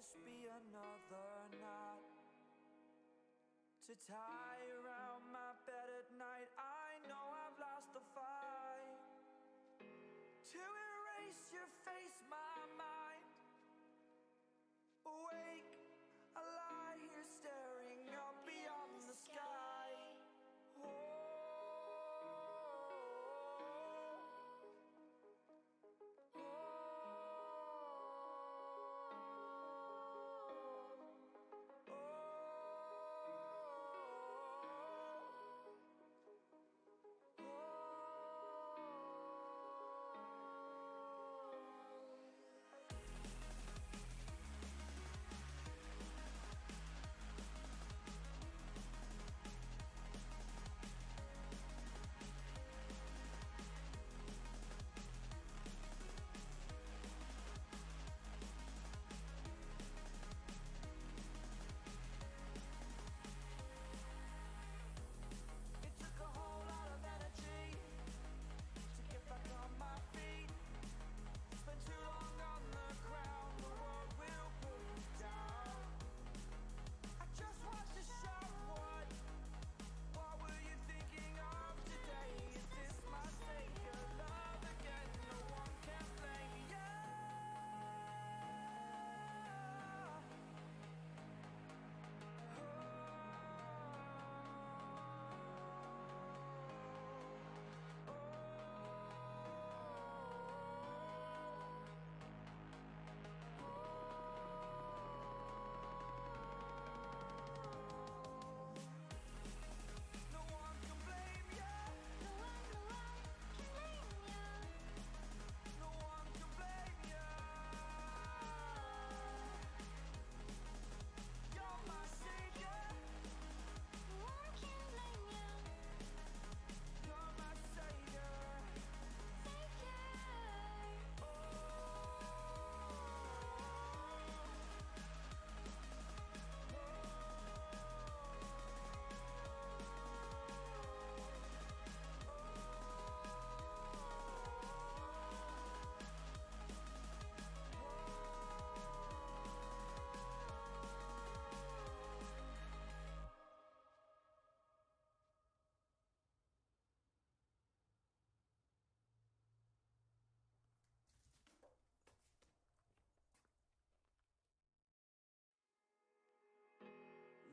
this be another knot to tie around my bed at night. I know I've lost the fight to erase your face, my mind. Awake, I lie here staring up beyond the sky. Oh.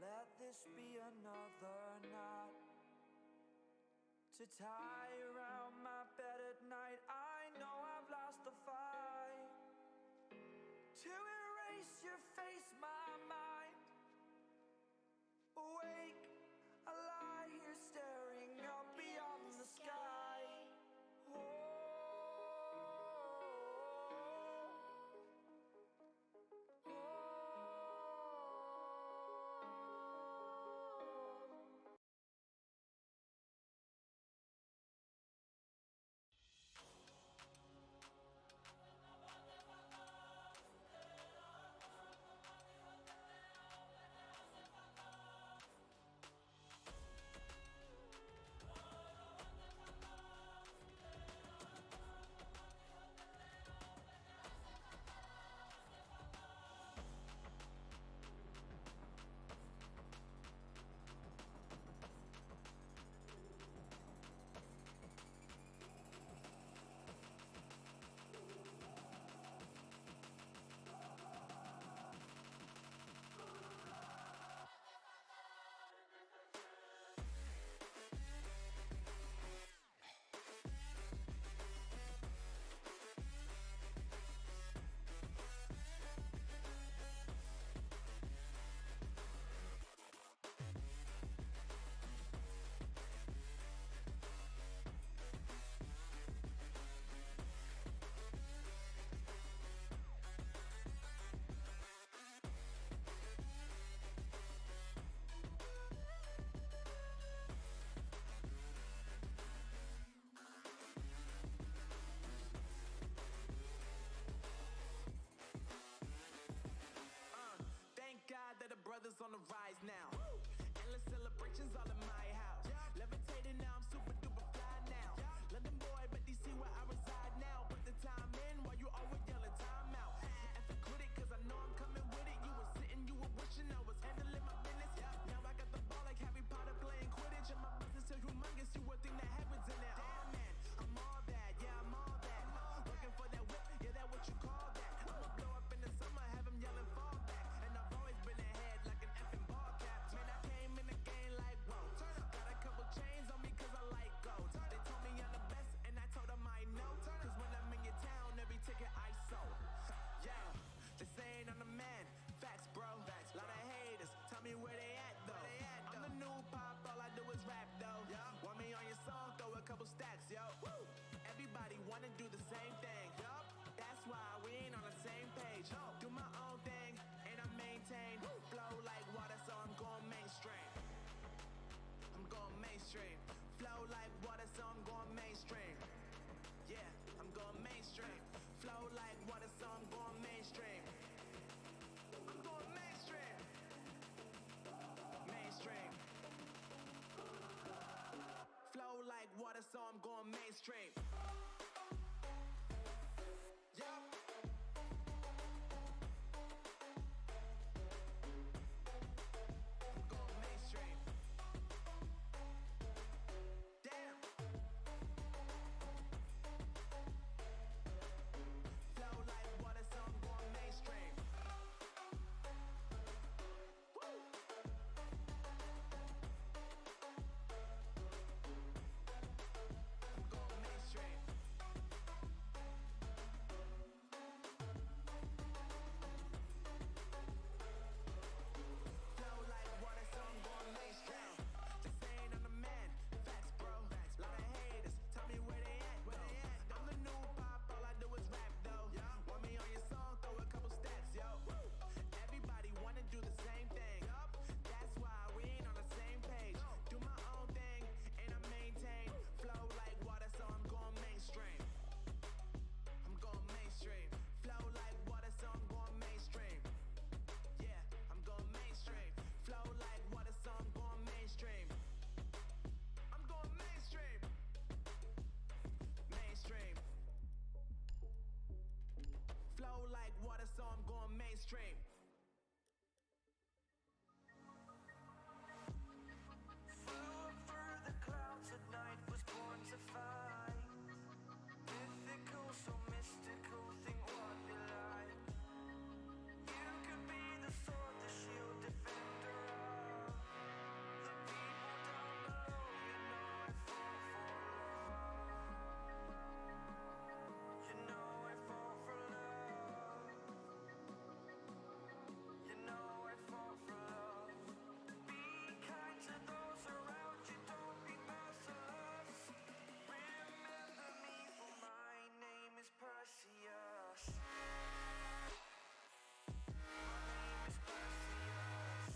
Let this be another knot to tie around my bed at night. I know I've lost the fight to erase your face, my mind. Awake, I lie here staring up beyond the sky. Oh. water, so I'm going mainstream. Yup. I'm going mainstream. Damn. Flow like water, so I'm going mainstream. Woo. I'm going mainstream. Flow like water, so I'm going mainstream. Just saying I'm the man. Facts, bro. Lot of haters. Tell me where they at, though. I'm the new pop, all I do is rap, though. Want me on your song, throw a couple steps, yo. Everybody wanna do the same thing. That's why we ain't on the same page. Do my own thing, and I maintain. Flow like water, so I'm going mainstream. I'm going mainstream. Flow like water, so I'm going mainstream. Yeah, I'm going mainstream. Flow like water, so I'm going mainstream. I'm going mainstream. Mainstream. Flow like water, so I'm going mainstream. Flew up through the clouds at night, was born to fight. Mythical, so mystical, think what you like. You could be the sword, the shield, defender of the people down below. You know I fought for love. You know I fought for love. You know I fought for love. Be kind to those around you, don't be merciless. Remember me, for my name is Perseus. My name is Perseus.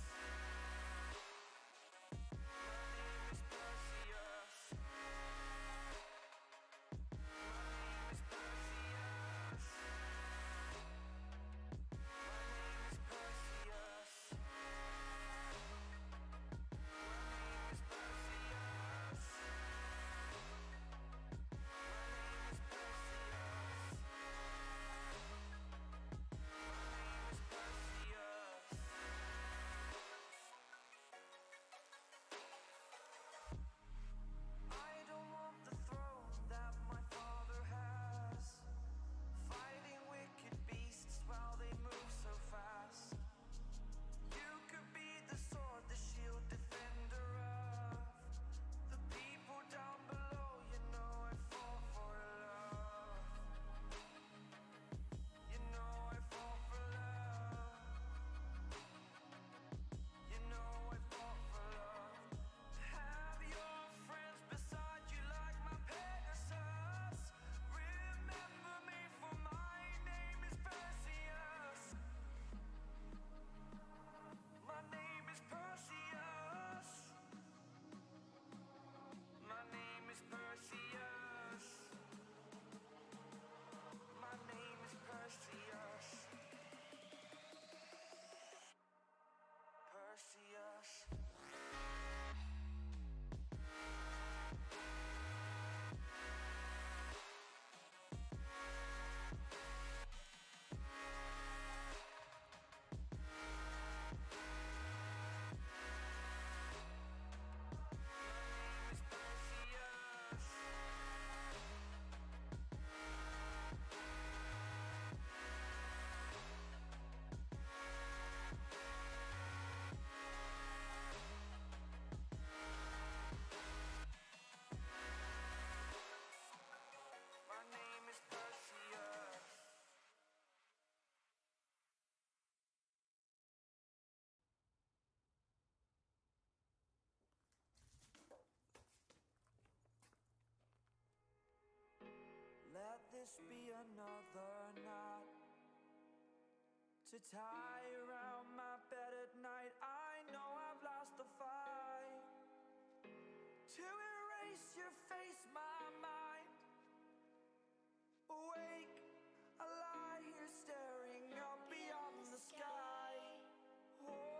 My name is Perseus. My name is Perseus. My name is Perseus. My name is Perseus. My name is Perseus. I don't want the throne that my father has. Fighting wicked beasts while they move so fast. You could be the sword, the shield, defender of the people down below. You know I fought for love. You know I fought for love. You know I fought for love. Have your friends beside you like my Pegasus. Remember me, for my name is Perseus. My name is Perseus. My name is Perseus. My name is Perseus. Perseus. My name is Perseus. Let this be another knot to tie around my bed at night. I know I've lost the fight. To erase your face, my mind. Awake, I lie here staring up beyond the sky. Oh.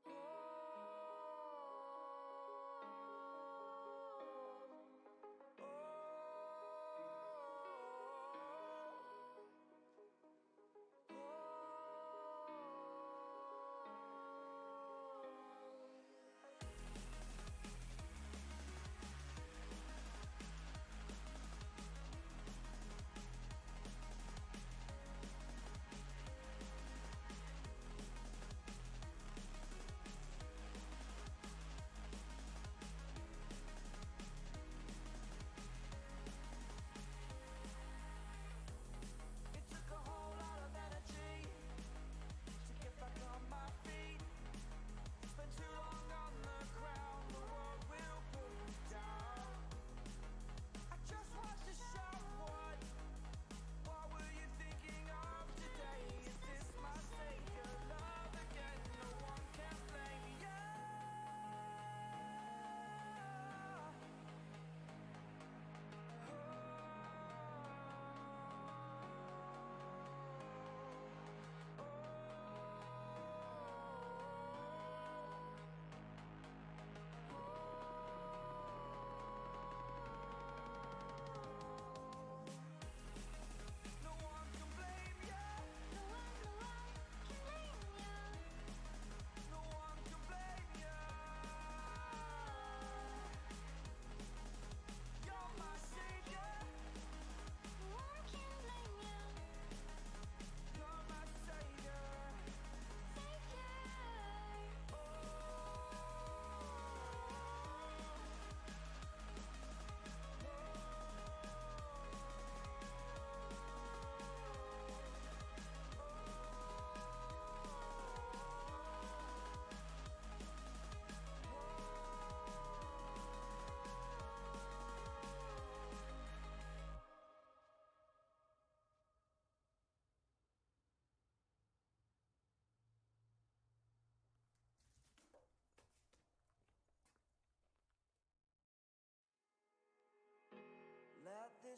Oh.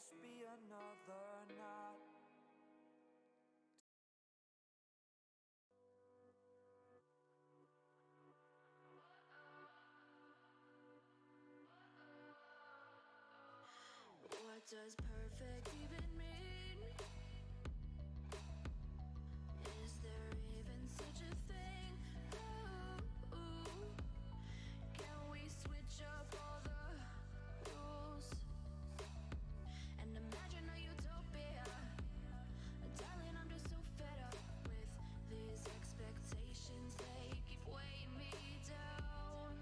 just be another night. What does perfect even mean? Is there even such a thing? Ooh, can we switch up all the rules and imagine a utopia? Darling, I'm just so fed up with these expectations. They keep weighing me down.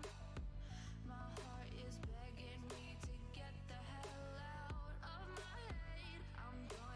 My heart is begging me to get the hell out of my head. I'm gone.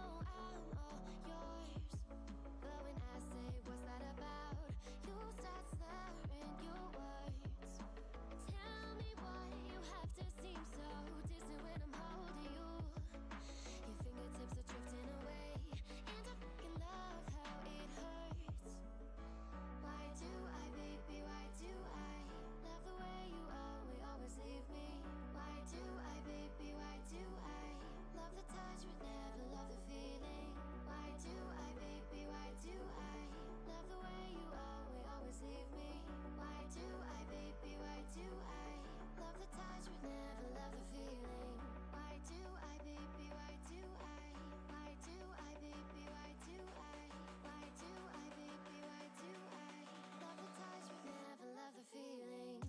know I'm all yours. But when I say what's that about, you start slurring your words. Tell me why you have to seem so distant when I'm holding you. Your fingertips are drifting away, and I fucking love how it hurts. Why do I, baby, why do I love the way you always leave me? Why do I, baby, why do I love the touch but never love the feeling? Why do I, baby, why do I love the way you always leave me? Why do I, baby, why do I love the touch but never love the feeling? Why do I, baby, why do I? Why do I, baby, why do I? Why do I, baby, why do I love the touch but never love the feeling?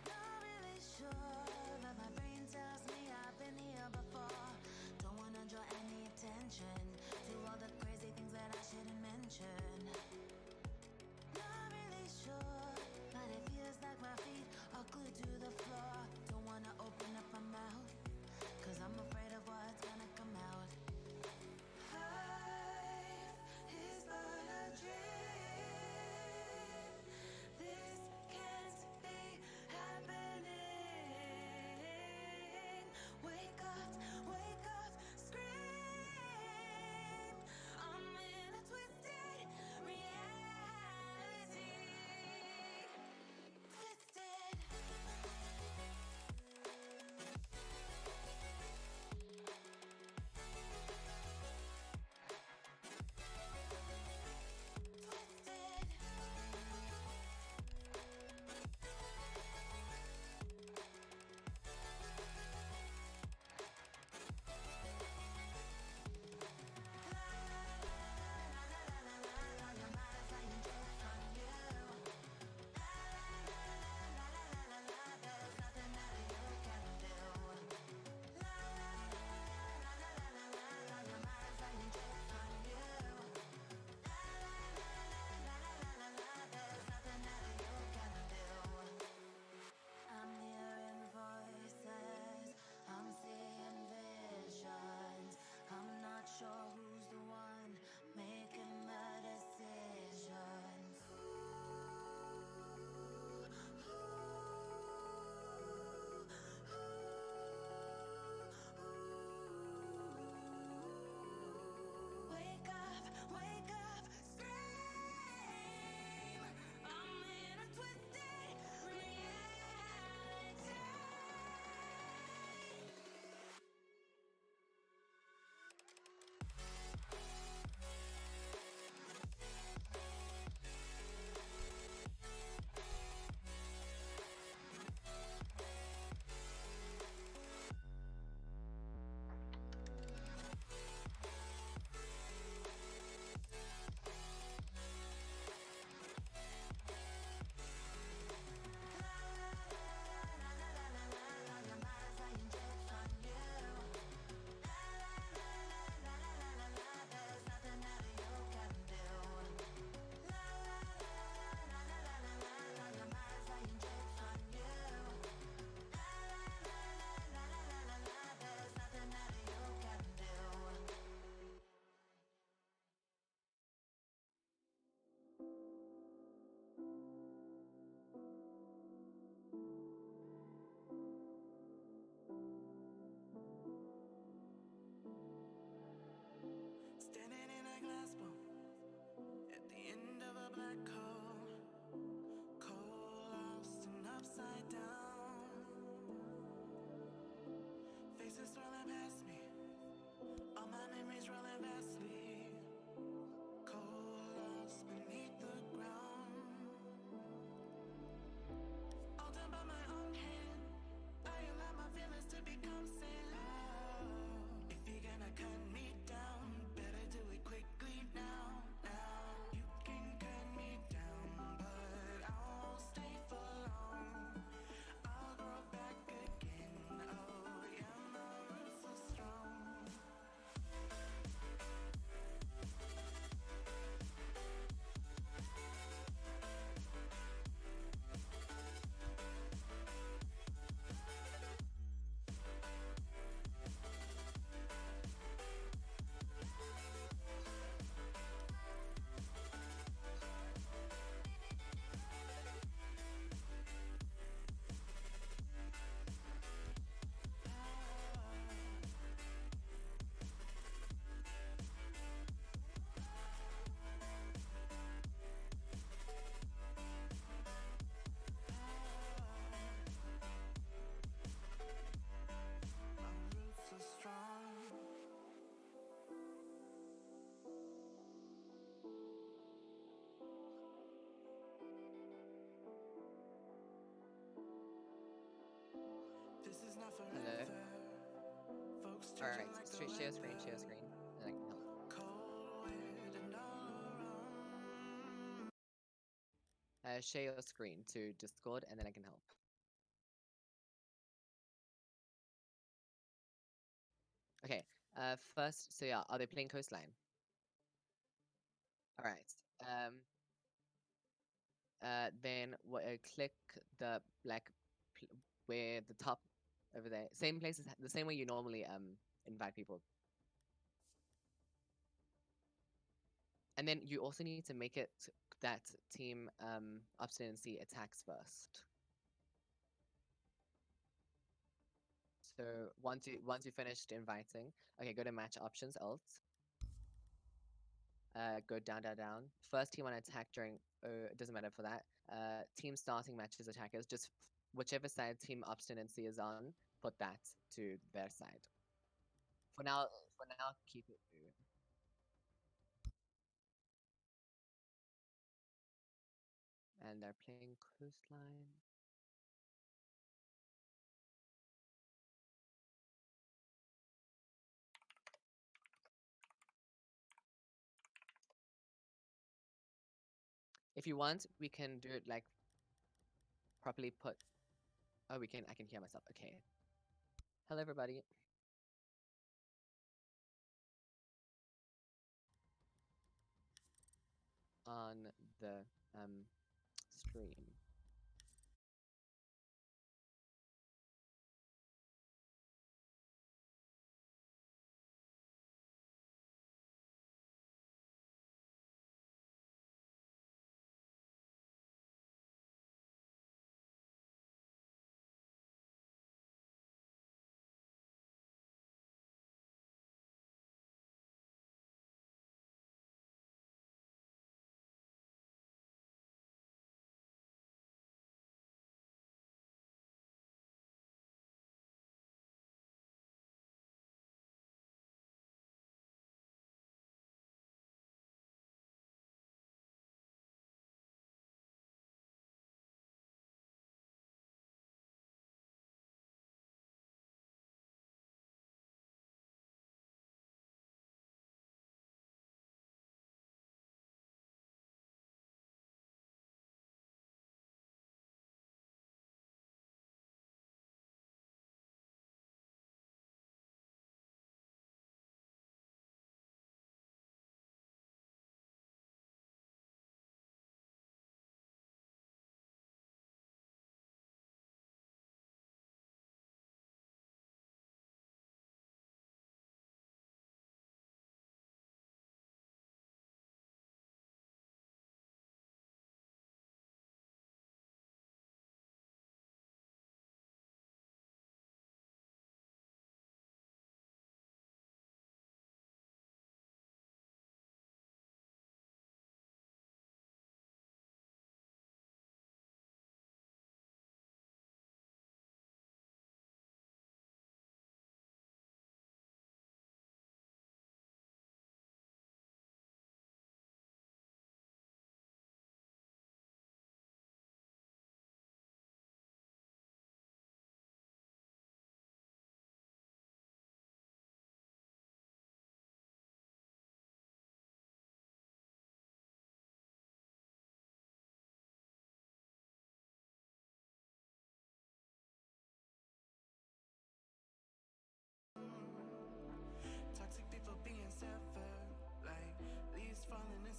Not really sure, but my brain tells me I've been here before. Don't wanna draw any attention to all the crazy things that I shouldn't mention. Not really sure, but it feels like my feet are glued to the floor. Don't wanna open up my mouth, cause I'm afraid of what's gonna come out. Life is but a dream. This can't be happening. Wake up, scream. I'm in a twisted is swirling past me. All my memories rolling vastly. Coalesce beneath the ground. All done by my own hand. I allow my feelings to become sand. If you're gonna cut me down, better do it quickly now. Now you can cut me down, but I won't stay for long. I'll grow back again. Oh yeah, my roots are strong. My roots are strong. This is not Hello. forever. Folks All changing right. like the Share screen. weather. Share screen, and I can help. Cold wind and all around. Share your screen to Discord, and then I can help. Okay. First, so yeah, are they playing Coastline? All right. Then click the like where the top over there, same place as the same way you normally invite people. And then you also need to make it that team Obstinacy attacks first. So once you finished inviting, okay, go to match options, alt. Go down. First team on attack during, it doesn't matter for that. Team starting matches attackers, just whichever side team Obstinacy is on, put that to their side. For now, keep it. And they're playing Coastline. If you want, we can do it like properly put. Oh, we can. I can hear myself. Okay. Hello, everybody. On the stream.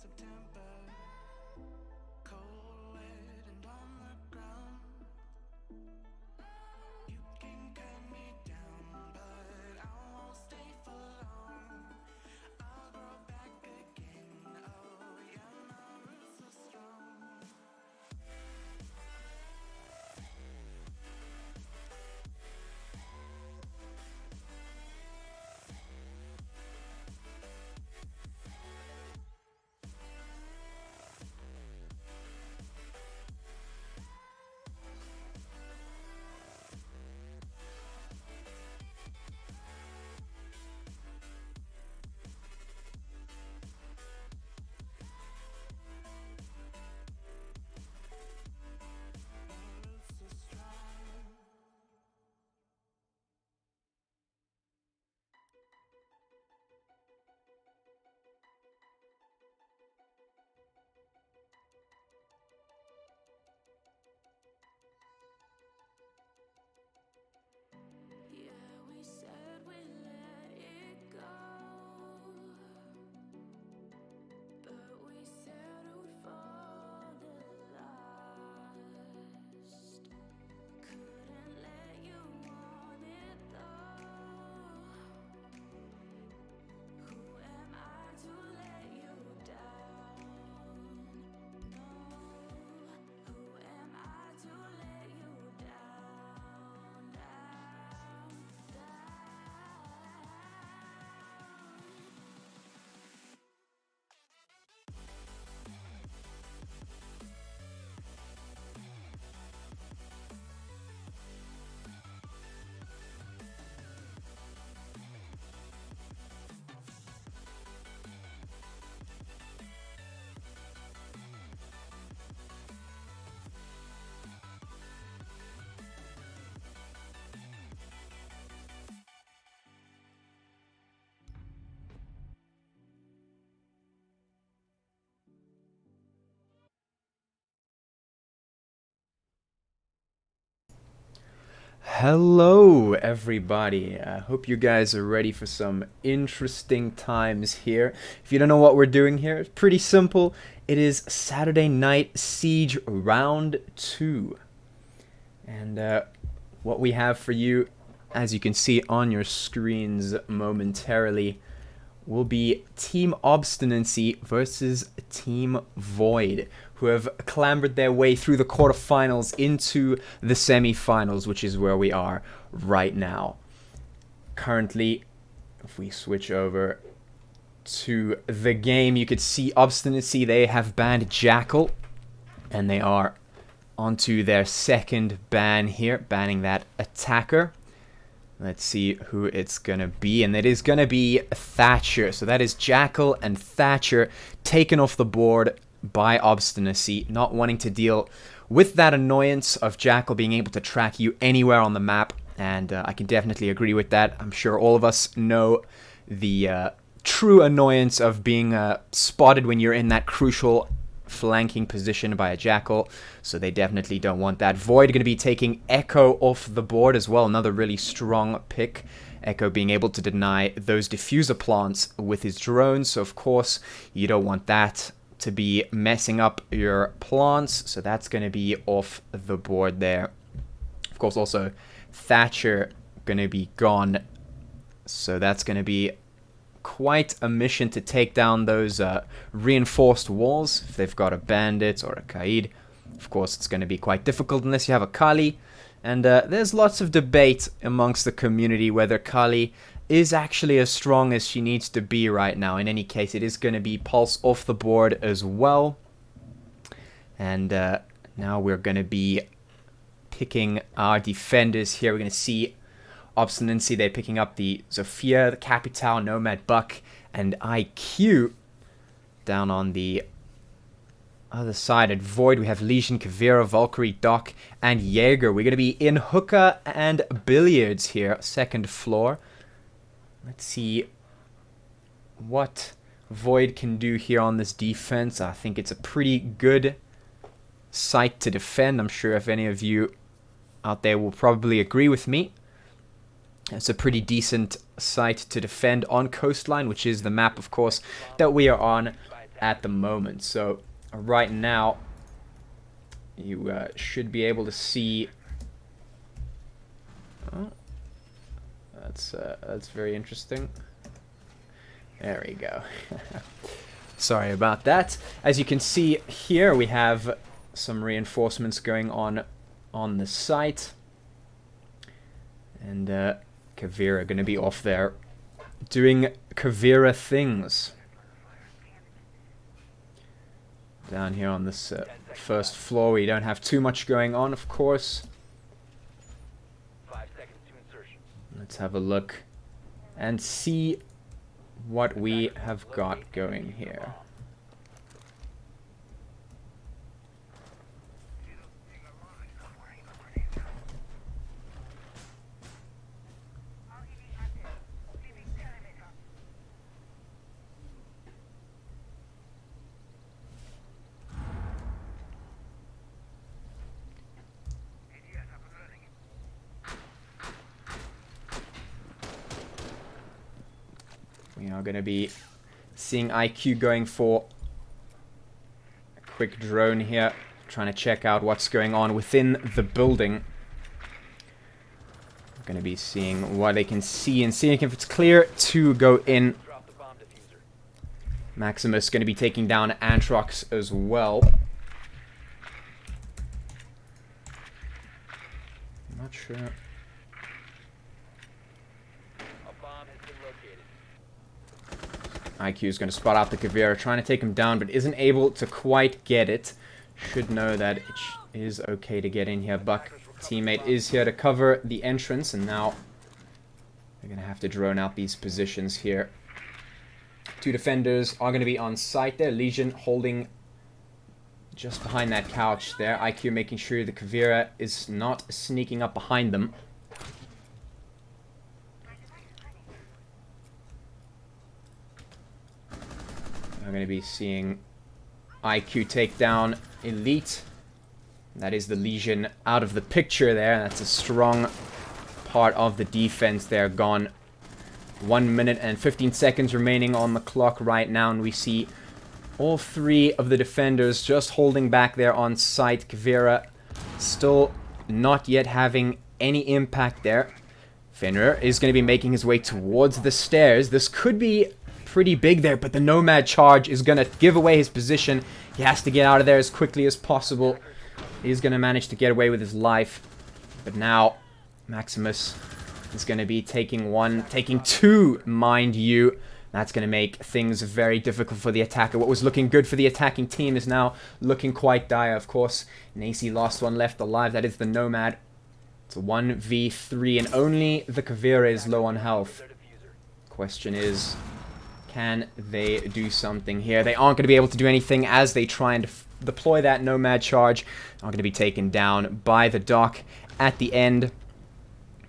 September, cold, wet, and on the ground. You can cut me down, but I won't stay for long. I'll grow back again. Oh yeah, my roots are strong. Yeah, we said we let it go, but we settled for the last. Couldn't let you want it though. Who am I to let you down? No. Who am I to let you down, down, down? Hello, everybody. I hope you guys are ready for some interesting times here. If you don't know what we're doing here, it's pretty simple. It is Saturday Night Siege Round 2. And what we have for you, as you can see on your screens momentarily, will be Team Obstinacy versus Team Void, who have clambered their way through the quarterfinals into the semifinals, which is where we are right now. Currently, if we switch over to the game, you could see Obstinacy, they have banned Jackal, and they are onto their second ban here, banning that attacker. Let's see who it's gonna be, and it is gonna be Thatcher. So that is Jackal and Thatcher taken off the board by Obstinacy, not wanting to deal with that annoyance of Jackal being able to track you anywhere on the map, and I can definitely agree with that. I'm sure all of us know the true annoyance of being spotted when you're in that crucial flanking position by a Jackal, so they definitely don't want that. Void going to be taking Echo off the board as well, another really strong pick. Echo being able to deny those diffuser plants with his drones, so of course you don't want that to be messing up your plants, so that's going to be off the board there. Of course also Thatcher going to be gone, so that's going to be quite a mission to take down those reinforced walls. If they've got a bandit or a Kaid, of course it's going to be quite difficult unless you have a Kali. And there's lots of debate amongst the community whether Kali is actually as strong as she needs to be right now. In any case, it is going to be Pulse off the board as well. And now we're going to be picking our defenders here. We're going to see Obstinacy, they're picking up the Zofia, the Capital, Nomad Buck, and IQ. Down on the other side at Void, we have Legion, Kavira, Valkyrie, Doc, and Jaeger. We're going to be in hookah and billiards here, second floor. Let's see what Void can do here on this defense. I think it's a pretty good site to defend. I'm sure if any of you out there will probably agree with me. It's a pretty decent site to defend on Coastline, which is the map, of course, that we are on. at the moment. So right now, you should be able to see. Oh, that's very interesting. There we go. Sorry about that. As you can see here, we have some reinforcements going on the site. And Kavira going to be off there doing Kavira things. Down here on this first floor, we don't have too much going on, of course. 5 seconds to insertion. Let's have a look and see what we have got going here. We are going to be seeing IQ going for a quick drone here, trying to check out what's going on within the building. We're going to be seeing what they can see and seeing if it's clear to go in. Drop the bomb diffuser. Maximus going to be taking down Antrox as well. I'm not sure. A bomb has been located. IQ is going to spot out the Kavira, trying to take him down, but isn't able to quite get it. Should know that it is okay to get in here. Buck, teammate, is here to cover the entrance, and now they're going to have to drone out these positions here. Two defenders are going to be on site there. Legion holding just behind that couch there. IQ making sure the Kavira is not sneaking up behind them. We're going to be seeing IQ take down Elite. That is the Legion out of the picture there. That's a strong part of the defense there gone. 1 minute and 15 seconds remaining on the clock right now, and we see all three of the defenders just holding back there on site. Kavira still not yet having any impact there. Fenrir is going to be making his way towards the stairs. This could be pretty big there, but the Nomad charge is going to give away his position. He has to get out of there as quickly as possible. He's going to manage to get away with his life. But now, Maximus is going to be taking two, mind you. That's going to make things very difficult for the attacker. What was looking good for the attacking team is now looking quite dire, of course. Nacy lost one left alive. That is the Nomad. It's a 1v3, and only the Kavira is low on health. Question is, can they do something here? They aren't going to be able to do anything as they try and deploy that Nomad charge. Are going to be taken down by the Doc at the end.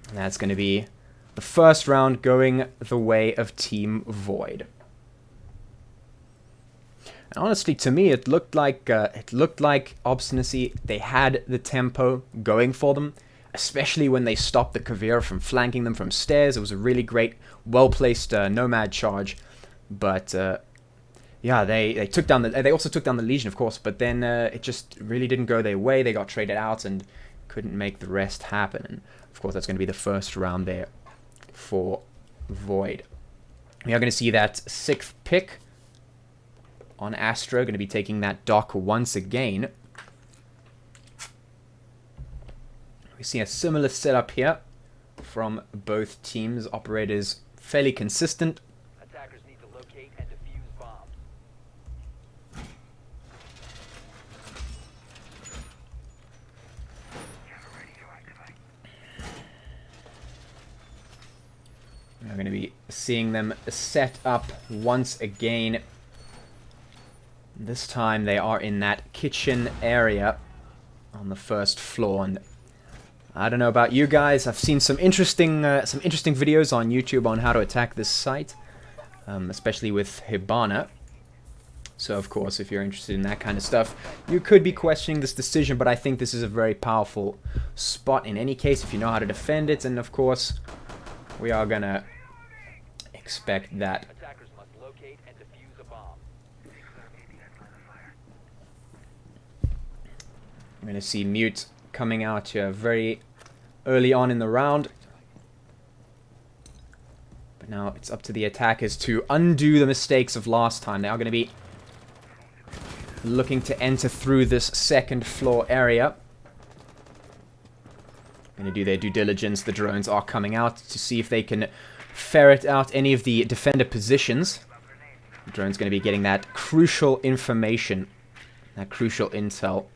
And that's going to be the first round going the way of Team Void. And honestly, to me, it looked like Obstinacy. They had the tempo going for them, especially when they stopped the Kavira from flanking them from stairs. It was a really great, well-placed Nomad charge. But yeah, they took down they also took down the Legion, of course. But then it just really didn't go their way. They got traded out and couldn't make the rest happen. And of course, that's going to be the first round there for Void. We are going to see that 6th pick on Astra. Going to be taking that Doc once again. We see a similar setup here from both teams. Operators fairly consistent. Attackers need to locate and defuse bombs. We're going to be seeing them set up once again. This time they are in that kitchen area on the first floor, and I don't know about you guys. I've seen some interesting videos on YouTube on how to attack this site, especially with Hibana. So of course, if you're interested in that kind of stuff, you could be questioning this decision, but I think this is a very powerful spot in any case if you know how to defend it, and of course, we are gonna expect that. Attackers must locate and defuse a bomb. I'm going to see Mute coming out here very early on in the round. But now it's up to the attackers to undo the mistakes of last time. They are going to be looking to enter through this second floor area. Going to do their due diligence. The drones are coming out to see if they can ferret out any of the defender positions. The drone's going to be getting that crucial information, that crucial intel.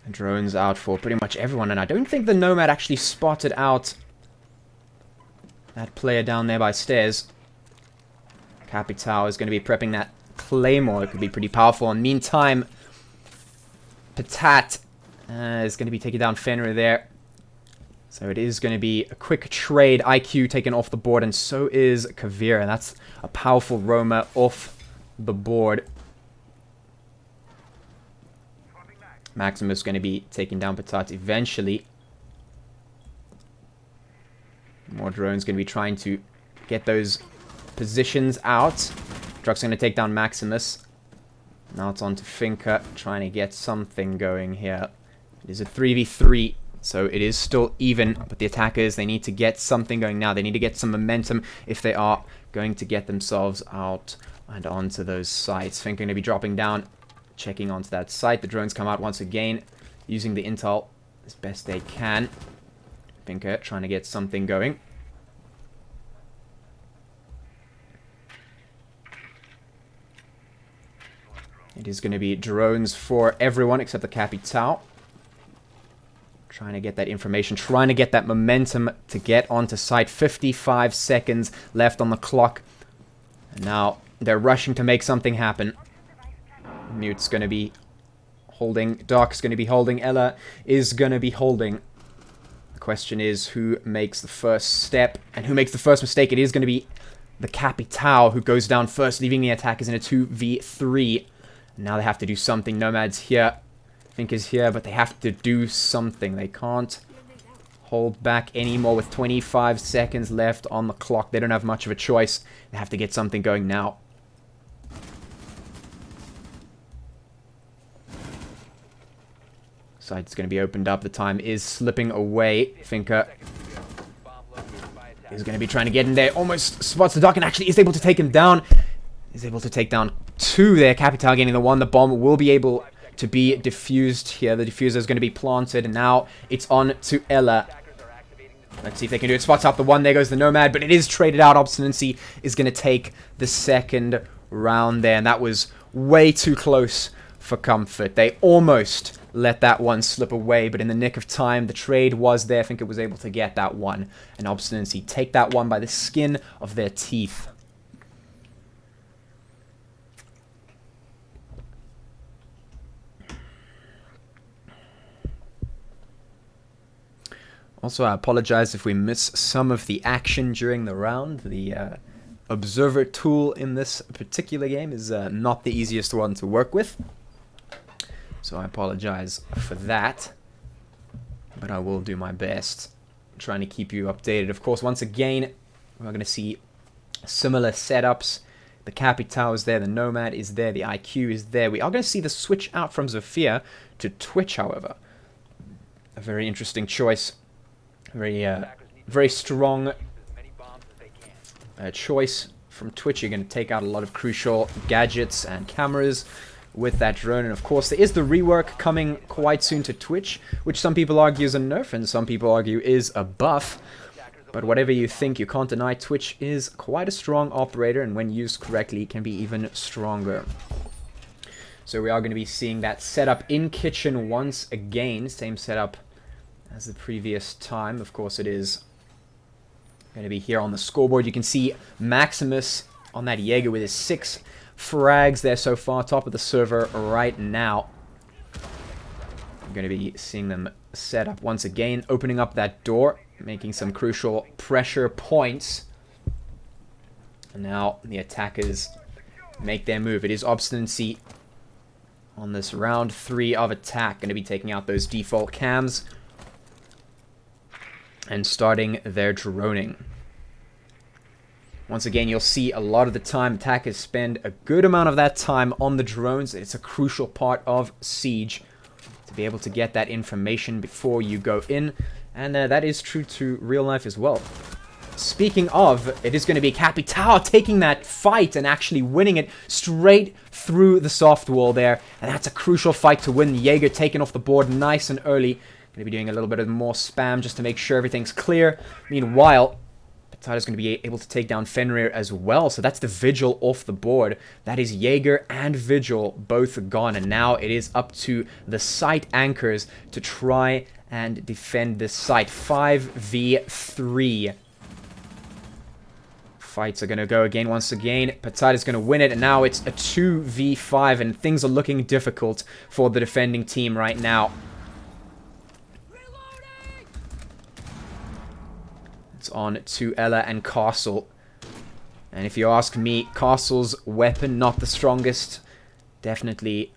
And drones out for pretty much everyone, and I don't think the Nomad actually spotted out that player down there by stairs. Capital is going to be prepping that Claymore. It could be pretty powerful. In the meantime, Patat is going to be taking down Fenrir there. So it is going to be a quick trade. IQ taken off the board, and so is Kavir. And that's a powerful Roma off the board. Maximus going to be taking down Patat eventually. More drones going to be trying to get those positions out. Druck's going to take down Maximus. Now it's on to Finka, trying to get something going here. It is a 3v3, so it is still even, but the attackers, they need to get something going now. They need to get some momentum if they are going to get themselves out and onto those sites. Finka going to be dropping down, checking onto that site. The drones come out once again, using the intel as best they can. Finka trying to get something going. It is going to be drones for everyone except the Capital. Trying to get that information, trying to get that momentum to get onto site. 55 seconds left on the clock. And now they're rushing to make something happen. Mute's going to be holding, Doc's going to be holding, Ella is going to be holding. The question is who makes the first step and who makes the first mistake. It is going to be the Capital who goes down first, leaving the attackers in a 2v3. Now they have to do something. Nomad's here. Fink is here, but they have to do something. They can't hold back anymore with 25 seconds left on the clock. They don't have much of a choice. They have to get something going now. Site's going to be opened up. The time is slipping away. Finka is going to be trying to get in there. Almost spots the Doc and actually is able to take him down. Is able to take down two there. Capital getting the one. The bomb will be able to be diffused here. The diffuser is going to be planted. And now it's on to Ella. Let's see if they can do it. Spots up the one. There goes the Nomad. But it is traded out. Obstinacy is going to take the second round there. And that was way too close for comfort. They almost let that one slip away. But in the nick of time, the trade was there. I think it was able to get that one. And Obstinacy take that one by the skin of their teeth. Also, I apologize if we miss some of the action during the round. The observer tool in this particular game is not the easiest one to work with. So I apologize for that. But I will do my best. I'm trying to keep you updated. Of course, once again, we're going to see similar setups. The Capital is there, the Nomad is there, the IQ is there. We are going to see the switch out from Zofia to Twitch, however. A very interesting choice. Very strong choice from Twitch. You're going to take out a lot of crucial gadgets and cameras with that drone. And of course, there is the rework coming quite soon to Twitch, which some people argue is a nerf and some people argue is a buff. But whatever you think, you can't deny Twitch is quite a strong operator, and when used correctly, can be even stronger. So we are going to be seeing that setup in kitchen once again. Same setup as the previous time. Of course, it is going to be here on the scoreboard. You can see Maximus on that Jaeger with his 6 frags there so far, top of the server right now. I'm going to be seeing them set up once again, opening up that door, making some crucial pressure points. And now the attackers make their move. It is Obstinacy on this round 3 of attack, going to be taking out those default cams and starting their droning. Once again, you'll see a lot of the time attackers spend a good amount of that time on the drones. It's a crucial part of Siege to be able to get that information before you go in. And that is true to real life as well. Speaking of, it is going to be Capital taking that fight and actually winning it straight through the soft wall there. And that's a crucial fight to win. Jaeger taken off the board nice and early. Going to be doing a little bit of more spam just to make sure everything's clear. Meanwhile, Petata's going to be able to take down Fenrir as well. So that's the Vigil off the board. That is Jaeger and Vigil both gone. And now it is up to the site anchors to try and defend this site. 5v3. Fights are going to go again once again. Petata's going to win it. And now it's a 2v5. And things are looking difficult for the defending team right now. It's on to Ella and Castle. And if you ask me, Castle's weapon, not the strongest. Definitely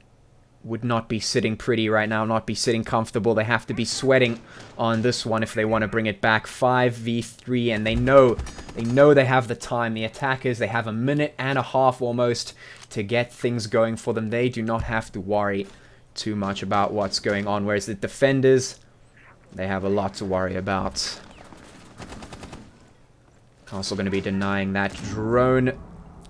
would not be sitting pretty right now, not be sitting comfortable. They have to be sweating on this one if they want to bring it back. 5v3, and they know they have the time. The attackers, they have a minute and a half almost to get things going for them. They do not have to worry too much about what's going on, whereas the defenders, they have a lot to worry about. Castle going to be denying that drone.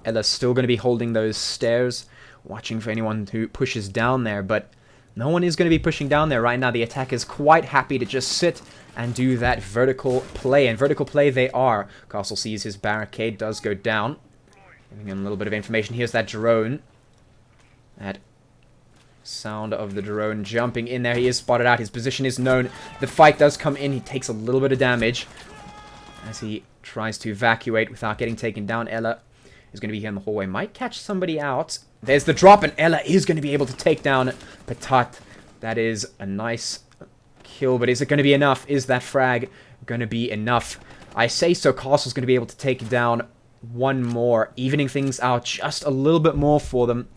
Ella's still going to be holding those stairs, watching for anyone who pushes down there, but no one is going to be pushing down there right now. The attacker's quite happy to just sit and do that vertical play, and vertical play they are. Castle sees his barricade does go down. Giving him a little bit of information. Here's that drone. That sound of the drone jumping in there. He is spotted out. His position is known. The fight does come in. He takes a little bit of damage as he tries to evacuate without getting taken down. Ella is going to be here in the hallway. Might catch somebody out. There's the drop, and Ella is going to be able to take down Petat. That is a nice kill, but is it going to be enough? Is that frag going to be enough? I say so. Castle's going to be able to take down one more, evening things out just a little bit more for them,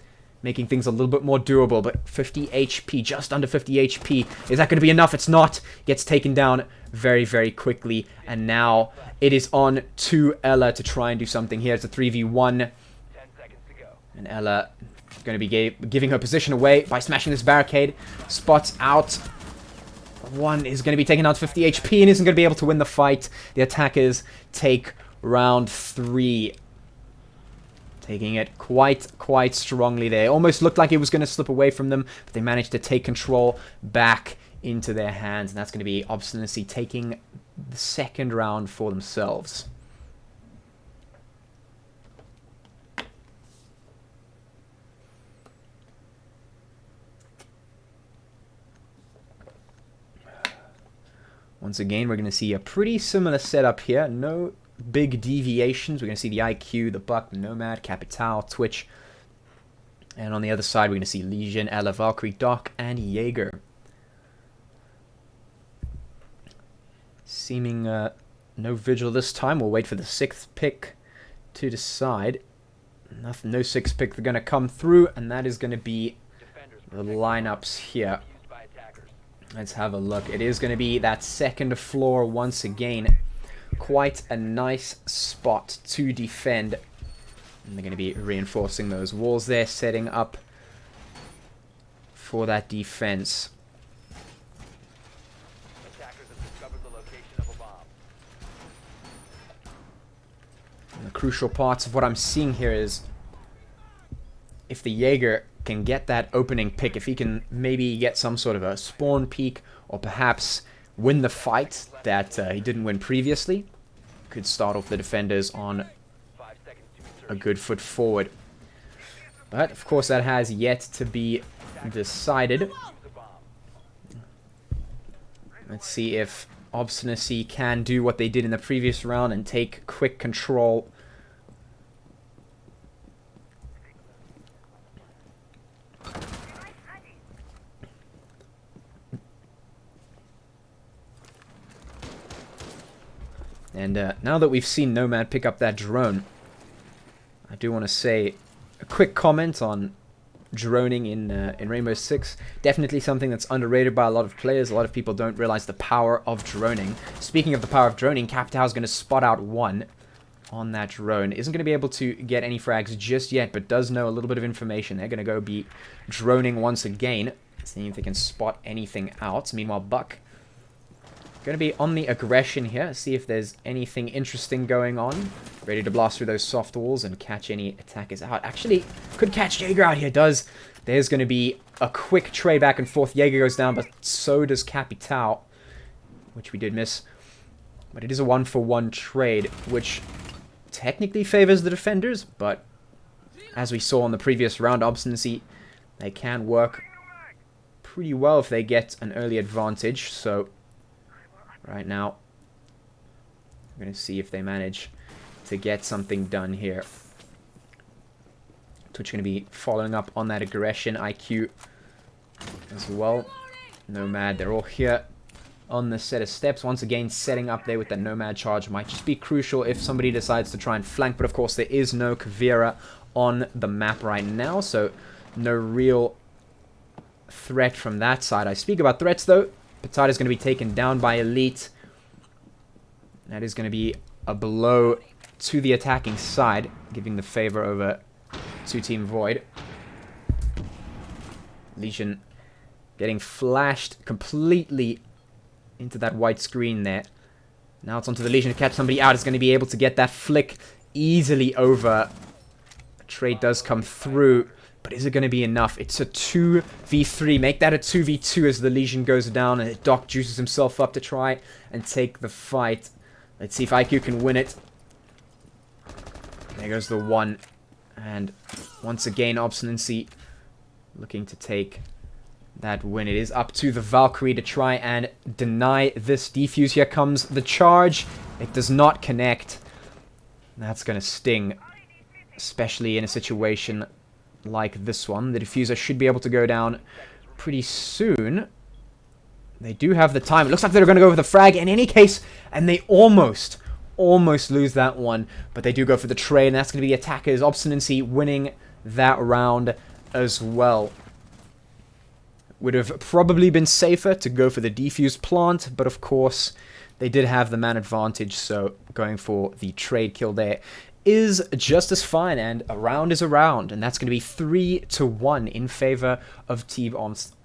making things a little bit more doable. But 50 HP, just under 50 HP. Is that going to be enough? It's not. Gets taken down very, very quickly. And now it is on to Ella to try and do something here. It's a 3v1. 10 seconds to go. And Ella is going to be giving her position away by smashing this barricade. Spots out. One is going to be taken out 50 HP and isn't going to be able to win the fight. The attackers take round 3. Taking it quite strongly there. Almost looked like it was going to slip away from them, but they managed to take control back into their hands. And that's going to be Obstinacy taking the second round for themselves. Once again, we're going to see a pretty similar setup here. No big deviations. We're going to see the IQ, the Buck, the Nomad, Capital, Twitch. And on the other side, we're going to see Legion, Ella, Valkyrie, Doc, and Jaeger. Seeming no Vigil this time. We'll wait for the 6th pick to decide. Nothing, no 6th pick they're going to come through, and that is going to be the lineups here. Let's have a look. It is going to be that second floor once again. Quite a nice spot to defend. And they're going to be reinforcing those walls there, setting up for that defense. Attackers have discovered the location of a bomb. And the crucial parts of what I'm seeing here is if the Jaeger can get that opening pick, if he can maybe get some sort of a spawn peek or perhaps win the fight that he didn't win previously, could start off the defenders on 5 seconds to a insertion. good foot forward. But of course that has yet to be decided. Use a bomb. Let's see if Obstinacy can do what they did in the previous round and take quick control. And now that we've seen Nomad pick up that drone, I do want to say a quick comment on droning in Rainbow Six. Definitely something that's underrated by a lot of players. A lot of people don't realize the power of droning. Speaking of the power of droning, Capital is going to spot out one. on that drone. Isn't going to be able to get any frags just yet, but does know a little bit of information. They're going to go be droning once again, seeing if they can spot anything out. Meanwhile, Buck going to be on the aggression here, see if there's anything interesting going on. Ready to blast through those soft walls and catch any attackers out. Actually, could catch Jaeger out here, does. There's going to be a quick trade back and forth. Jaeger goes down, but so does Capitao, which we did miss. But it is a 1-for-1 trade, which technically favors the defenders, but as we saw in the previous round, Obstinacy, they can work pretty well if they get an early advantage. So right now, we're going to see if they manage to get something done here. Twitch going to be following up on that aggression IQ as well. Nomad, they're all here on the set of steps. Once again, setting up there with the Nomad charge might just be crucial if somebody decides to try and flank. But of course, there is no Kavira on the map right now, so no real threat from that side. I speak about threats, though. Potato is going to be taken down by Elite. That is going to be a blow to the attacking side, giving the favor over to Team Void. Legion getting flashed completely into that white screen there. Now it's onto the Legion to catch somebody out. It's going to be able to get that flick easily over. A trade does come through, but is it going to be enough? It's a 2v3. Make that a 2v2 as the Legion goes down and Doc juices himself up to try and take the fight. Let's see if IQ can win it. There goes the one. And once again, Obstinacy looking to take that win. It is up to the Valkyrie to try and deny this defuse. Here comes the charge. It does not connect. That's going to sting, especially in a situation like this one. The diffuser should be able to go down pretty soon. They do have the time. It looks like they're going to go for the frag in any case, and they almost lose that one, but they do go for the trade, and that's going to be attackers. Obstinacy winning that round as well. Would have probably been safer to go for the defuse plant, but of course they did have the man advantage, so going for the trade kill there is just as fine, and a round is a round, and that's going to be 3-1 in favor of Team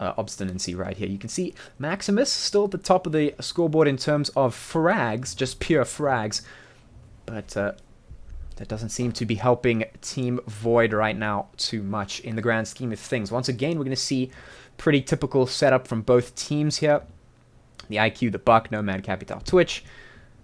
Obstinacy right here. You can see Maximus still at the top of the scoreboard in terms of frags, just pure frags, but that doesn't seem to be helping Team Void right now too much in the grand scheme of things. Once again, we're going to see pretty typical setup from both teams here. The IQ, the Buck, Nomad, Capital, Twitch.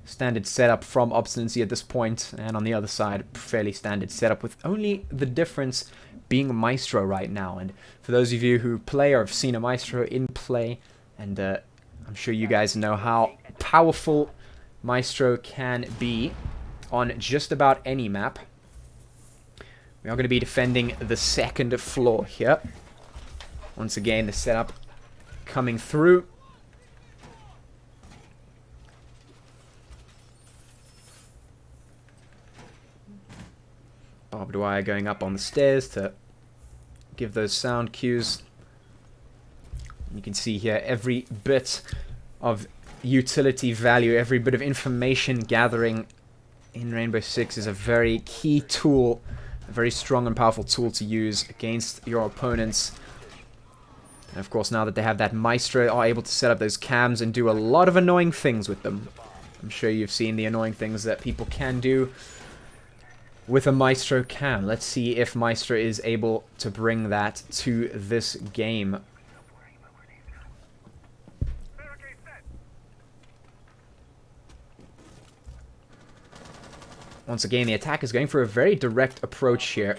Standard setup from Obstinacy at this point, and on the other side, fairly standard setup, with only the difference being Maestro right now. And for those of you who play or have seen a Maestro in play, and I'm sure you guys know how powerful Maestro can be on just about any map. We are going to be defending the second floor here. Once again, the setup coming through. Barbed wire going up on the stairs to give those sound cues. You can see here every bit of utility value, every bit of information gathering in Rainbow Six is a very key tool, a very strong and powerful tool to use against your opponents. And of course, now that they have that Maestro, are able to set up those cams and do a lot of annoying things with them. I'm sure you've seen the annoying things that people can do with a Maestro cam. Let's see if Maestro is able to bring that to this game. Once again, the attack is going for a very direct approach here.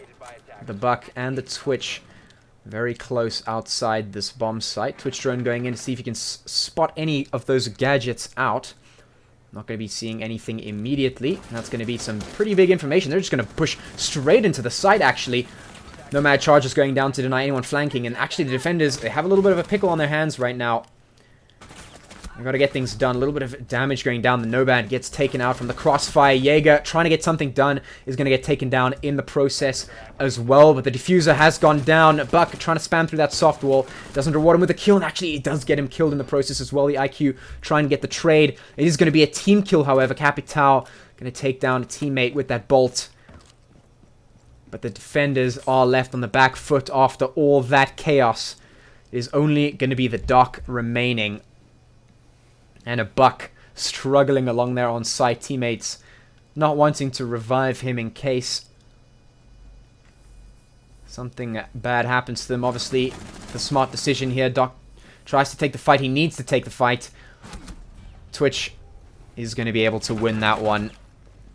The Buck and the Twitch very close outside this bomb site. Twitch drone going in to see if he can spot any of those gadgets out. Not going to be seeing anything immediately. And that's going to be some pretty big information. They're just going to push straight into the site, actually. Nomad charges going down to deny anyone flanking. And actually, the defenders, they have a little bit of a pickle on their hands right now. They've got to get things done. A little bit of damage going down. The Nomad gets taken out from the crossfire. Jaeger trying to get something done is going to get taken down in the process as well. But the diffuser has gone down. Buck trying to spam through that soft wall. Doesn't reward him with a kill. And actually, it does get him killed in the process as well. The IQ trying to get the trade. It is going to be a team kill, however. Capitao Going to take down a teammate with that bolt. But the defenders are left on the back foot after all that chaos. It is only going to be the Doc remaining. And a Buck struggling along there on site. Teammates not wanting to revive him in case something bad happens to them. Obviously, the smart decision here. Doc tries to take the fight. He needs to take the fight. Twitch is going to be able to win that one.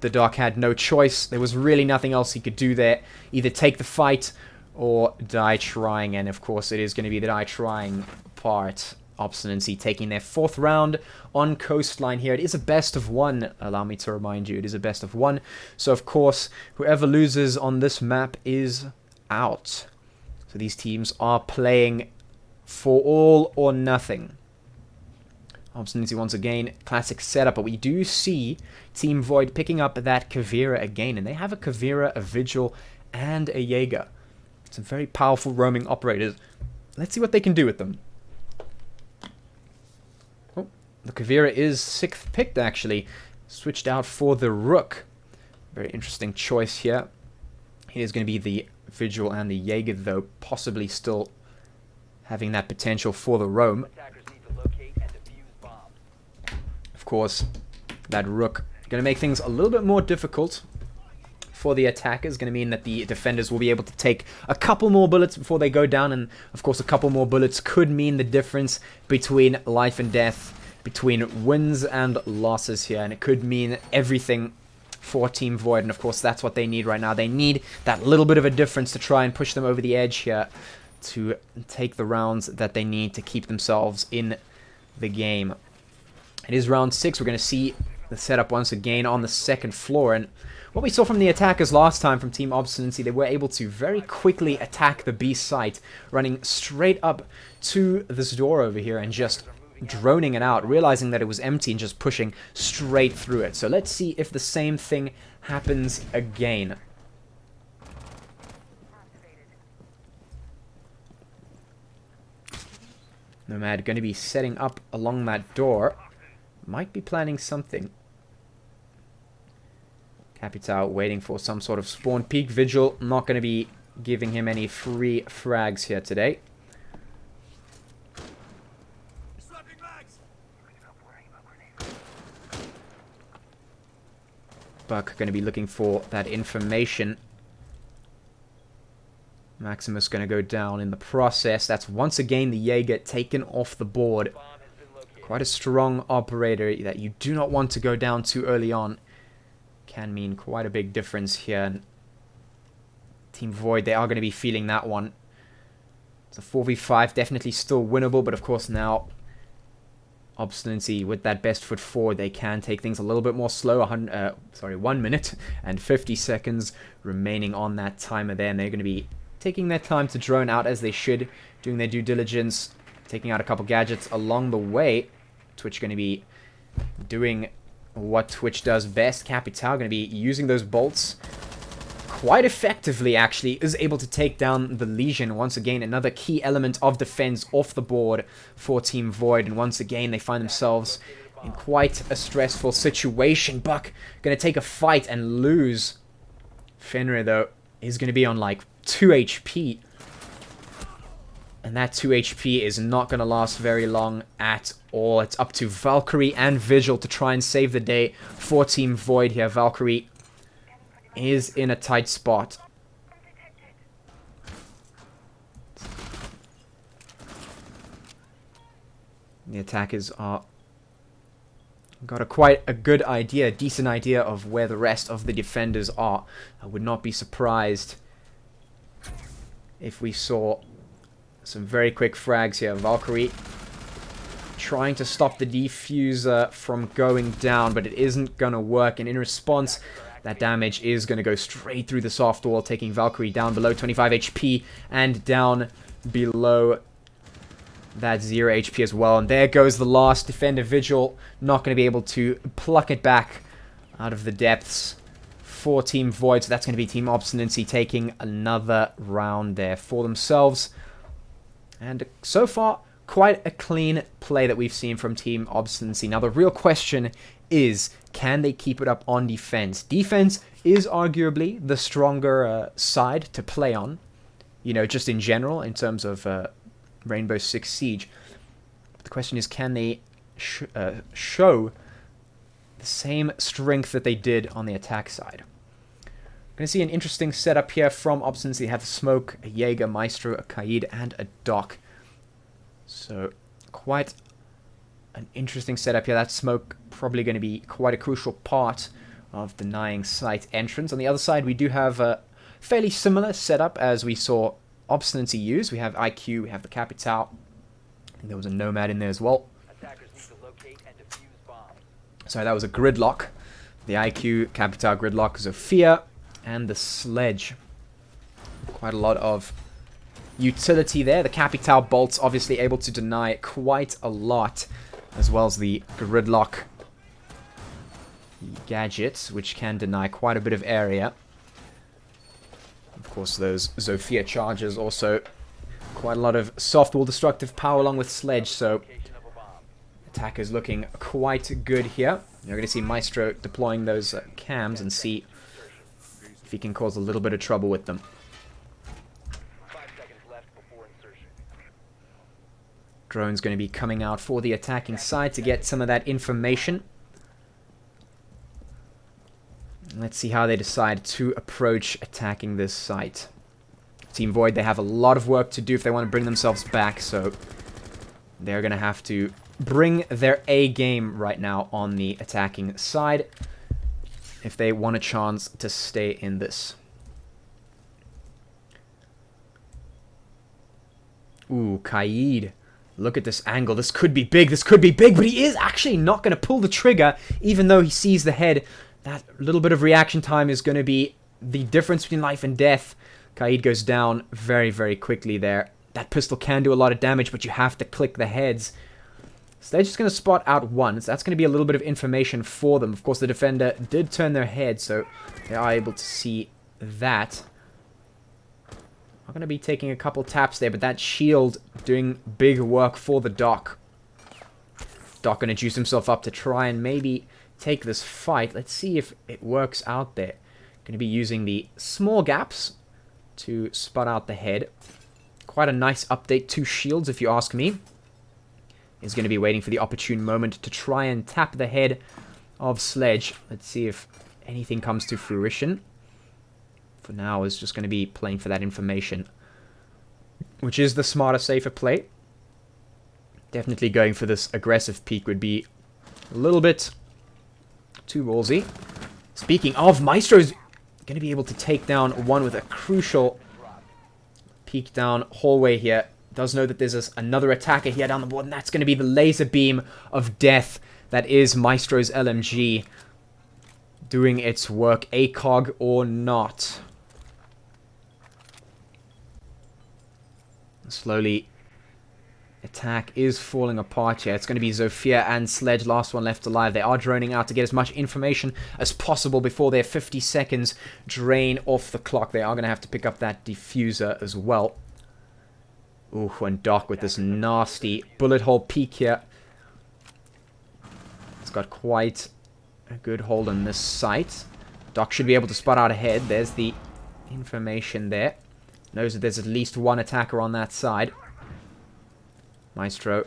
The Doc had no choice. There was really nothing else he could do there. Either take the fight or die trying. And of course, it is going to be the die trying part. Obstinacy taking their 4th round on Coastline here. It is a best of 1. Allow me to remind you, it is a best of 1. So of course, whoever loses on this map is out. So these teams are playing for all or nothing. Obstinacy once again, classic setup, but we do see Team Void picking up that Kavira again, and they have a Kavira, a Vigil, and a Jaeger. Some very powerful roaming operators. Let's see what they can do with them. Oh, the Kavira is 6th picked, actually. Switched out for the Rook. Very interesting choice here. It is going to be the Vigil and the Jaeger, though, possibly still having that potential for the roam. Attackers need to locate and defuse bombs. Of course, that Rook going to make things a little bit more difficult for the attackers. Going to mean that the defenders will be able to take a couple more bullets before they go down, and of course a couple more bullets could mean the difference between life and death, between wins and losses here, and it could mean everything for Team Void, and of course that's what they need right now. They need that little bit of a difference to try and push them over the edge here to take the rounds that they need to keep themselves in the game. It is round 6. We're going to see the setup once again on the 2nd floor, and what we saw from the attackers last time from Team Obstinacy, they were able to very quickly attack the B site, running straight up to this door over here and just droning it out, realizing that it was empty and just pushing straight through it. So let's see if the same thing happens again. Nomad going to be setting up along that door. Might be planning something. Capital waiting for some sort of spawn peek. Vigil not going to be giving him any free frags here today. Buck going to be looking for that information. Maximus going to go down in the process. That's once again the Jaeger taken off the board. Quite a strong operator that you do not want to go down too early on. Can mean quite a big difference here. Team Void, they are going to be feeling that one. It's a 4v5, definitely still winnable, but of course now Obstinacy with that best foot forward, they can take things a little bit more slow. 1 minute and 50 seconds remaining on that timer there, and they're going to be taking their time to drone out as they should, doing their due diligence, taking out a couple gadgets along the way. Twitch going to be doing what Twitch does best. Capital going to be using those bolts quite effectively, actually, is able to take down the Legion. Once again, another key element of defense off the board for Team Void, and once again they find themselves in quite a stressful situation. Buck going to take a fight and lose. Fenrir, though, is going to be on like 2 HP. And that 2 HP is not going to last very long at all. It's up to Valkyrie and Vigil to try and save the day for Team Void here. Valkyrie is in a tight spot. The attackers are got quite a good idea, decent idea of where the rest of the defenders are. I would not be surprised if we saw some very quick frags here. Valkyrie trying to stop the defuser from going down, but it isn't going to work. And in response, that damage is going to go straight through the soft wall, taking Valkyrie down below 25 HP and down below that 0 HP as well. And there goes the last defender. Vigil not going to be able to pluck it back out of the depths for Team Void. So that's going to be Team Obstinacy taking another round there for themselves. And so far, quite a clean play that we've seen from Team Obstinacy. Now, the real question is, can they keep it up on defense? Defense is arguably the stronger side to play on, you know, just in general, in terms of Rainbow Six Siege. But the question is, can they show the same strength that they did on the attack side? We're going to see an interesting setup here from Obstinacy. They have a Smoke, a Jaeger, Maestro, a Kaid, and a Doc. So, quite an interesting setup here. That Smoke probably going to be quite a crucial part of denying site entrance. On the other side, we do have a fairly similar setup as we saw Obstinacy use. We have IQ, we have the Capital. I think there was a Nomad in there as well. Attackers need to locate and defuse bombs. Sorry, that was a Gridlock. The IQ, Capital, Gridlock, Zofia, and the Sledge. Quite a lot of utility there. The Capital bolts obviously able to deny quite a lot, as well as the Gridlock gadgets, which can deny quite a bit of area. Of course, those Zofia charges also quite a lot of soft wall destructive power along with Sledge, so Location of a bomb. attackers looking quite good here. You're going to see Maestro deploying those cams and see if he can cause a little bit of trouble with them. 5 seconds left before insertion. Drone's going to be coming out for the attacking side to get some of that information. Let's see how they decide to approach attacking this site. Team Void, they have a lot of work to do if they want to bring themselves back, so they're going to have to bring their A game right now on the attacking side if they want a chance to stay in this. Ooh, Kaid. Look at this angle. This could be big. This could be big, but he is actually not going to pull the trigger, even though he sees the head. That little bit of reaction time is going to be the difference between life and death. Kaid goes down very, very quickly there. That pistol can do a lot of damage, but you have to click the heads. So they're just going to spot out one. So that's going to be a little bit of information for them. Of course, the defender did turn their head, so they are able to see that. I'm going to be taking a couple taps there, but that shield doing big work for the Doc. Doc going to juice himself up to try and maybe take this fight. Let's see if it works out there. Going to be using the small gaps to spot out the head. Quite a nice update to shields, if you ask me. Is going to be waiting for the opportune moment to try and tap the head of Sledge. Let's see if anything comes to fruition. For now, is just going to be playing for that information, which is the smarter, safer play. Definitely going for this aggressive peek would be a little bit too ballsy. Speaking of, Maestro's going to be able to take down one with a crucial peek down hallway here. Does know that there's another attacker here down the board, and that's going to be the laser beam of death that is Maestro's LMG doing its work, ACOG or not. Slowly, attack is falling apart here. It's going to be Zofia and Sledge, last one left alive. They are droning out to get as much information as possible before their 50 seconds drain off the clock. They are going to have to pick up that diffuser as well. Ooh, and Doc with this nasty bullet hole peek here. It's got quite a good hold on this site. Doc should be able to spot out ahead. There's the information there. Knows that there's at least one attacker on that side. Maestro.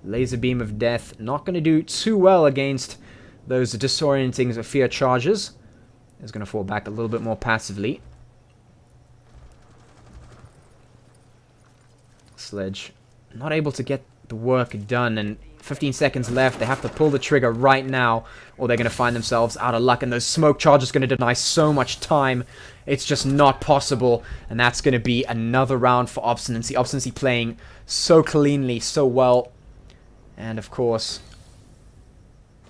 Laser beam of death. Not going to do too well against those disorienting Zofia charges. Is going to fall back a little bit more passively. Sledge not able to get the work done, and 15 seconds left. They have to pull the trigger right now, or they're going to find themselves out of luck, and those smoke charges going to deny so much time. It's just not possible, and that's going to be another round for Obstinacy. Obstinacy playing so cleanly, so well, and of course,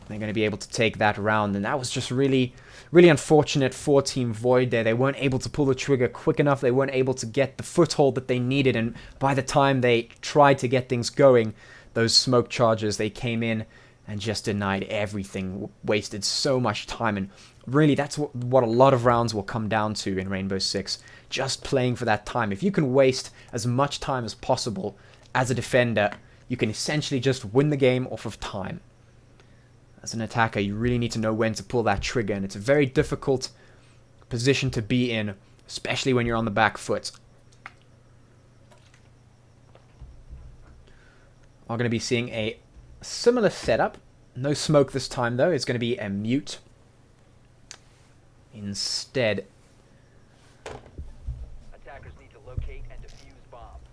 they're going to be able to take that round, and that was just really unfortunate for Team Void there. They weren't able to pull the trigger quick enough. They weren't able to get the foothold that they needed, and by the time they tried to get things going, those smoke charges, they came in and just denied everything, wasted so much time, and really that's what a lot of rounds will come down to in Rainbow Six, just playing for that time. If you can waste as much time as possible as a defender, you can essentially just win the game off of time. As an attacker, you really need to know when to pull that trigger, and it's a very difficult position to be in, especially when you're on the back foot. Are going to be seeing a similar setup. No smoke this time, though. It's going to be a mute instead. Attackers need to locate and defuse bombs.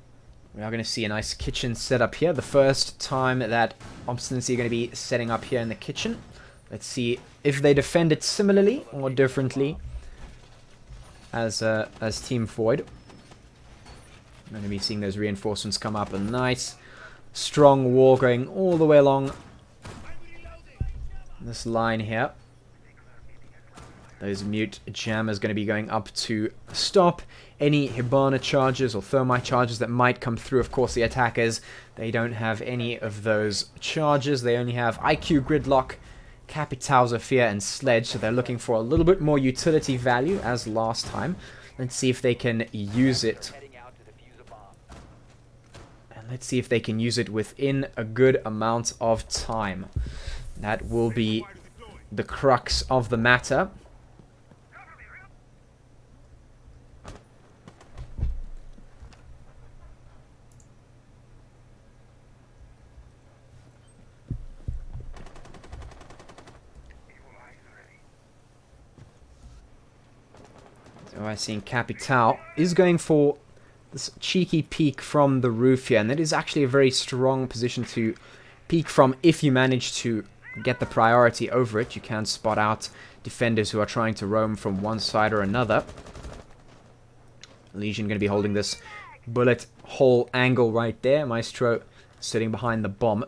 We are going to see a nice kitchen setup here. The first time that Obstinacy are going to be setting up here in the kitchen. Let's see if they defend it similarly or differently as Team Void. I'm going to be seeing those reinforcements come up. A nice strong wall going all the way along this line here. Those mute jammers going to be going up to stop any Hibana charges or thermite charges that might come through. Of course, the attackers, they don't have any of those charges. They only have IQ, Gridlock, Capital, Zafir, and Sledge. So they're looking for a little bit more utility value as last time. Let's see if they can use it. Heading out to defuse a bomb. And let's see if they can use it within a good amount of time. That will be the crux of the matter. So I see Capital is going for this cheeky peek from the roof here, and that is actually a very strong position to peek from if you manage to get the priority over it. You can spot out defenders who are trying to roam from one side or another. Legion going to be holding this bullet hole angle right there. Maestro sitting behind the bomb,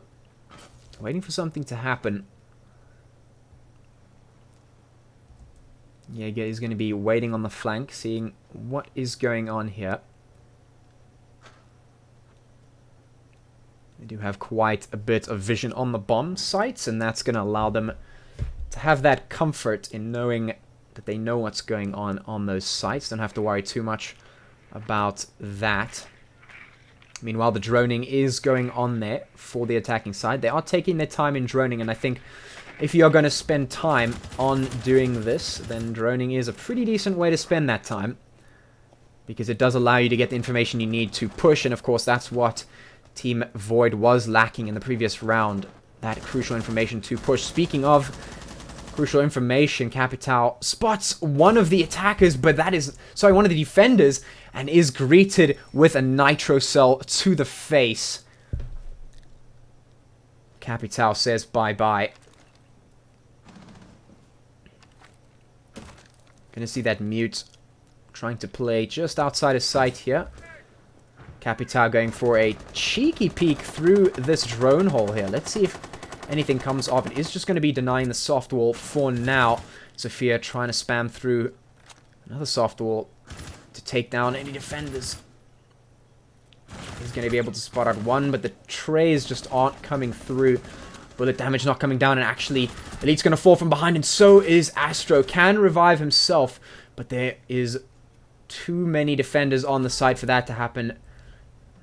waiting for something to happen. Yeah, he's going to be waiting on the flank, seeing what is going on here. They do have quite a bit of vision on the bomb sites, and that's going to allow them to have that comfort in knowing that they know what's going on those sites. Don't have to worry too much about that. Meanwhile, the droning is going on there for the attacking side. They are taking their time in droning, and I think if you're going to spend time on doing this, then droning is a pretty decent way to spend that time, because it does allow you to get the information you need to push, and of course that's what Team Void was lacking in the previous round, that crucial information to push. Speaking of crucial information, Capital spots one of the attackers, but that is, sorry, one of the defenders, and is greeted with a nitro cell to the face. Capital says bye-bye. Gonna see that mute trying to play just outside his sight here. Capital going for a cheeky peek through this drone hole here. Let's see if anything comes off. It is just going to be denying the soft wall for now. Sophia trying to spam through another soft wall to take down any defenders. He's going to be able to spot out one, but the trays just aren't coming through. Bullet damage not coming down, and actually Elite's going to fall from behind, and so is Astro. Can revive himself, but there is too many defenders on the site for that to happen.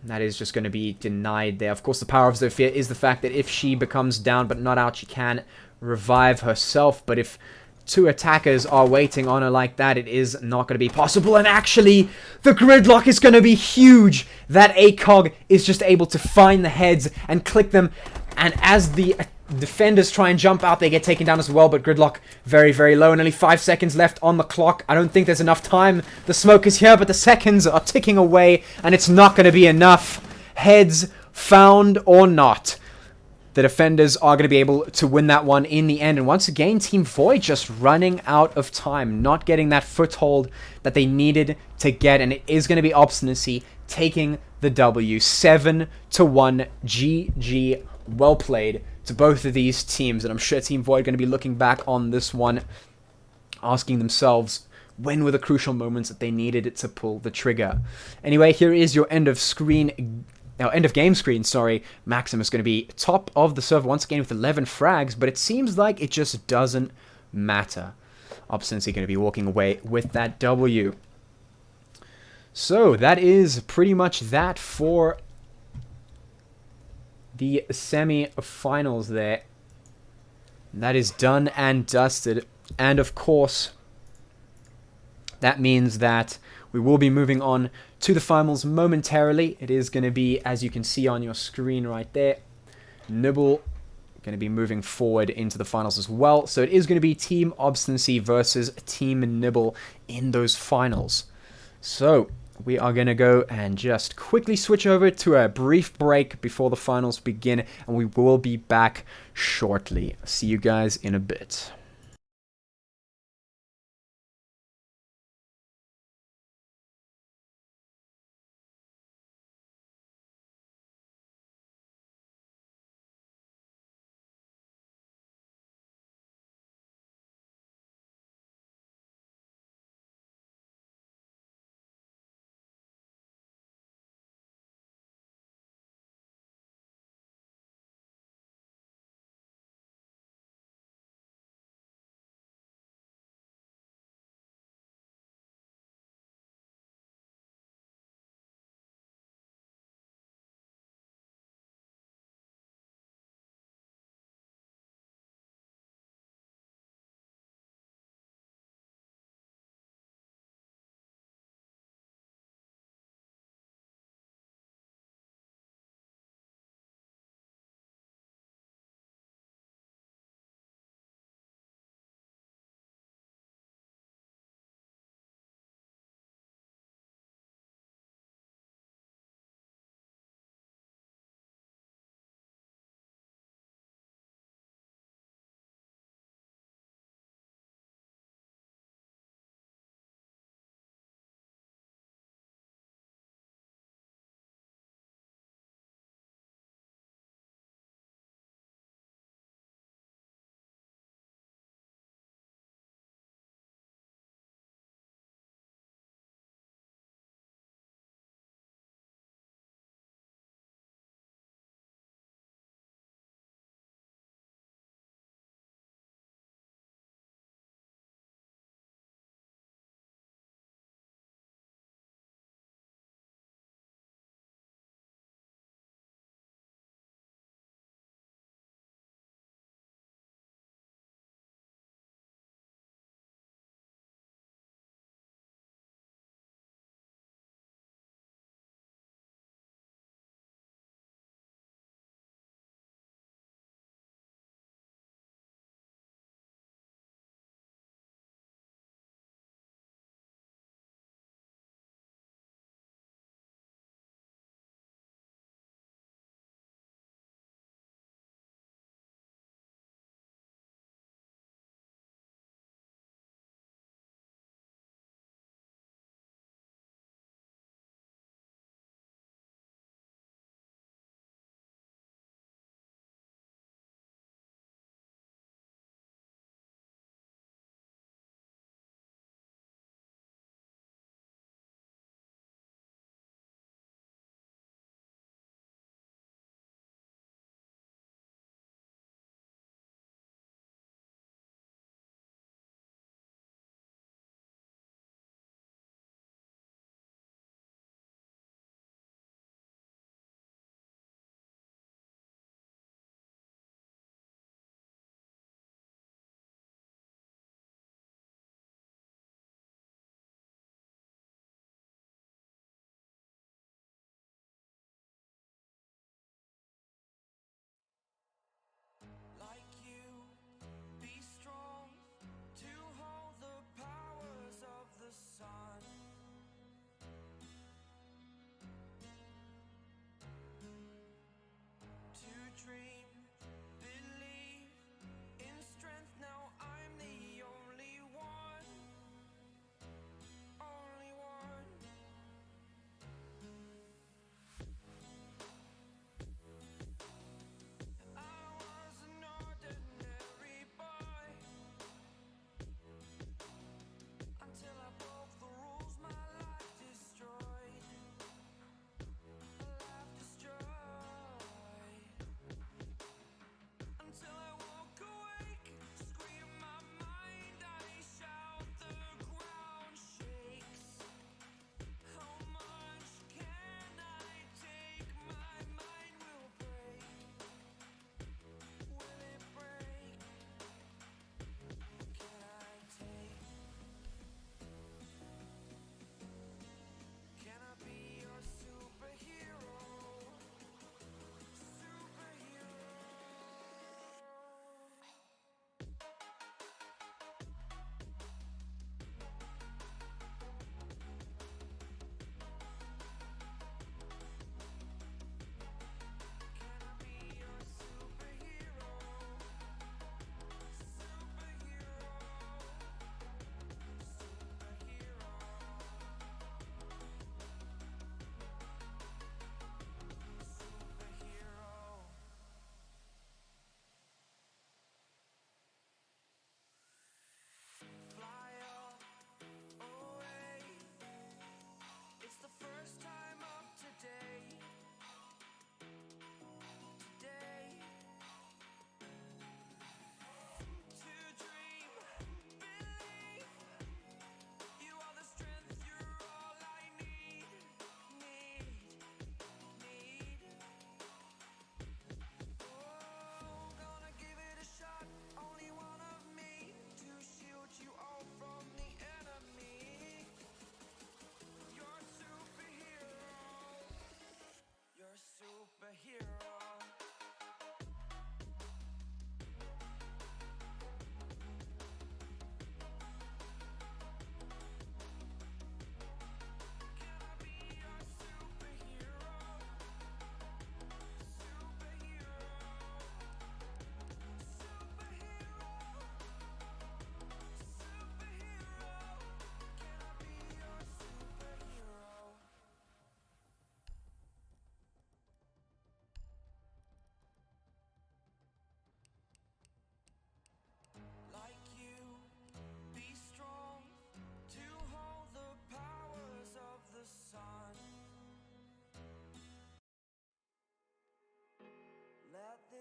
That is just going to be denied there. Of course, the power of Zofia is the fact that if she becomes down but not out, she can revive herself. But if two attackers are waiting on her like that, it is not going to be possible. And actually, the gridlock is going to be huge. That ACOG is just able to find the heads and click them. And as the defenders try and jump out, they get taken down as well, but gridlock very, very low, and only 5 seconds left on the clock. I don't think there's enough time. The smoke is here, but the seconds are ticking away, and it's not going to be enough. Heads found or not, the defenders are going to be able to win that one in the end. And once again, Team Void just running out of time, not getting that foothold that they needed to get, and it is going to be Obstinacy taking the W. 7-1, GG, well played to both of these teams, and I'm sure Team Void are going to be looking back on this one, asking themselves, when were the crucial moments that they needed to pull the trigger? Anyway, here is your end of game screen, sorry. Maximus going to be top of the server once again with 11 frags, but it seems like it just doesn't matter. Obstinacy going to be walking away with that W. So, that is pretty much that for the semi-finals there. That is done and dusted. And of course, that means that we will be moving on to the finals momentarily. It is going to be, as you can see on your screen right there, Nibble going to be moving forward into the finals as well. So it is going to be Team Obstinacy versus Team Nibble in those finals. So we are going to go and just quickly switch over to a brief break before the finals begin, and we will be back shortly. See you guys in a bit.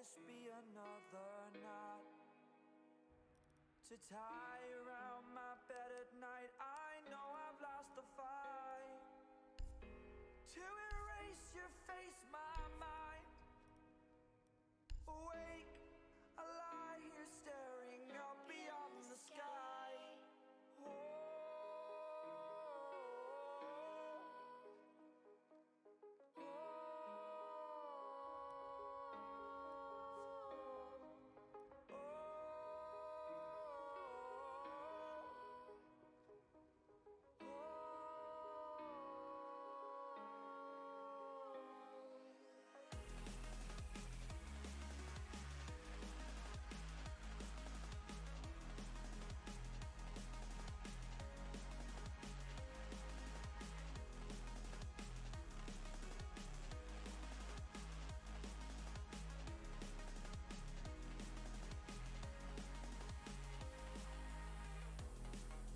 this be another knot to tie around my bed at night. I know I've lost the fight to erase your face, my mind. Awake, I lie here staring up beyond the sky.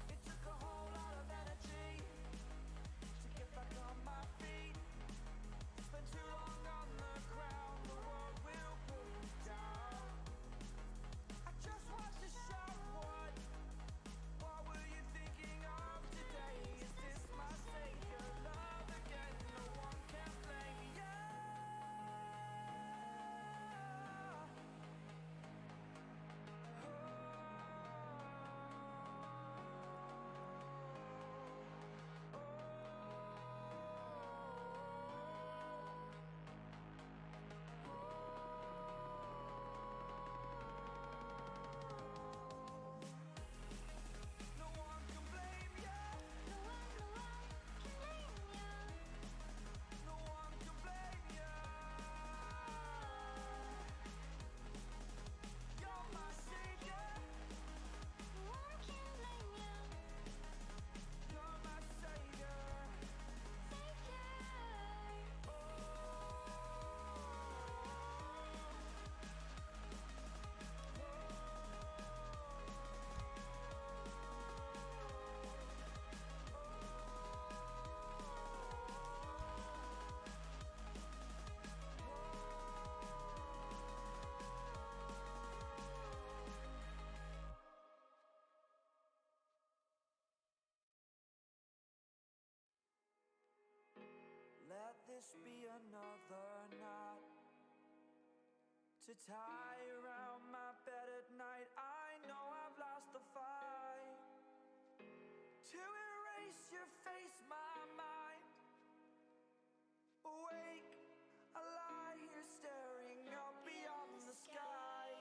It took a whole lot of energy to get back on my feet. Spent too long on the ground, the world will pull me down. I just want to shout, what were you thinking of today? Is this my savior love again? No one can blame me. No one can blame you. No one can blame you. No one can blame you. You're my savior. No one can blame you. You're my savior. Let this be another knot to tie around my bed at night. I know I've lost the fight to erase your face, my mind. Awake, I lie here staring up beyond the sky.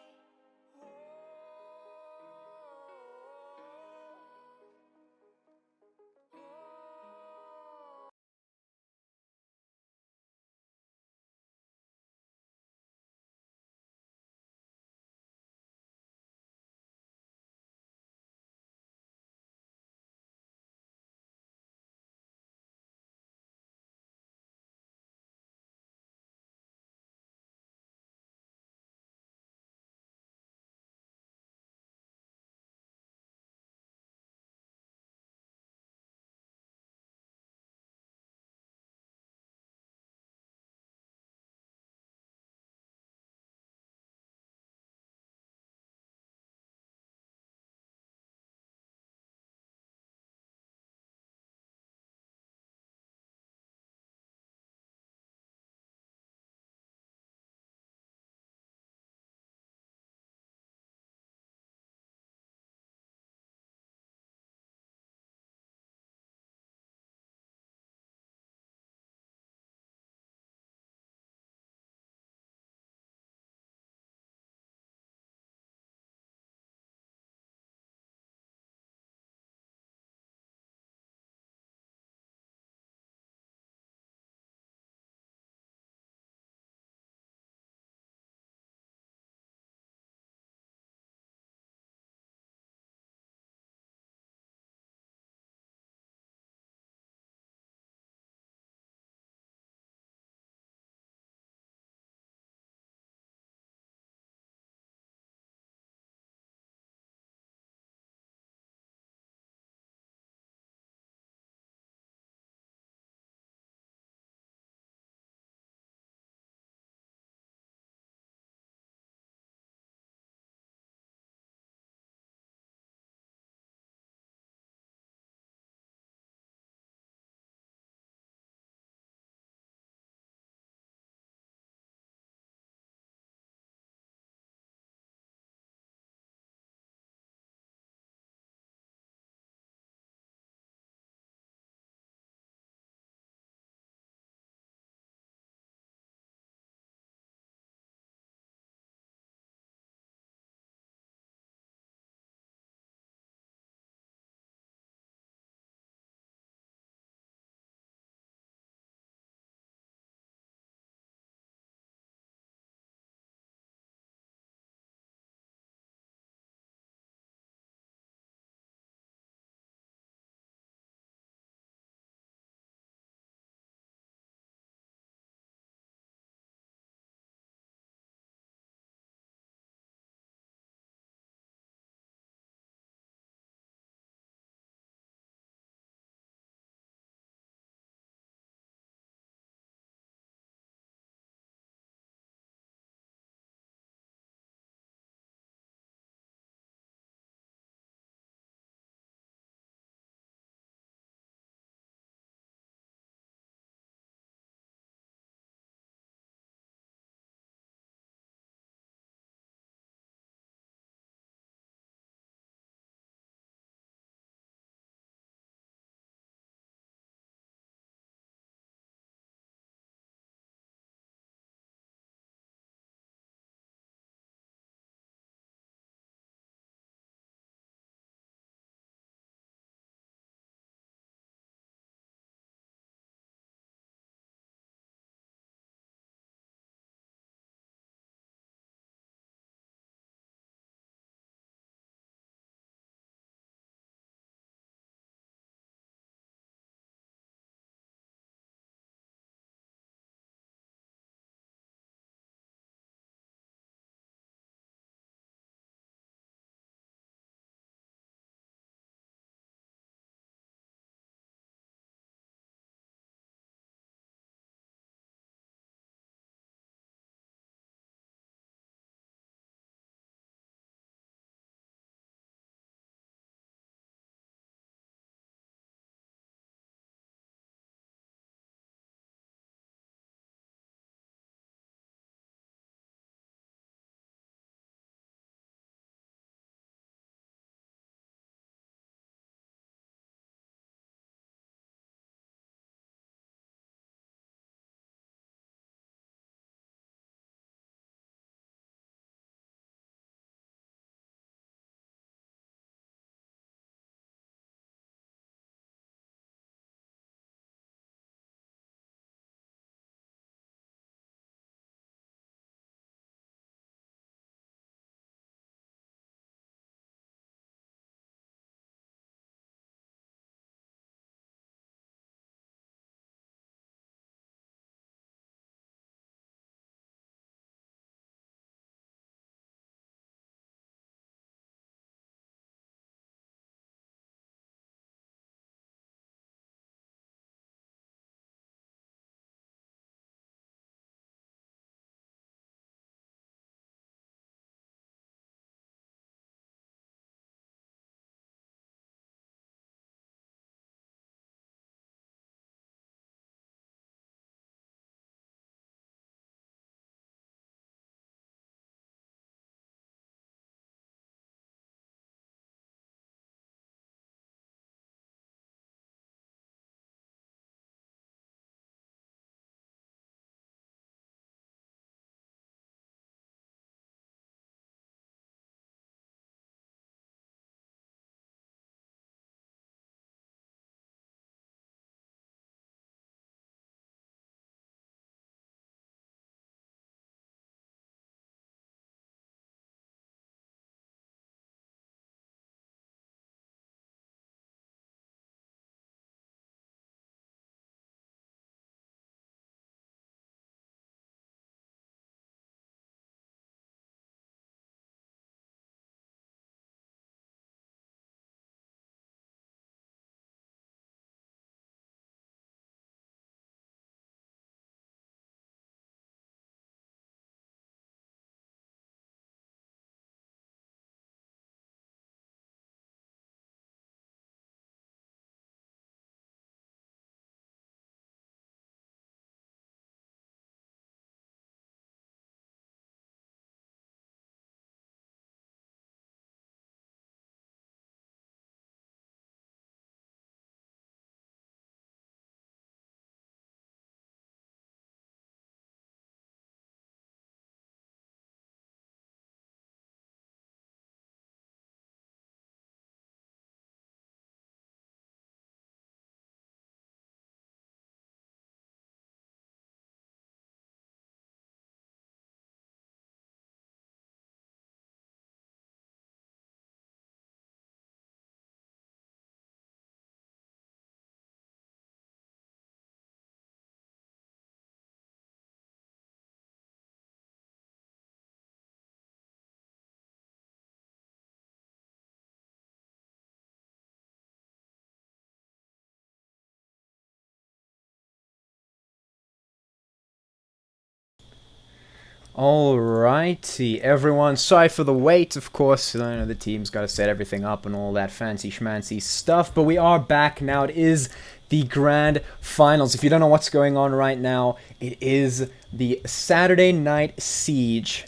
Alrighty, everyone. Sorry for the wait, of course. I know the team's got to set everything up and all that fancy schmancy stuff, but we are back now. It is the grand finals. If you don't know what's going on right now, it is the Saturday Night Siege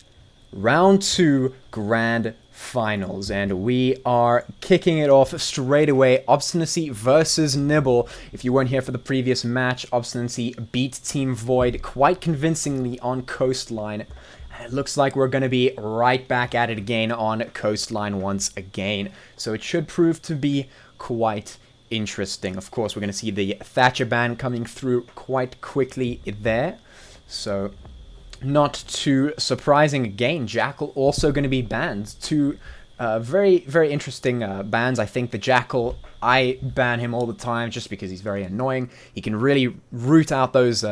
Round 2 Grand Finals, and we are kicking it off straight away. Obstinacy versus Nibble. If you weren't here for the previous match, Obstinacy beat Team Void quite convincingly on Coastline. And it looks like we're going to be right back at it again on Coastline once again. So it should prove to be quite interesting. Of course, we're going to see the Thatcher ban coming through quite quickly there. So not too surprising again. Jackal also going to be banned. Two very, very interesting bans. I think the Jackal, I ban him all the time just because he's very annoying. He can really root out those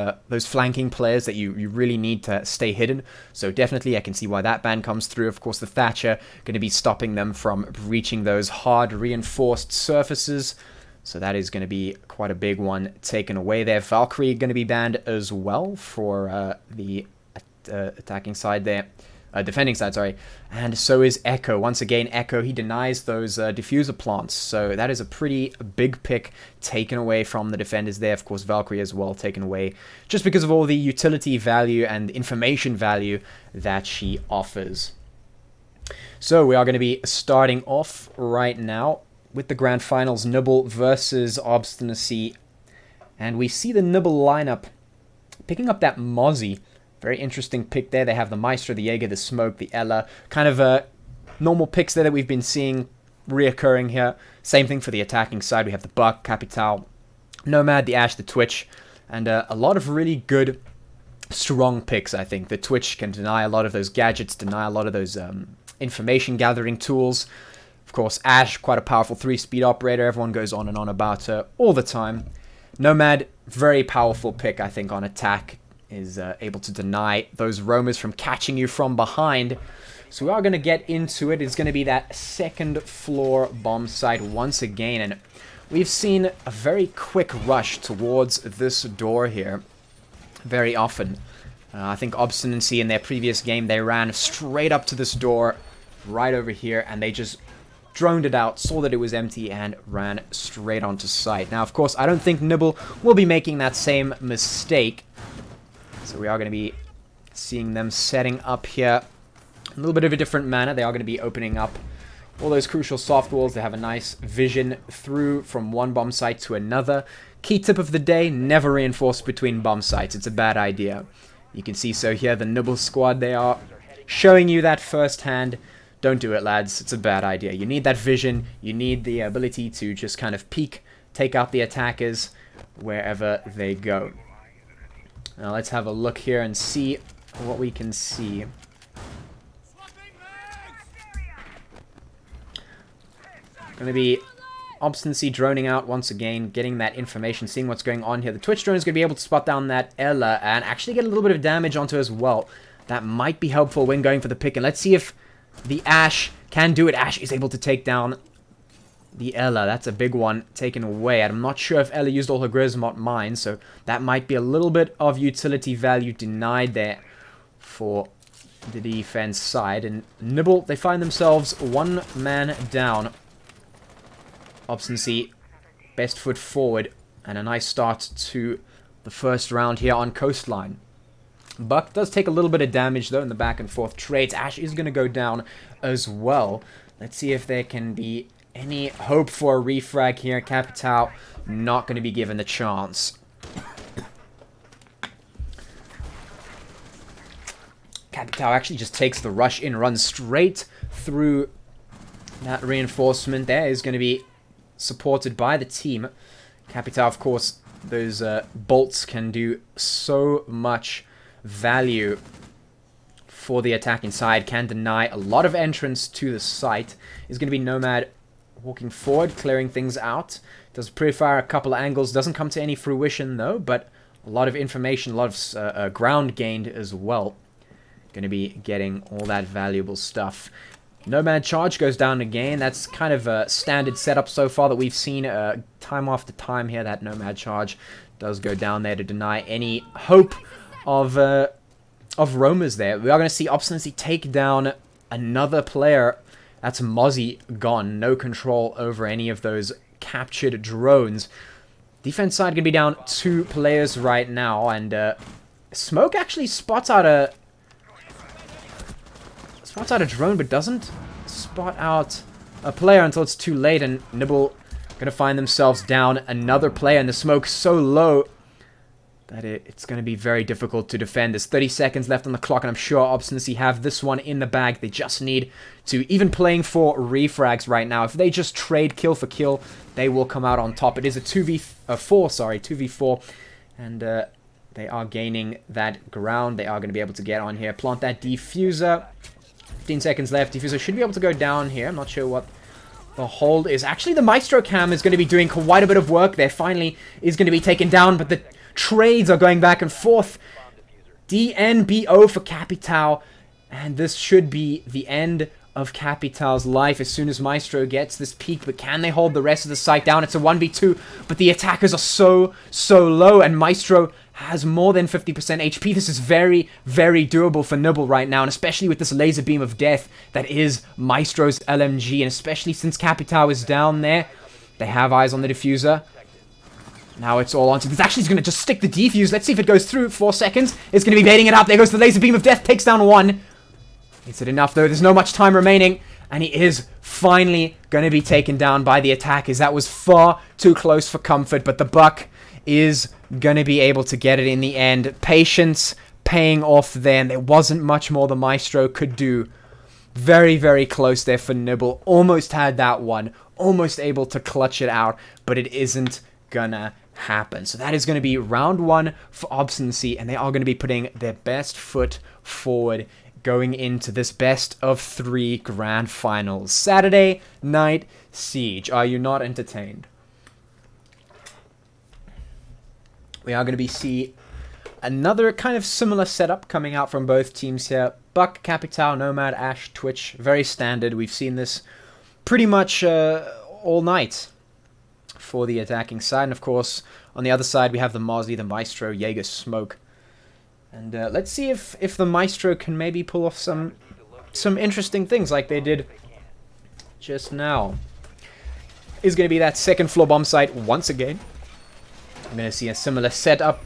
flanking players that you really need to stay hidden. So definitely I can see why that ban comes through. Of course, the Thatcher going to be stopping them from reaching those hard reinforced surfaces. So that is going to be quite a big one taken away there. Valkyrie going to be banned as well for the attacking side there, defending side, sorry, and so is Echo. Once again, Echo, he denies those diffuser plants, so that is a pretty big pick taken away from the defenders there. Of course, Valkyrie as well taken away, just because of all the utility value and information value that she offers. So we are going to be starting off right now with the Grand Finals, Nibble versus Obstinacy, and we see the Nibble lineup picking up that Mozzie. Very interesting pick there. They have the Maestro, the Jaeger, the Smoke, the Ella. Kind of normal picks there that we've been seeing reoccurring here. Same thing for the attacking side. We have the Buck, Capital, Nomad, the Ash, the Twitch. And a lot of really good, strong picks, I think. The Twitch can deny a lot of those gadgets, deny a lot of those information gathering tools. Of course, Ash, quite a powerful 3-speed operator. Everyone goes on and on about her all the time. Nomad, very powerful pick, I think, on attack. Is able to deny those roamers from catching you from behind. So we are going to get into it. It's going to be that second floor bomb site once again. And we've seen a very quick rush towards this door here very often. I think Obstinacy in their previous game, they ran straight up to this door right over here. And they just droned it out, saw that it was empty, and ran straight onto site. Now, of course, I don't think Nibble will be making that same mistake. So we are going to be seeing them setting up here a little bit of a different manner. They are going to be opening up all those crucial soft walls. They have a nice vision through from one bomb site to another. Key tip of the day, never reinforce between bomb sites. It's a bad idea. You can see so here the Nibble squad, they are showing you that firsthand. Don't do it, lads. It's a bad idea. You need that vision. You need the ability to just kind of peek, take out the attackers wherever they go. Now let's have a look here and see what we can see. Going to be Obstinacy droning out once again, getting that information, seeing what's going on here. The Twitch drone is going to be able to spot down that Ella and actually get a little bit of damage onto as well. That might be helpful when going for the pick. And let's see if the Ash can do it. Ash is able to take down the Ella. That's a big one taken away. I'm not sure if Ella used all her Grismot mines, so that might be a little bit of utility value denied there for the defense side. And Nibble, they find themselves one man down. Obstinacy, best foot forward, and a nice start to the first round here on Coastline. Buck does take a little bit of damage, though, in the back and forth trades. Ash is going to go down as well. Let's see if there can be any hope for a refrag here. Capital not going to be given the chance. Capital actually just takes the rush in, runs straight through that reinforcement. There is going to be supported by the team. Capital, of course, those bolts can do so much value for the attacking side. Can deny a lot of entrance to the site. Is going to be Nomad walking forward, clearing things out. Does pre-fire a couple of angles. Doesn't come to any fruition, though, but a lot of information, a lot of ground gained as well. Going to be getting all that valuable stuff. Nomad charge goes down again. That's kind of a standard setup so far that we've seen time after time here. That Nomad charge does go down there to deny any hope of of roamers there. We are going to see Obstinacy take down another player. That's Mozzie gone. No control over any of those captured drones. Defense side going to be down 2 players right now. And Smoke actually spots out a drone, but doesn't spot out a player until it's too late. And Nibble going to find themselves down another player. And the smoke's so low that it's going to be very difficult to defend. There's 30 seconds left on the clock, and I'm sure Obstinacy have this one in the bag. They just need to, even playing for refrags right now, if they just trade kill for kill, they will come out on top. It is a 2v4, and they are gaining that ground. They are going to be able to get on here, plant that diffuser. 15 seconds left. Diffuser should be able to go down here. I'm not sure what the hold is. Actually, the Maestro Cam is going to be doing quite a bit of work there. Finally is going to be taken down, but the trades are going back and forth. DNBO for Capitao. And this should be the end of Capitao's life as soon as Maestro gets this peak. But can they hold the rest of the site down? It's a 1v2, but the attackers are so low. And Maestro has more than 50% HP. This is very, very doable for Nibble right now. And especially with this laser beam of death that is Maestro's LMG. And especially since Capitao is down there, they have eyes on the diffuser. Now it's all onto this. Actually, he's going to just stick the defuse. Let's see if it goes through. 4 seconds. It's going to be baiting it up. There goes the laser beam of death. Takes down 1. Is it enough, though? There's no much time remaining. And he is finally going to be taken down by the attackers. That was far too close for comfort. But the Buck is going to be able to get it in the end. Patience paying off there. And there wasn't much more the Maestro could do. Very, very close there for Nibble. Almost had that one. Almost able to clutch it out. But it isn't gonna happen. So that is going to be round 1 for Obstinacy, and they are going to be putting their best foot forward going into this best of 3 grand finals. Saturday Night Siege. Are you not entertained? We are going to be see another kind of similar setup coming out from both teams here. Buck, Capitao, Nomad, Ash, Twitch. Very standard. We've seen this pretty much all night for the attacking side. And of course, on the other side, we have the Mozzie, the Maestro, Jaeger, Smoke. And let's see if the Maestro can maybe pull off some interesting things like they did just now. Is going to be that second floor bomb site once again. I'm going to see a similar setup.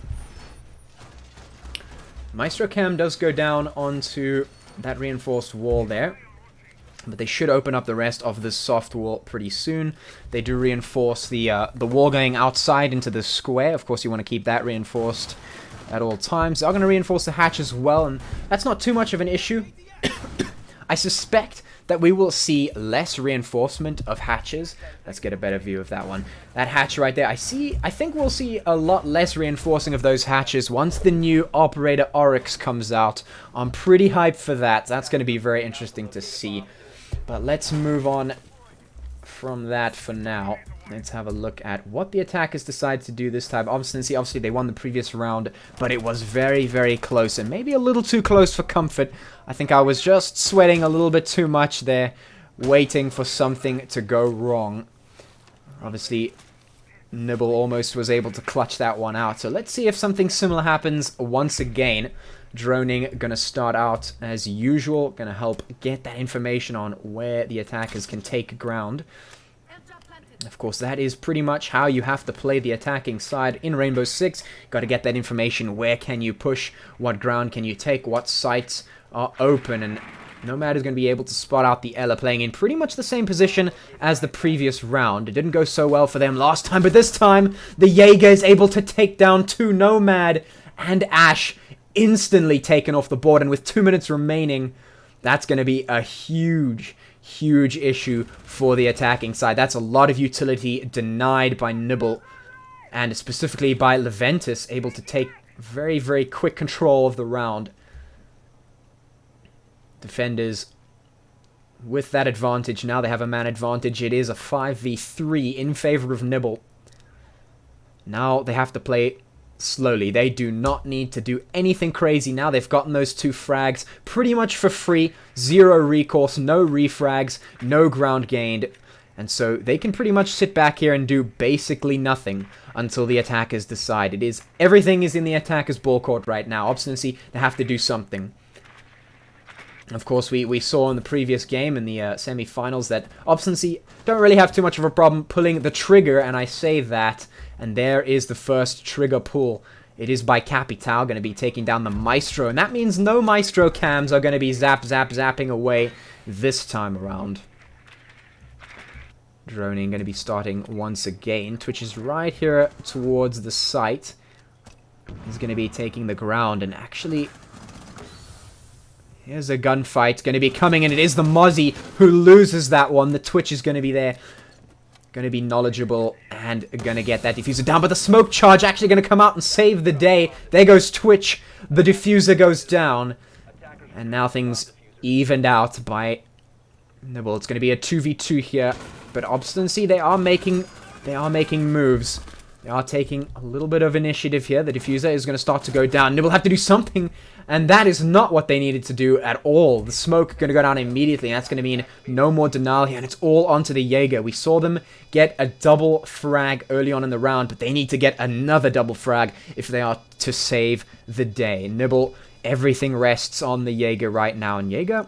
Maestro Cam does go down onto that reinforced wall there. But they should open up the rest of this soft wall pretty soon. They do reinforce the wall going outside into the square. Of course, you want to keep that reinforced at all times. They're going to reinforce the hatch as well, and that's not too much of an issue. I suspect that we will see less reinforcement of hatches. Let's get a better view of that one. That hatch right there, I think we'll see a lot less reinforcing of those hatches once the new Operator Oryx comes out. I'm pretty hyped for that. That's going to be very interesting to see. But let's move on from that for now. Let's have a look at what the attackers decide to do this time. Obviously, they won the previous round, but it was very, very close, and maybe a little too close for comfort. I think I was just sweating a little bit too much there, waiting for something to go wrong. Obviously, Nibble almost was able to clutch that one out. So let's see if something similar happens once again. Droning going to start out as usual, going to help get that information on where the attackers can take ground. Of course, that is pretty much how you have to play the attacking side in Rainbow Six. Got to get that information. Where can you push? What ground can you take? What sites are open? And Nomad is going to be able to spot out the Ela playing in pretty much the same position as the previous round. It didn't go so well for them last time, but this time the Jaeger is able to take down 2 Nomad and Ash. Instantly taken off the board, and with 2 minutes remaining, that's going to be a huge issue for the attacking side. That's a lot of utility denied by Nibble, and specifically by Leventis, able to take very, very quick control of the round. Defenders with that advantage. Now they have a man advantage. It is a 5v3 in favor of Nibble. Now they have to play slowly. They do not need to do anything crazy now. They've gotten those 2 frags pretty much for free. 0 recourse, no refrags, no ground gained. And so they can pretty much sit back here and do basically nothing until the attackers decide. Everything is in the attackers' ball court right now. Obstinacy, they have to do something. Of course, we saw in the previous game, in the semi-finals, that Obstinacy don't really have too much of a problem pulling the trigger, and I say that, and there is the first trigger pull. It is by Capital, going to be taking down the Maestro, and that means no Maestro cams are going to be zapping away this time around. Droning going to be starting once again. Twitch is right here towards the site. He's going to be taking the ground, and actually, here's a gunfight going to be coming, and it is the Mozzie who loses that one. The Twitch is going to be there, going to be knowledgeable, and going to get that diffuser down, but the smoke charge actually going to come out and save the day. There goes Twitch. The diffuser goes down, and now things evened out by Nibble. It's going to be a 2v2 here. But Obstinacy, they are making moves. They are taking a little bit of initiative here. The diffuser is going to start to go down. Nibble have to do something, and that is not what they needed to do at all. The smoke going to go down immediately, and that's going to mean no more denial here, and it's all onto the Jaeger. We saw them get a double frag early on in the round, but they need to get another double frag if they are to save the day. Nibble, everything rests on the Jaeger right now, and Jaeger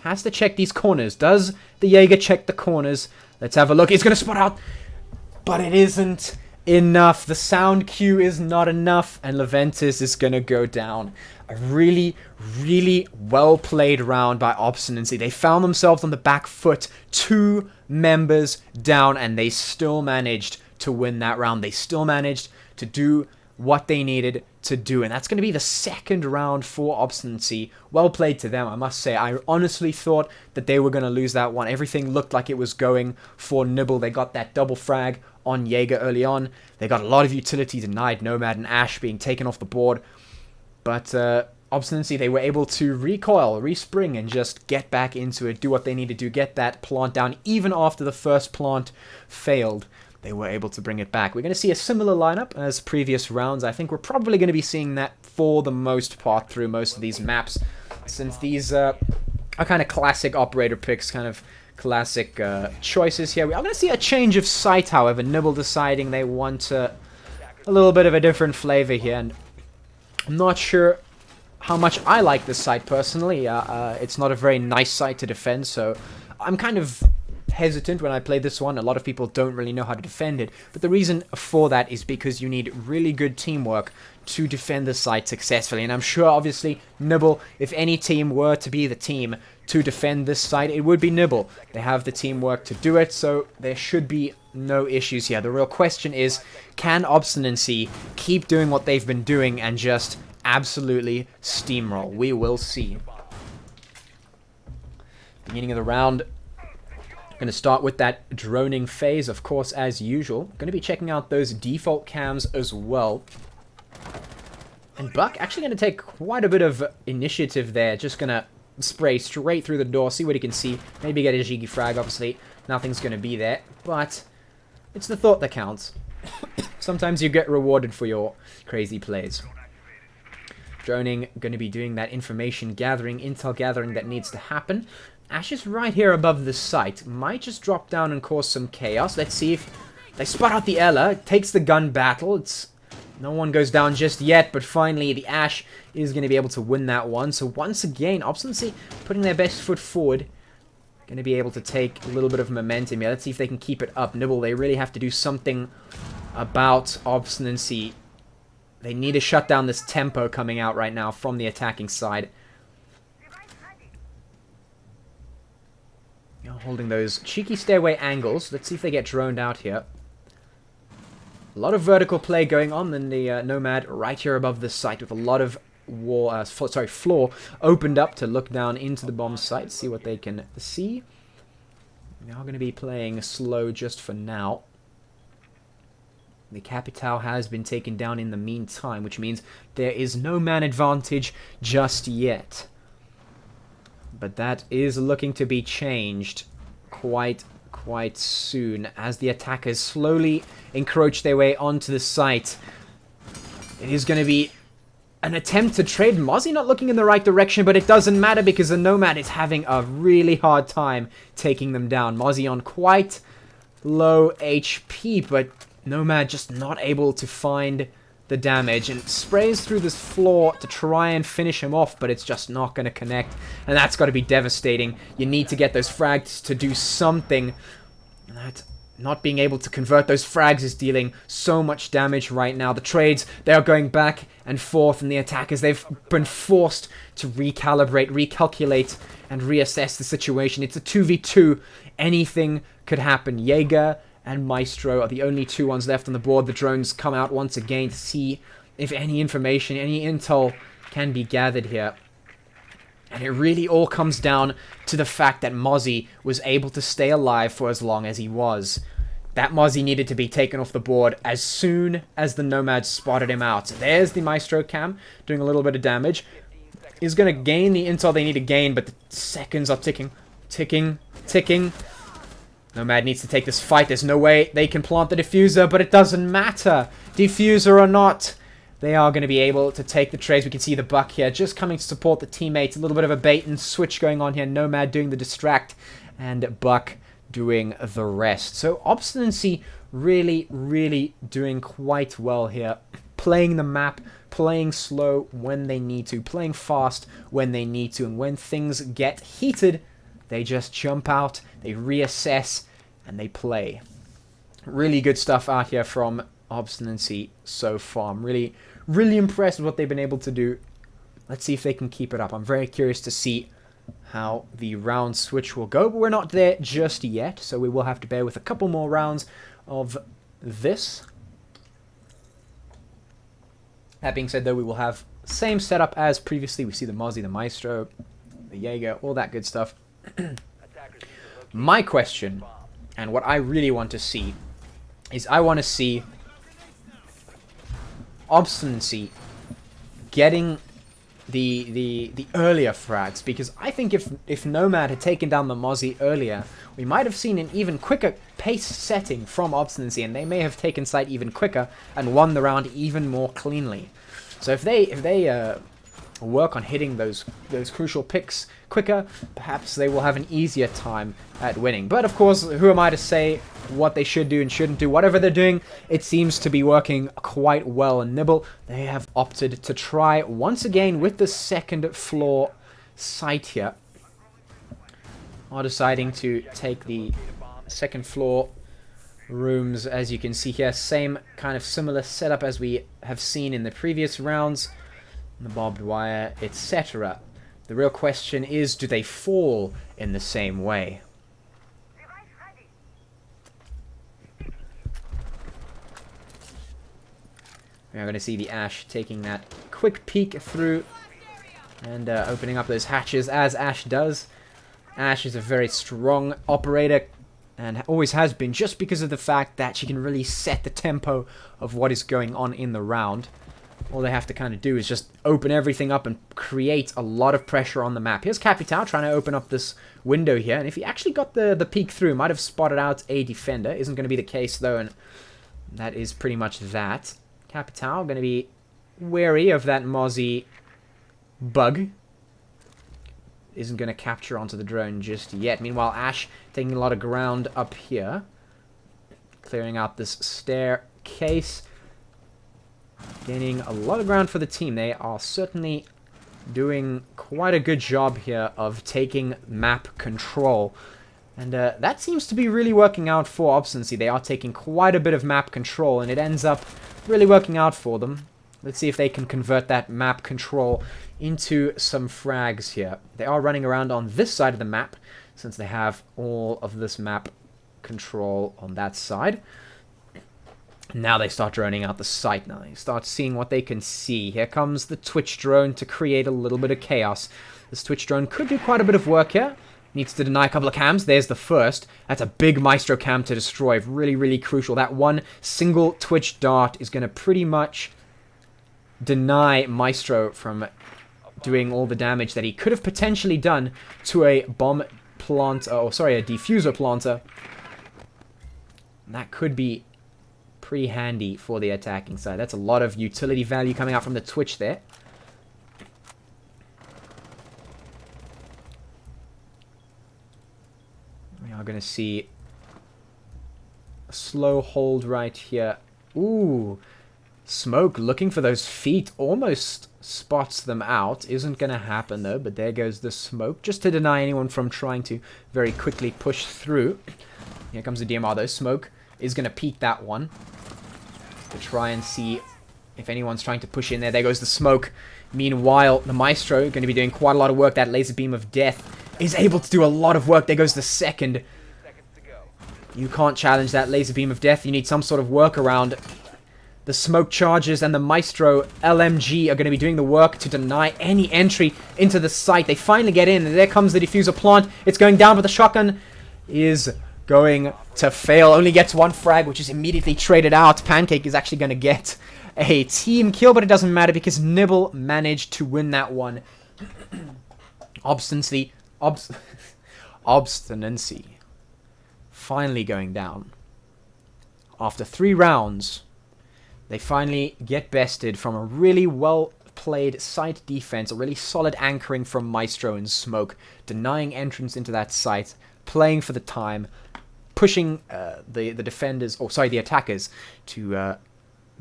has to check these corners. Does the Jaeger check the corners? Let's have a look. He's going to spot out, but it isn't enough. The sound cue is not enough, and Leventis is going to go down. A really, really well-played round by Obstinacy. They found themselves on the back foot, 2 members down, and they still managed to win that round. They still managed to do what they needed to do, and that's going to be the second round for Obstinacy. Well played to them, I must say. I honestly thought that they were going to lose that one. Everything looked like it was going for Nibble. They got that double frag on Jaeger early on. They got a lot of utility denied, Nomad and Ash being taken off the board, but Obstinacy, they were able to recoil, respring, and just get back into it, do what they need to do, get that plant down. Even after the first plant failed, they were able to bring it back. We're going to see a similar lineup as previous rounds. I think we're probably going to be seeing that for the most part through most of these maps, since these are kind of classic operator picks, kind of classic choices here. We are going to see a change of site, however. Nibble deciding they want a little bit of a different flavor here, and I'm not sure how much I like this site personally. It's not a very nice site to defend, so I'm kind of hesitant when I play this one. A lot of people don't really know how to defend it, but the reason for that is because you need really good teamwork to defend the site successfully, and I'm sure obviously Nibble, if any team were to be the team to defend this site, it would be Nibble. They have the teamwork to do it, so there should be no issues here. The real question is, can Obstinacy keep doing what they've been doing and just absolutely steamroll? We will see. Beginning of the round, going to start with that droning phase, of course, as usual. Going to be checking out those default cams as well. And Buck actually going to take quite a bit of initiative there. Just going to spray straight through the door, see what he can see. Maybe get a Jiggy frag, obviously. Nothing's going to be there, but it's the thought that counts. Sometimes you get rewarded for your crazy plays. Droning, going to be doing that information gathering, intel gathering that needs to happen. Ash is right here above the site. Might just drop down and cause some chaos. Let's see if they spot out the Ella. Takes the gun battle. No one goes down just yet, but finally the Ash is going to be able to win that one. So once again, Obstinacy putting their best foot forward. Going to be able to take a little bit of momentum here. Let's see if they can keep it up. Nibble, they really have to do something about Obstinacy. They need to shut down this tempo coming out right now from the attacking side. Holding those cheeky stairway angles. Let's see if they get droned out here. A lot of vertical play going on in the Nomad right here above the site, with a lot of floor opened up to look down into the bomb site, see what they can see. They are going to be playing slow just for now. The Capital has been taken down in the meantime, which means there is no man advantage just yet. But that is looking to be changed quite soon as the attackers slowly encroach their way onto the site. It is going to be an attempt to trade. Mozzie not looking in the right direction, but it doesn't matter because the Nomad is having a really hard time taking them down. Mozzie on quite low HP, but Nomad just not able to find the damage and sprays through this floor to try and finish him off, but it's just not going to connect, and that's got to be devastating. You need to get those frags to do something, and that not being able to convert those frags is dealing so much damage right now. The trades, they are going back and forth, and the attackers, they've been forced to recalibrate, recalculate, and reassess the situation. It's a 2v2. Anything could happen. Jaeger and Maestro are the only two ones left on the board. The drones come out once again to see if any information, any intel can be gathered here. And it really all comes down to the fact that Mozzie was able to stay alive for as long as he was. That Mozzie needed to be taken off the board as soon as the Nomads spotted him out. There's the Maestro cam doing a little bit of damage. He's going to gain the intel they need to gain, but the seconds are ticking, ticking, ticking. Nomad needs to take this fight. There's no way they can plant the diffuser, but it doesn't matter. Diffuser or not, they are going to be able to take the trades. We can see the Buck here just coming to support the teammates. A little bit of a bait and switch going on here. Nomad doing the distract and Buck doing the rest. So Obstinacy really, really doing quite well here. Playing the map, playing slow when they need to, playing fast when they need to, and when things get heated, they just jump out, they reassess, and they play. Really good stuff out here from Obstinacy so far. I'm really, really impressed with what they've been able to do. Let's see if they can keep it up. I'm very curious to see how the round switch will go, but we're not there just yet, so we will have to bear with a couple more rounds of this. That being said, though, we will have same setup as previously. We see the Mozzie, the Maestro, the Jaeger, all that good stuff. My question, and what I really want to see, is I want to see Obstinacy getting the earlier frags, because I think if Nomad had taken down the Mozzie earlier, we might have seen an even quicker pace setting from Obstinacy, and they may have taken site even quicker and won the round even more cleanly. So if they work on hitting those crucial picks quicker, perhaps they will have an easier time at winning. But of course, who am I to say what they should do and shouldn't do? Whatever they're doing, it seems to be working quite well. And Nibble, they have opted to try once again with the second floor site here. Are deciding to take the second floor rooms, as you can see here. Same kind of similar setup as we have seen in the previous rounds. The barbed wire, etc. The real question is, do they fall in the same way? We are going to see the Ash taking that quick peek through and opening up those hatches, as Ash does. Ash is a very strong operator and always has been, just because of the fact that she can really set the tempo of what is going on in the round. All they have to kind of do is just open everything up and create a lot of pressure on the map. Here's Capital trying to open up this window here, and if he actually got the peek through, might have spotted out a defender. Isn't going to be the case, though, and that is pretty much that. Capital going to be wary of that Mozzie bug. Isn't going to capture onto the drone just yet. Meanwhile, Ash taking a lot of ground up here. Clearing out this staircase. Gaining a lot of ground for the team. They are certainly doing quite a good job here of taking map control. And that seems to be really working out for Obstinacy. They are taking quite a bit of map control, and it ends up really working out for them. Let's see if they can convert that map control into some frags here. They are running around on this side of the map, since they have all of this map control on that side. Now they start droning out the site. Now they start seeing what they can see. Here comes the Twitch drone to create a little bit of chaos. This Twitch drone could do quite a bit of work here. Needs to deny a couple of cams. There's the first. That's a big Maestro cam to destroy. Really, really crucial. That one single Twitch dart is going to pretty much deny Maestro from doing all the damage that he could have potentially done to a bomb planter, or sorry, a diffuser planter. That could be pretty handy for the attacking side. That's a lot of utility value coming out from the Twitch there. We are going to see slow hold right here. Ooh. Smoke looking for those feet. Almost spots them out. Isn't going to happen though. But there goes the smoke. Just to deny anyone from trying to very quickly push through. Here comes the DMR though. Smoke is going to peek that one. To try and see if anyone's trying to push in there. There goes the smoke. Meanwhile, the Maestro, going to be doing quite a lot of work. That laser beam of death is able to do a lot of work. There goes the second. You can't challenge that laser beam of death. You need some sort of workaround. The smoke charges and the Maestro LMG are going to be doing the work to deny any entry into the site. They finally get in, and there comes the diffuser plant. It's going down, but the shotgun is going to fail. Only gets one frag, which is immediately traded out. Pancake is actually going to get a team kill, but it doesn't matter because Nibble managed to win that one. Obstinacy finally going down. After 3 rounds, they finally get bested from a really well-played site defense, a really solid anchoring from Maestro and Smoke, denying entrance into that site, playing for the time, pushing the attackers to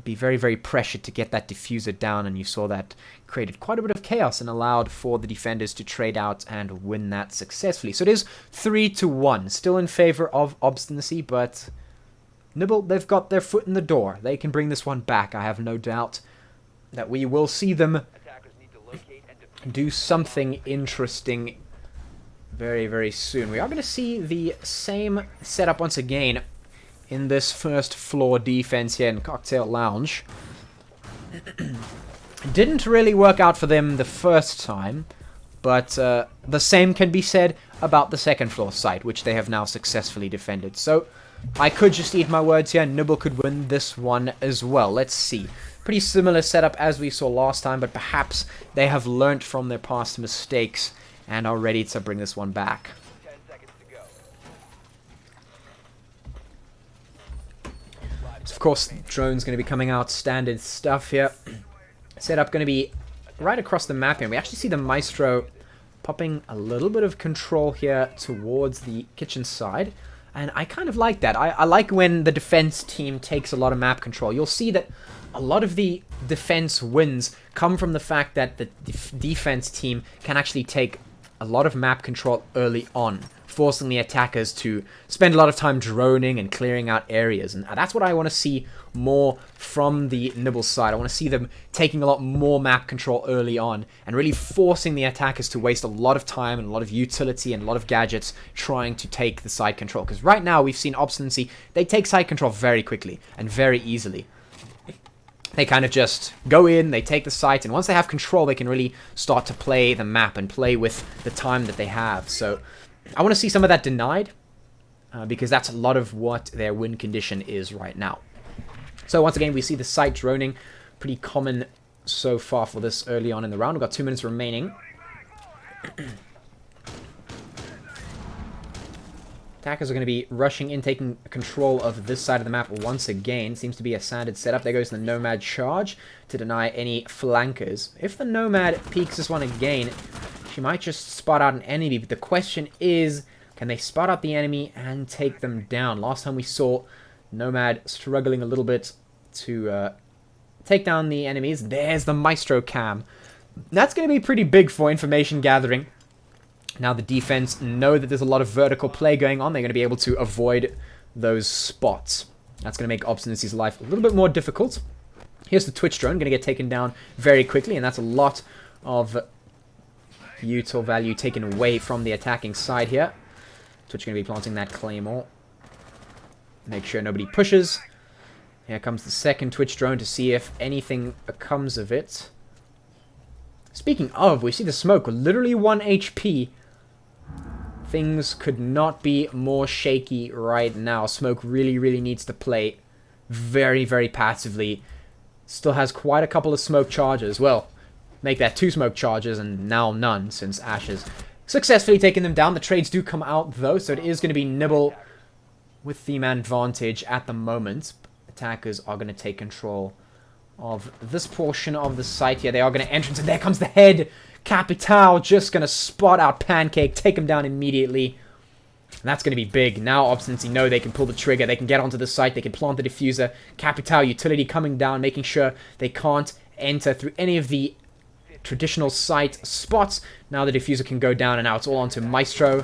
be very, very pressured to get that diffuser down, and you saw that created quite a bit of chaos and allowed for the defenders to trade out and win that successfully. So it is 3-1, still in favor of Obstinacy, but Nibble, they've got their foot in the door. They can bring this one back. I have no doubt that we will see them do something interesting very, very soon. We are going to see the same setup once again in this first floor defense here in Cocktail Lounge. Didn't really work out for them the first time, but the same can be said about the second floor site, which they have now successfully defended. So I could just eat my words here. Nibble could win this one as well. Let's see. Pretty similar setup as we saw last time, but perhaps they have learnt from their past mistakes and are ready to bring this one back. 10 seconds to go. So of course, drone's going to be coming out, standard stuff here. Setup going to be right across the map here. We actually see the Maestro popping a little bit of control here towards the kitchen side. And I kind of like that. I like when the defense team takes a lot of map control. You'll see that a lot of the defense wins come from the fact that the defense team can actually take a lot of map control early on, forcing the attackers to spend a lot of time droning and clearing out areas. And that's what I want to see more from the Nibble side. I want to see them taking a lot more map control early on and really forcing the attackers to waste a lot of time and a lot of utility and a lot of gadgets trying to take the side control. Because right now we've seen Obstinacy, they take side control very quickly and very easily. They kind of just go in, they take the site, and once they have control, they can really start to play the map and play with the time that they have. So I want to see some of that denied, because that's a lot of what their win condition is right now. So once again, we see the site droning, pretty common so far for this early on in the round. We've got 2 minutes remaining. Attackers are going to be rushing in, taking control of this side of the map once again. Seems to be a standard setup. There goes the Nomad charge to deny any flankers. If the Nomad peeks this one again, she might just spot out an enemy. But the question is, can they spot out the enemy and take them down? Last time we saw Nomad struggling a little bit to take down the enemies. There's the Maestro cam. That's going to be pretty big for information gathering. Now the defense know that there's a lot of vertical play going on. They're going to be able to avoid those spots. That's going to make Obstinacy's life a little bit more difficult. Here's the Twitch drone, going to get taken down very quickly, and that's a lot of util value taken away from the attacking side here. Twitch going to be planting that Claymore. Make sure nobody pushes. Here comes the second Twitch drone to see if anything comes of it. Speaking of, we see the smoke, literally 1 HP. Things could not be more shaky right now. Smoke really, really needs to play very, very passively. Still has quite a couple of smoke charges. Well, make that 2 smoke charges and now none since Ash has successfully taken them down. The trades do come out though, so it is going to be Nibble with the man advantage at the moment. Attackers are going to take control of this portion of the site here. They are going to enter, and there comes the head. Capital just going to spot out Pancake, take him down immediately. And that's going to be big. Now Obstinacy know they can pull the trigger. They can get onto the site. They can plant the diffuser. Capital utility coming down, making sure they can't enter through any of the traditional site spots. Now the diffuser can go down, and now it's all onto Maestro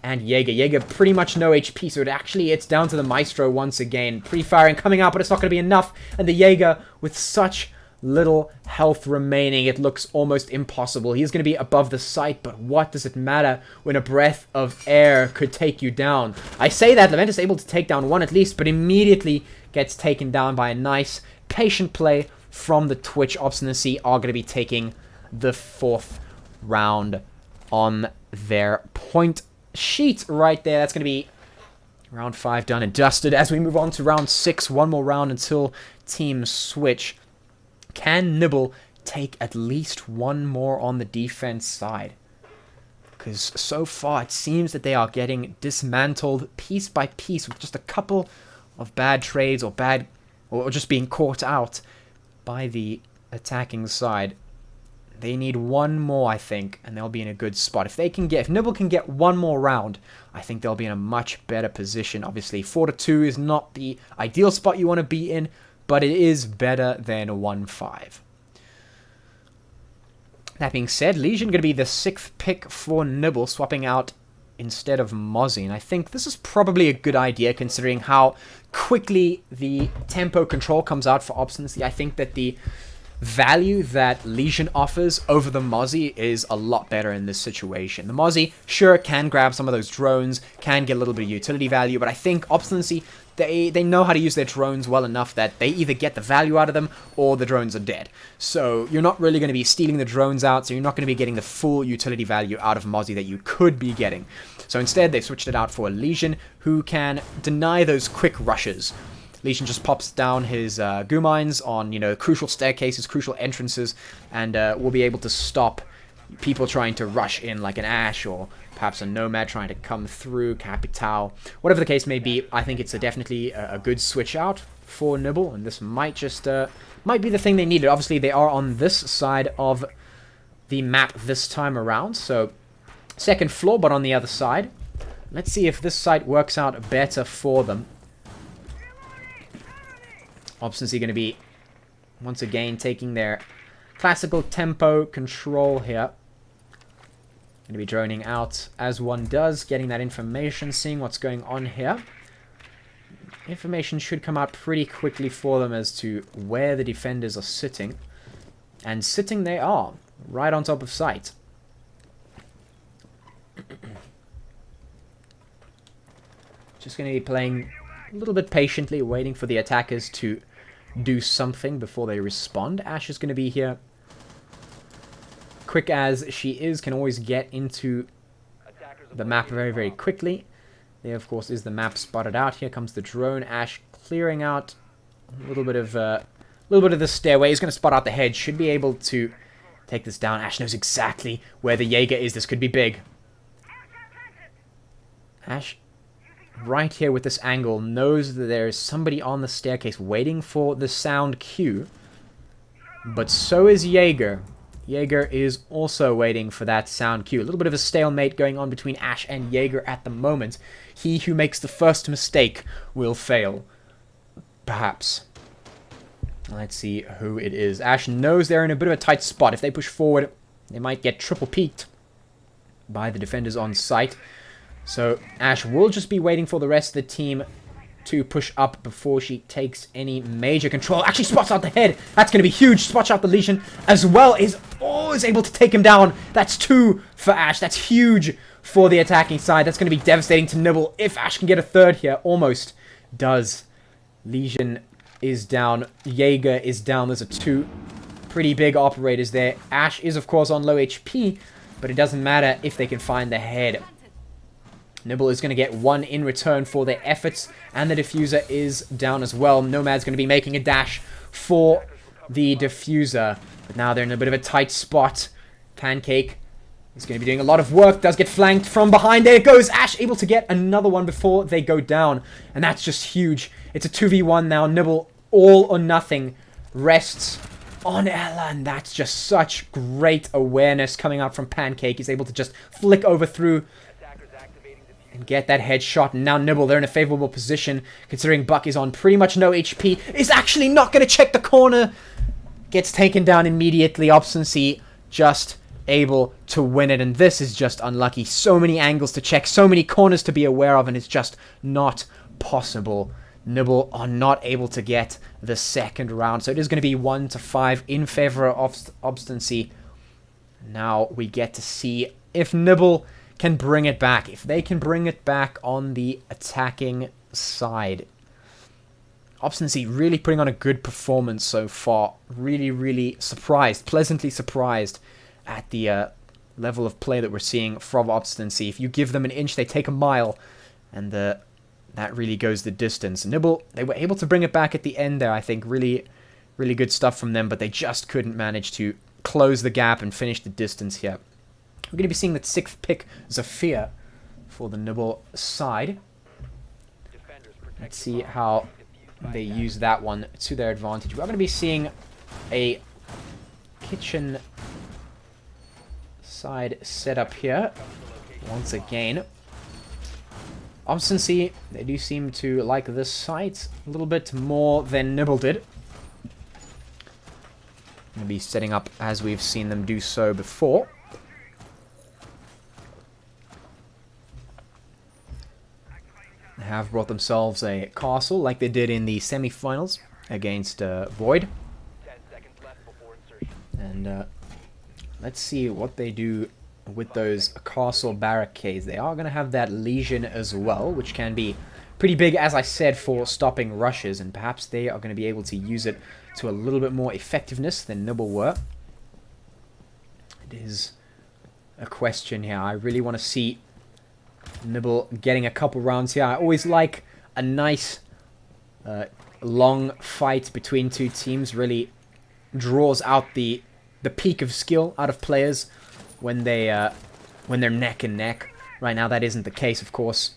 and Jaeger. Jaeger pretty much no HP, so it's down to the Maestro once again. Pre-firing coming out, but it's not going to be enough. And the Jaeger, with such little health remaining, it looks almost impossible. He's going to be above the site, but what does it matter when a breath of air could take you down? I say that Levent is able to take down one at least, but immediately gets taken down by a nice patient play from the Twitch. Obstinacy are going to be taking the 4th round on their point sheet right there. That's going to be round 5 done and dusted. As we move on to round 6, one more round until team switch. Can Nibble take at least one more on the defense side? Because so far it seems that they are getting dismantled piece by piece with just a couple of bad trades or just being caught out by the attacking side. They need one more, I think, and they'll be in a good spot. If Nibble can get one more round, I think they'll be in a much better position. Obviously, 4-2 is not the ideal spot you want to be in, but it is better than 1-5. That being said, Legion going to be the 6th pick for Nibble, swapping out instead of Mozzie. And I think this is probably a good idea considering how quickly the tempo control comes out for Obstinacy. I think that the value that Legion offers over the Mozzie is a lot better in this situation. The Mozzie, sure, can grab some of those drones, can get a little bit of utility value, but I think Obstinacy, they know how to use their drones well enough that they either get the value out of them or the drones are dead. So you're not really going to be stealing the drones out, so you're not going to be getting the full utility value out of Mozzie that you could be getting. So instead, they've switched it out for a Legion who can deny those quick rushes. Legion just pops down his goo mines on, crucial staircases, crucial entrances, and will be able to stop people trying to rush in like an Ash or perhaps a Nomad trying to come through, Capital. Whatever the case may be, I think it's definitely a good switch out for Nibble, and this might just might be the thing they needed. Obviously, they are on this side of the map this time around, so 2nd floor, but on the other side. Let's see if this site works out better for them. Obstinacy going to be, once again, taking their classical tempo control here. Going to be droning out as one does, getting that information, seeing what's going on here. Information should come out pretty quickly for them as to where the defenders are sitting. And sitting they are, right on top of site. Just going to be playing a little bit patiently, waiting for the attackers to do something before they respond. Ash is going to be here. Quick as she is, can always get into the map very, very quickly. There, of course, is the map spotted out. Here comes the drone. Ash clearing out a little bit of the stairway. He's going to spot out the head. Should be able to take this down. Ash knows exactly where the Jaeger is. This could be big. Ash, right here with this angle, knows that there is somebody on the staircase waiting for the sound cue. But so is Jaeger. Jaeger is also waiting for that sound cue. A little bit of a stalemate going on between Ash and Jaeger at the moment. He who makes the first mistake will fail. Perhaps. Let's see who it is. Ash knows they're in a bit of a tight spot. If they push forward, they might get triple peeked by the defenders on site. So Ash will just be waiting for the rest of the team to push up before she takes any major control. Actually spots out the head. That's going to be huge. Spots out the Legion as well. Is able to take him down. That's 2 for Ash. That's huge for the attacking side. That's going to be devastating to Nibble. If Ash can get a 3rd here, almost does. Legion is down. Jaeger is down. There's a 2 pretty big operators there. Ash is, of course, on low HP, but it doesn't matter if they can find the head. Nibble is going to get 1 in return for their efforts, and the diffuser is down as well. Nomad's going to be making a dash for the diffuser, but now they're in a bit of a tight spot. Pancake is going to be doing a lot of work, does get flanked from behind. There it goes. Ash able to get another one before they go down, and that's just huge. It's a 2v1 now. Nibble, all or nothing, rests on Ella, and that's just such great awareness coming out from Pancake. He's able to just flick over through and get that headshot. And now Nibble, they're in a favorable position, considering Buck is on pretty much no HP. Is actually not going to check the corner. Gets taken down immediately. Obstinacy just able to win it, and this is just unlucky. So many angles to check, so many corners to be aware of, and it's just not possible. Nibble are not able to get the second round, so it is going to be 1-5 in favor of Obstinacy. Now we get to see if Nibble can bring it back, if they can bring it back on the attacking side. Obstinacy really putting on a good performance so far. Really, really surprised, pleasantly surprised at the level of play that we're seeing from Obstinacy. If you give them an inch, they take a mile, and that really goes the distance. Nibble, they were able to bring it back at the end there, I think. Really, really good stuff from them, but they just couldn't manage to close the gap and finish the distance here. We're going to be seeing the 6th pick, Zafir, for the Nibble side. Let's see how they use that one to their advantage. We're going to be seeing a kitchen side setup here once again. Obstinacy, they do seem to like this site a little bit more than Nibble did. Going to be setting up as we've seen them do so before. They have brought themselves a castle like they did in the semi-finals against Void. 10 seconds left before insertion. And let's see what they do with those castle barricades. They are going to have that Legion as well, which can be pretty big, as I said, for stopping rushes, and perhaps they are going to be able to use it to a little bit more effectiveness than Nibble were. It is a question here. I really want to see Nibble getting a couple rounds here. I always like a nice long fight between two teams. Really draws out the peak of skill out of players when they're neck and neck. Right now that isn't the case, of course.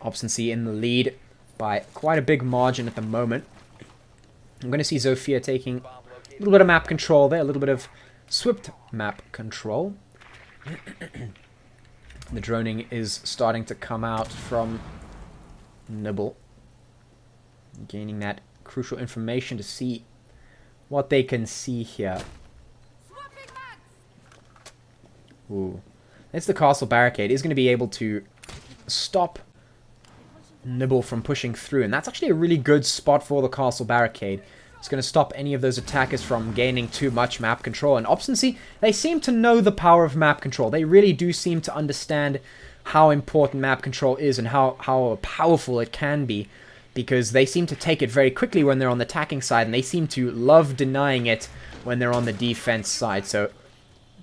Obstinacy in the lead by quite a big margin at the moment. I'm going to see Zofia taking a little bit of map control there, a little bit of swift map control. The droning is starting to come out from Nibble, gaining that crucial information to see what they can see here. Ooh. It's the castle barricade. Is going to be able to stop Nibble from pushing through, and that's actually a really good spot for the castle barricade. It's going to stop any of those attackers from gaining too much map control. And Obstinacy, they seem to know the power of map control. They really do seem to understand how important map control is and how powerful it can be, because they seem to take it very quickly when they're on the attacking side, and they seem to love denying it when they're on the defense side. So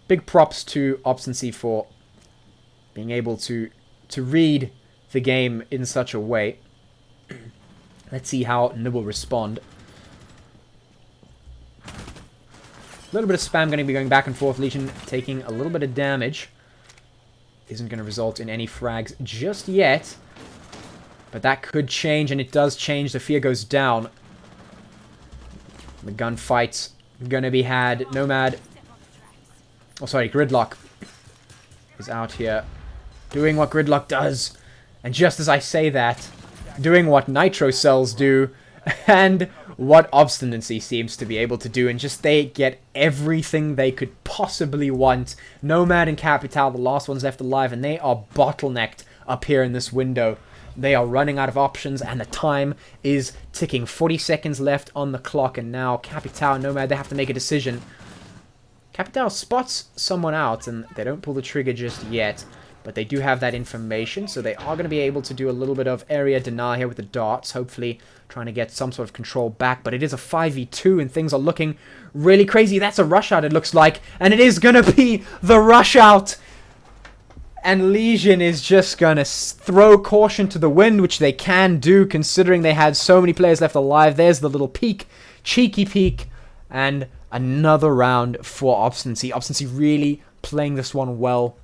big props to Obstinacy for being able to read the game in such a way. Let's see how Nibble respond. A little bit of spam going to be going back and forth. Legion taking a little bit of damage. Isn't going to result in any frags just yet. But that could change, and it does change. The fear goes down. The gunfight's going to be had. Nomad. Oh, sorry, Gridlock is out here doing what Gridlock does. And just as I say that, doing what Nitro Cells do, and what Obstinacy seems to be able to do, and just they get everything they could possibly want. Nomad and Capital, the last ones left alive, and they are bottlenecked up here in this window. They are running out of options, and the time is ticking. 40 seconds left on the clock, and now Capital and Nomad, they have to make a decision. Capital spots someone out, and they don't pull the trigger just yet. But they do have that information, so they are going to be able to do a little bit of area denial here with the darts, hopefully trying to get some sort of control back. But it is a 5v2, and things are looking really crazy. That's a rush out, it looks like, and it is going to be the rush out. And Legion is just going to throw caution to the wind, which they can do, considering they had so many players left alive. There's the little peek, cheeky peek, and another round for Obstinacy. Obstinacy really playing this one well.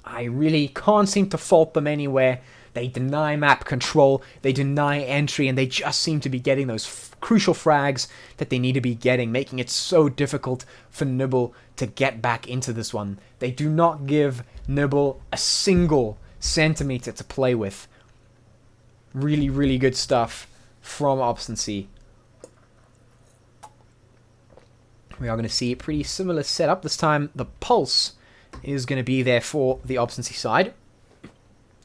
I really can't seem to fault them anywhere. They deny map control, they deny entry, and they just seem to be getting those crucial frags that they need to be getting, making it so difficult for Nibble to get back into this one. They do not give Nibble a single centimeter to play with. Really, really good stuff from Obstinacy. We are going to see a pretty similar setup. This time, the Pulse is going to be there for the Obstinacy side.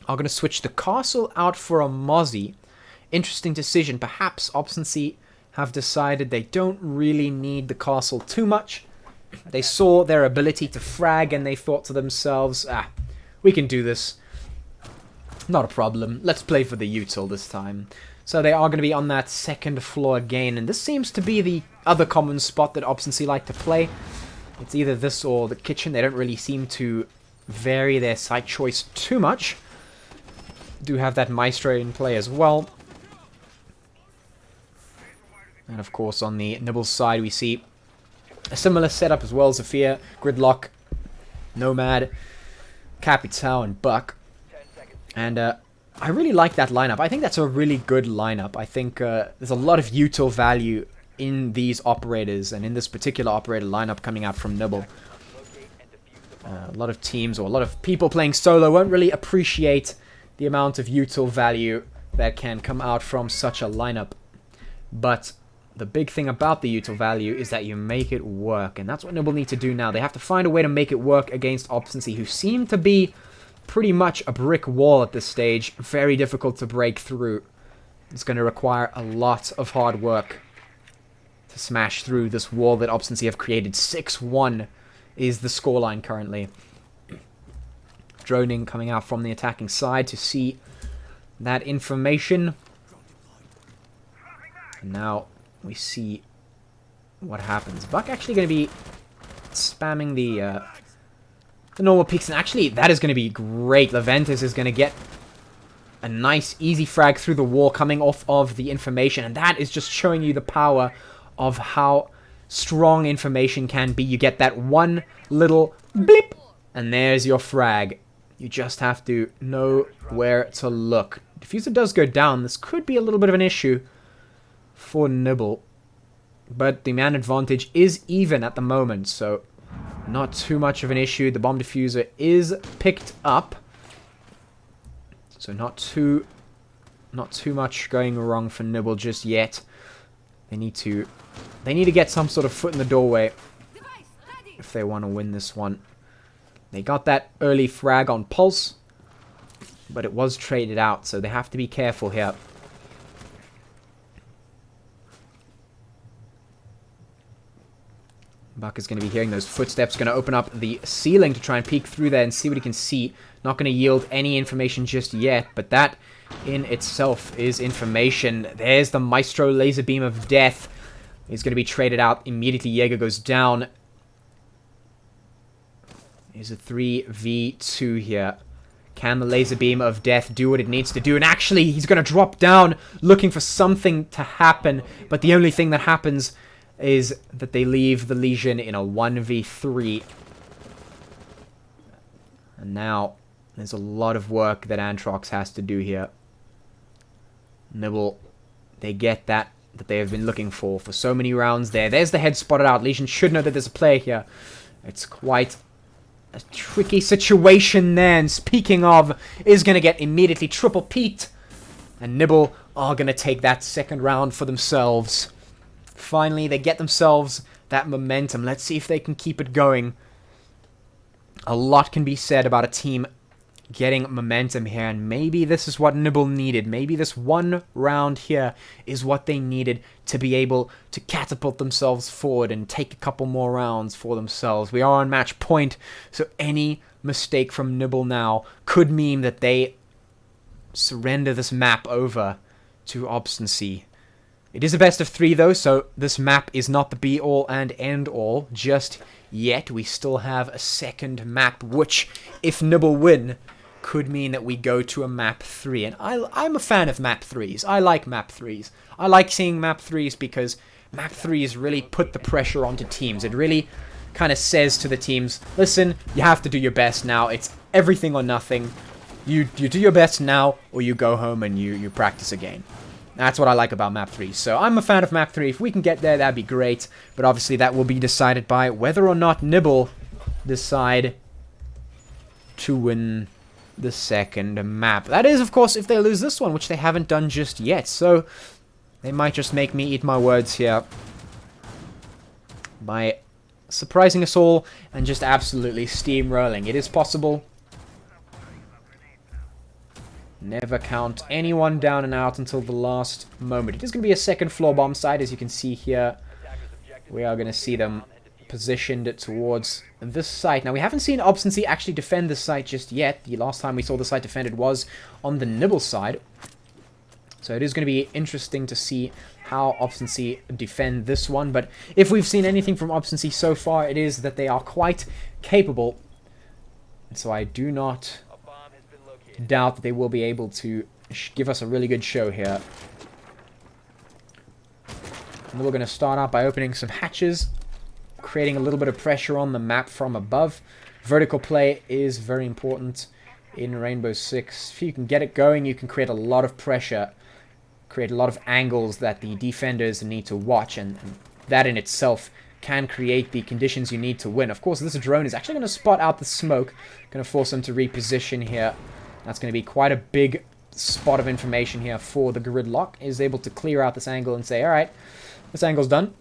Are going to switch the Castle out for a Mozzie. Interesting decision. Perhaps Obstinacy have decided they don't really need the Castle too much. They saw their ability to frag and they thought to themselves, we can do this. Not a problem. Let's play for the util this time. So they are going to be on that second floor again, and this seems to be the other common spot that Obstinacy like to play. It's either this or the kitchen. They don't really seem to vary their site choice too much. Do have that Maestro in play as well. And of course on the Nibbles side we see a similar setup as well. Zafir, Gridlock, Nomad, Capital, and Buck. And I really like that lineup. I think that's a really good lineup. I think there's a lot of util value in these operators, and in this particular operator lineup coming out from Nibble. A lot of teams, or a lot of people playing solo, won't really appreciate the amount of util value that can come out from such a lineup. But the big thing about the util value is that you make it work, and that's what Nibble need to do now. They have to find a way to make it work against Obstinacy, who seem to be pretty much a brick wall at this stage. Very difficult to break through. It's going to require a lot of hard work to smash through this wall that Obstinacy have created. 6-1 is the scoreline currently. Droning coming out from the attacking side to see that information. And now we see what happens. Buck actually going to be spamming the normal peaks, and actually that is going to be great. Leventis is going to get a nice easy frag through the wall coming off of the information, and that is just showing you the power of how strong information can be. You get that one little blip, and there's your frag. You just have to know where to look. Diffuser does go down. This could be a little bit of an issue for Nibble, but the man advantage is even at the moment, so not too much of an issue. The bomb diffuser is picked up, so not too much going wrong for Nibble just yet. They need to get some sort of foot in the doorway if they want to win this one. They got that early frag on Pulse, but it was traded out, so they have to be careful here. Buck is going to be hearing those footsteps, going to open up the ceiling to try and peek through there and see what he can see. Not going to yield any information just yet, but that in itself is information. There's the Maestro laser beam of death. He's going to be traded out immediately. Jaeger goes down. There's a 3v2 here. Can the laser beam of death do what it needs to do? And actually, he's going to drop down looking for something to happen, but the only thing that happens is that they leave the Legion in a 1v3. And now, there's a lot of work that Antrox has to do here. Nibble, they get that they have been looking for so many rounds there. There's the head spotted out. Legion should know that there's a player here. It's quite a tricky situation there. And speaking of, is going to get immediately triple peaked. And Nibble are going to take that second round for themselves. Finally, they get themselves that momentum. Let's see if they can keep it going. A lot can be said about a team getting momentum here, and maybe this is what Nibble needed. Maybe this one round here is what they needed to be able to catapult themselves forward and take a couple more rounds for themselves. We are on match point, so any mistake from Nibble now could mean that they surrender this map over to Obstinacy. It is a best of 3 though, so this map is not the be-all and end-all just yet. We still have a second map, which, if Nibble win, could mean that we go to a map 3. And I'm a fan of map 3s. I like map 3s. I like seeing map 3s because map 3s really put the pressure onto teams. It really kind of says to the teams, listen, you have to do your best now. It's everything or nothing. You do your best now, or you go home and you practice again. That's what I like about map 3. So I'm a fan of map 3. If we can get there, that'd be great. But obviously that will be decided by whether or not Nibble decide to win the second map. That is, of course, if they lose this one, which they haven't done just yet. So they might just make me eat my words here by surprising us all and just absolutely steamrolling. It is possible. Never count anyone down and out until the last moment. It is going to be a second floor bomb site, as you can see here. We are going to see them positioned towards this site. Now, we haven't seen Obstinacy actually defend this site just yet. The last time we saw the site defended was on the Nibble side. So it is going to be interesting to see how Obstinacy defend this one. But if we've seen anything from Obstinacy so far, it is that they are quite capable. And so I do not doubt that they will be able to give us a really good show here. And we're going to start out by opening some hatches, creating a little bit of pressure on the map from above. Vertical play is very important in Rainbow Six. If you can get it going, you can create a lot of pressure, create a lot of angles that the defenders need to watch, and that in itself can create the conditions you need to win. Of course, this drone is actually going to spot out the smoke, going to force them to reposition here. That's going to be quite a big spot of information here for the Gridlock. Is able to clear out this angle and say, alright, this angle's done.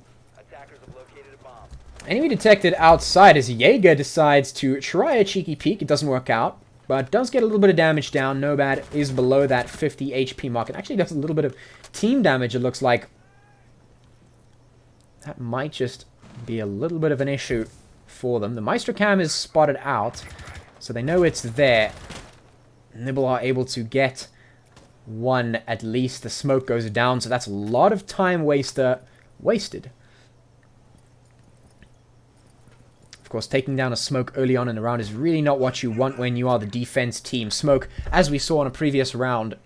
Enemy detected outside as Jaeger decides to try a cheeky peek. It doesn't work out, but does get a little bit of damage down. Nomad is below that 50 HP mark. It actually does a little bit of team damage, it looks like. That might just be a little bit of an issue for them. The Maestro Cam is spotted out, so they know it's there. Nibble are able to get one at least. The smoke goes down, so that's a lot of time wasted. Of course, taking down a smoke early on in the round is really not what you want when you are the defense team. Smoke, as we saw in a previous round,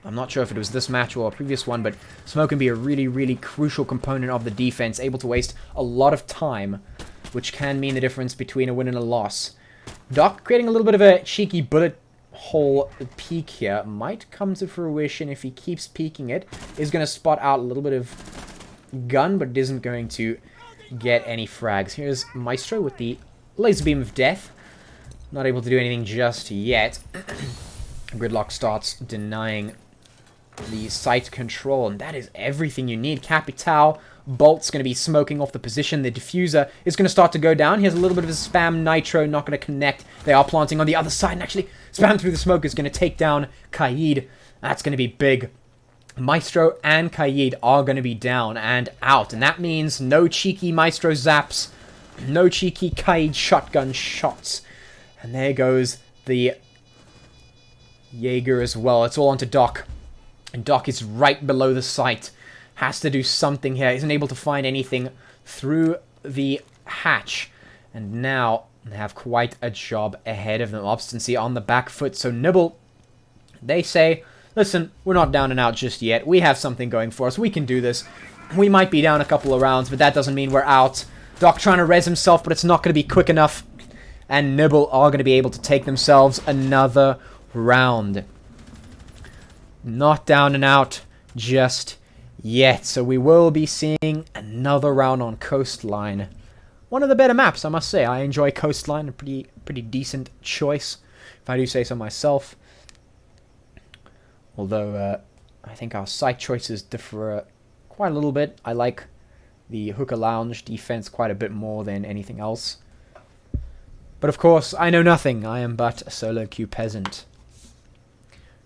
I'm not sure if it was this match or a previous one, but smoke can be a really, really crucial component of the defense, able to waste a lot of time, which can mean the difference between a win and a loss. Doc creating a little bit of a cheeky bullet hole peek here might come to fruition if he keeps peeking it. Is going to spot out a little bit of gun, but it isn't going to get any frags. Here's Maestro with the laser beam of death. Not able to do anything just yet. Gridlock starts denying the site control, and that is everything you need. Capital Bolt's going to be smoking off the position. The diffuser is going to start to go down. Here's a little bit of a spam nitro, not going to connect. They are planting on the other side, and actually spam through the smoke is going to take down Kaid. That's going to be big. Maestro and Kaid are going to be down and out, and that means no cheeky Maestro zaps, no cheeky Kaid shotgun shots. And there goes the Jaeger as well. It's all onto Doc. And Doc is right below the site. Has to do something here. Isn't able to find anything through the hatch. And now they have quite a job ahead of them. Obstinacy on the back foot. So Nibble, they say, listen, we're not down and out just yet. We have something going for us. We can do this. We might be down a couple of rounds, but that doesn't mean we're out. Doc trying to res himself, but it's not going to be quick enough. And Nibble are going to be able to take themselves another round. Not down and out just yet. So we will be seeing another round on Coastline. One of the better maps, I must say. I enjoy Coastline. A pretty decent choice, if I do say so myself. Although, I think our site choices differ quite a little bit. I like the Hookah Lounge defense quite a bit more than anything else. But of course, I know nothing. I am but a solo queue peasant.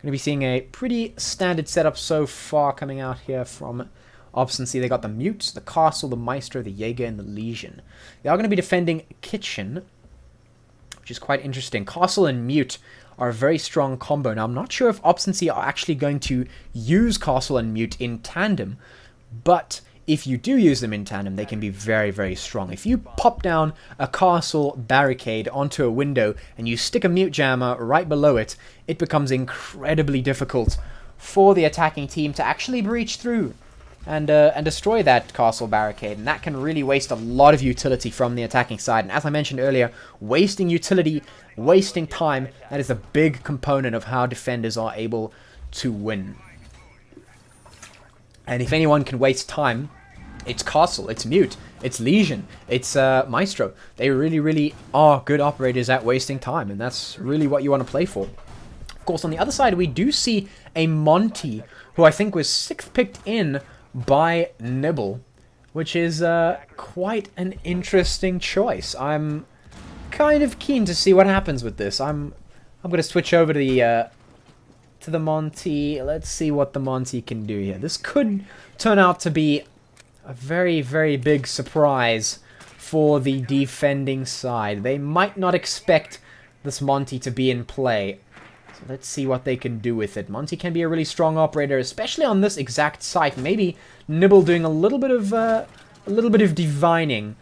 Going to be seeing a pretty standard setup so far coming out here from Obstinacy. They got the Mute, the Castle, the Maestro, the Jaeger, and the Legion. They are going to be defending Kitchen, which is quite interesting. Castle and Mute are a very strong combo. Now, I'm not sure if Obstinacy are actually going to use Castle and Mute in tandem, but if you do use them in tandem, they can be very, very strong. If you pop down a Castle barricade onto a window and you stick a Mute jammer right below it, it becomes incredibly difficult for the attacking team to actually breach through and destroy that Castle barricade. And that can really waste a lot of utility from the attacking side. And as I mentioned earlier, wasting utility, wasting time, that is a big component of how defenders are able to win. And if anyone can waste time, it's Castle, it's Mute, it's Legion, it's Maestro. They really, really are good operators at wasting time, and that's really what you want to play for. Of course, on the other side, we do see a Monty, who I think was 6th picked in by Nibble, which is quite an interesting choice. I'm kind of keen to see what happens with this. I'm going to switch over to the Monty. Let's see what the Monty can do here. This could turn out to be a very, very big surprise for the defending side. They might not expect this Monty to be in play. So let's see what they can do with it. Monty can be a really strong operator, especially on this exact site. Maybe Nibble doing a little bit of divining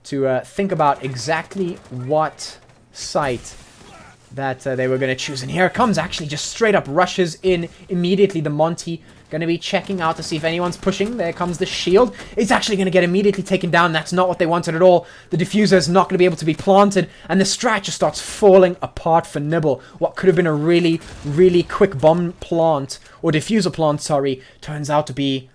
to think about exactly what site that they were going to choose. And here it comes, actually, just straight up rushes in immediately. The Monty going to be checking out to see if anyone's pushing. There comes the shield. It's actually going to get immediately taken down. That's not what they wanted at all. The diffuser is not going to be able to be planted, and the strat just starts falling apart for Nibble. What could have been a really, really quick bomb plant, or diffuser plant, sorry, turns out to be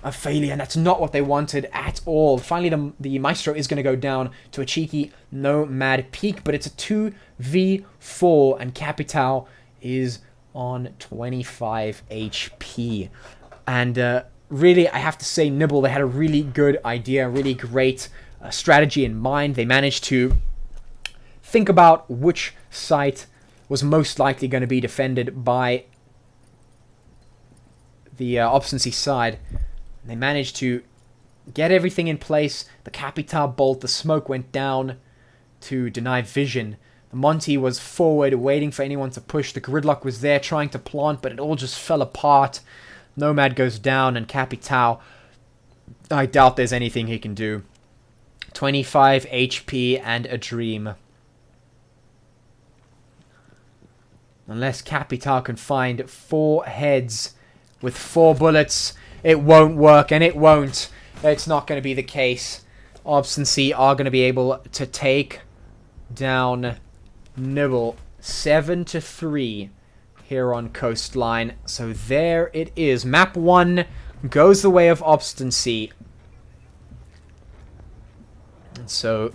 a failure, and that's not what they wanted at all. Finally, the Maestro is going to go down to a cheeky Nomad peak, but it's a 2v4, and Capital is on 25 HP. And really, I have to say, Nibble, they had a really good idea, really great strategy in mind. They managed to think about which site was most likely going to be defended by the Obstinacy side. They managed to get everything in place. The Capital bolt, the smoke went down to deny vision. The Monty was forward, waiting for anyone to push. The Gridlock was there, trying to plant, but it all just fell apart. Nomad goes down, and Capital, I doubt there's anything he can do. 25 HP and a dream. Unless Capital can find 4 heads with 4 bullets, it won't work, and it won't. It's not going to be the case. Obstinacy are going to be able to take down Nibble 7-3 here on Coastline. So there it is. Map 1 goes the way of Obstinacy. And so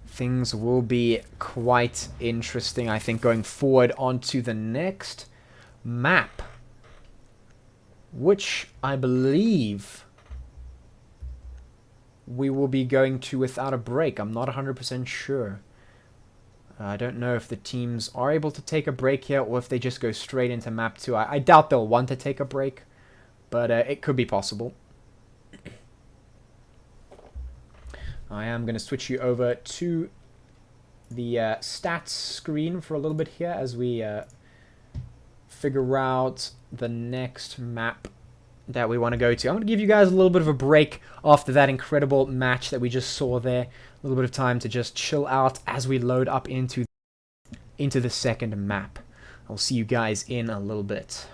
things will be quite interesting, I think, going forward onto the next map, which I believe we will be going to without a break. I'm not 100% sure. I don't know if the teams are able to take a break here, or if they just go straight into map 2. I doubt they'll want to take a break, but it could be possible. I am going to switch you over to the stats screen for a little bit here as we figure out the next map that we want to go to. I'm going to give you guys a little bit of a break after that incredible match that we just saw there. A little bit of time to just chill out as we load up into the second map. I'll see you guys in a little bit.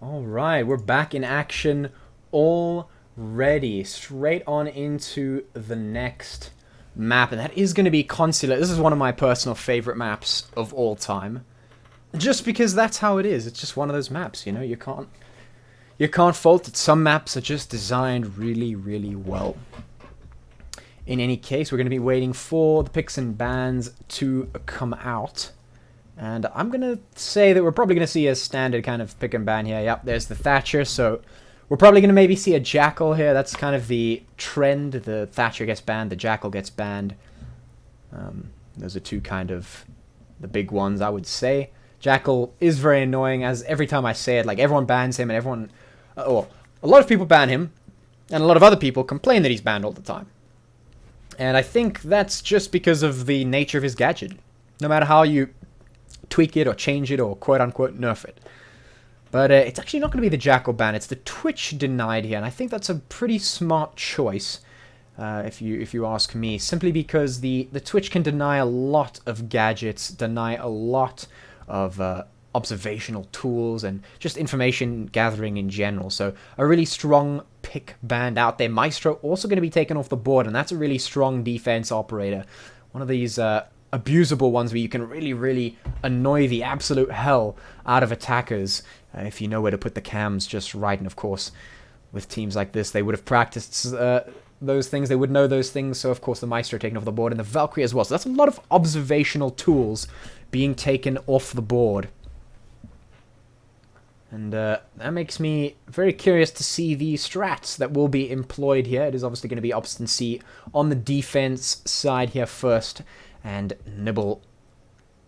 Alright, we're back in action already. Straight on into the next map, and that is going to be Consulate. This is one of my personal favorite maps of all time. Just because that's how it is. It's just one of those maps, you know, you can't fault it. Some maps are just designed really, really well. In any case, we're going to be waiting for the picks and bans to come out. And I'm going to say that we're probably going to see a standard kind of pick and ban here. Yep, there's the Thatcher. So we're probably going to maybe see a Jackal here. That's kind of the trend. The Thatcher gets banned, the Jackal gets banned. Those are two kind of the big ones, I would say. Jackal is very annoying, as every time I say it, like, everyone bans him, and everyone... a lot of people ban him, and a lot of other people complain that he's banned all the time. And I think that's just because of the nature of his gadget. No matter how you tweak it or change it or quote-unquote nerf it. But it's actually not going to be the Jackal ban, it's the Twitch denied here, and I think that's a pretty smart choice, if you ask me, simply because the Twitch can deny a lot of gadgets, deny a lot of observational tools, and just information gathering in general. So a really strong pick band out there. Maestro also going to be taken off the board, and that's a really strong defense operator. One of these abusable ones where you can really, really annoy the absolute hell out of attackers if you know where to put the cams just right. And of course, with teams like this, they would have practiced those things, they would know those things. So of course the Maestro taken off the board, and the Valkyrie as well. So that's a lot of observational tools being taken off the board. And that makes me very curious to see the strats that will be employed here. It is obviously going to be Obstinacy on the defense side here first, and Nibble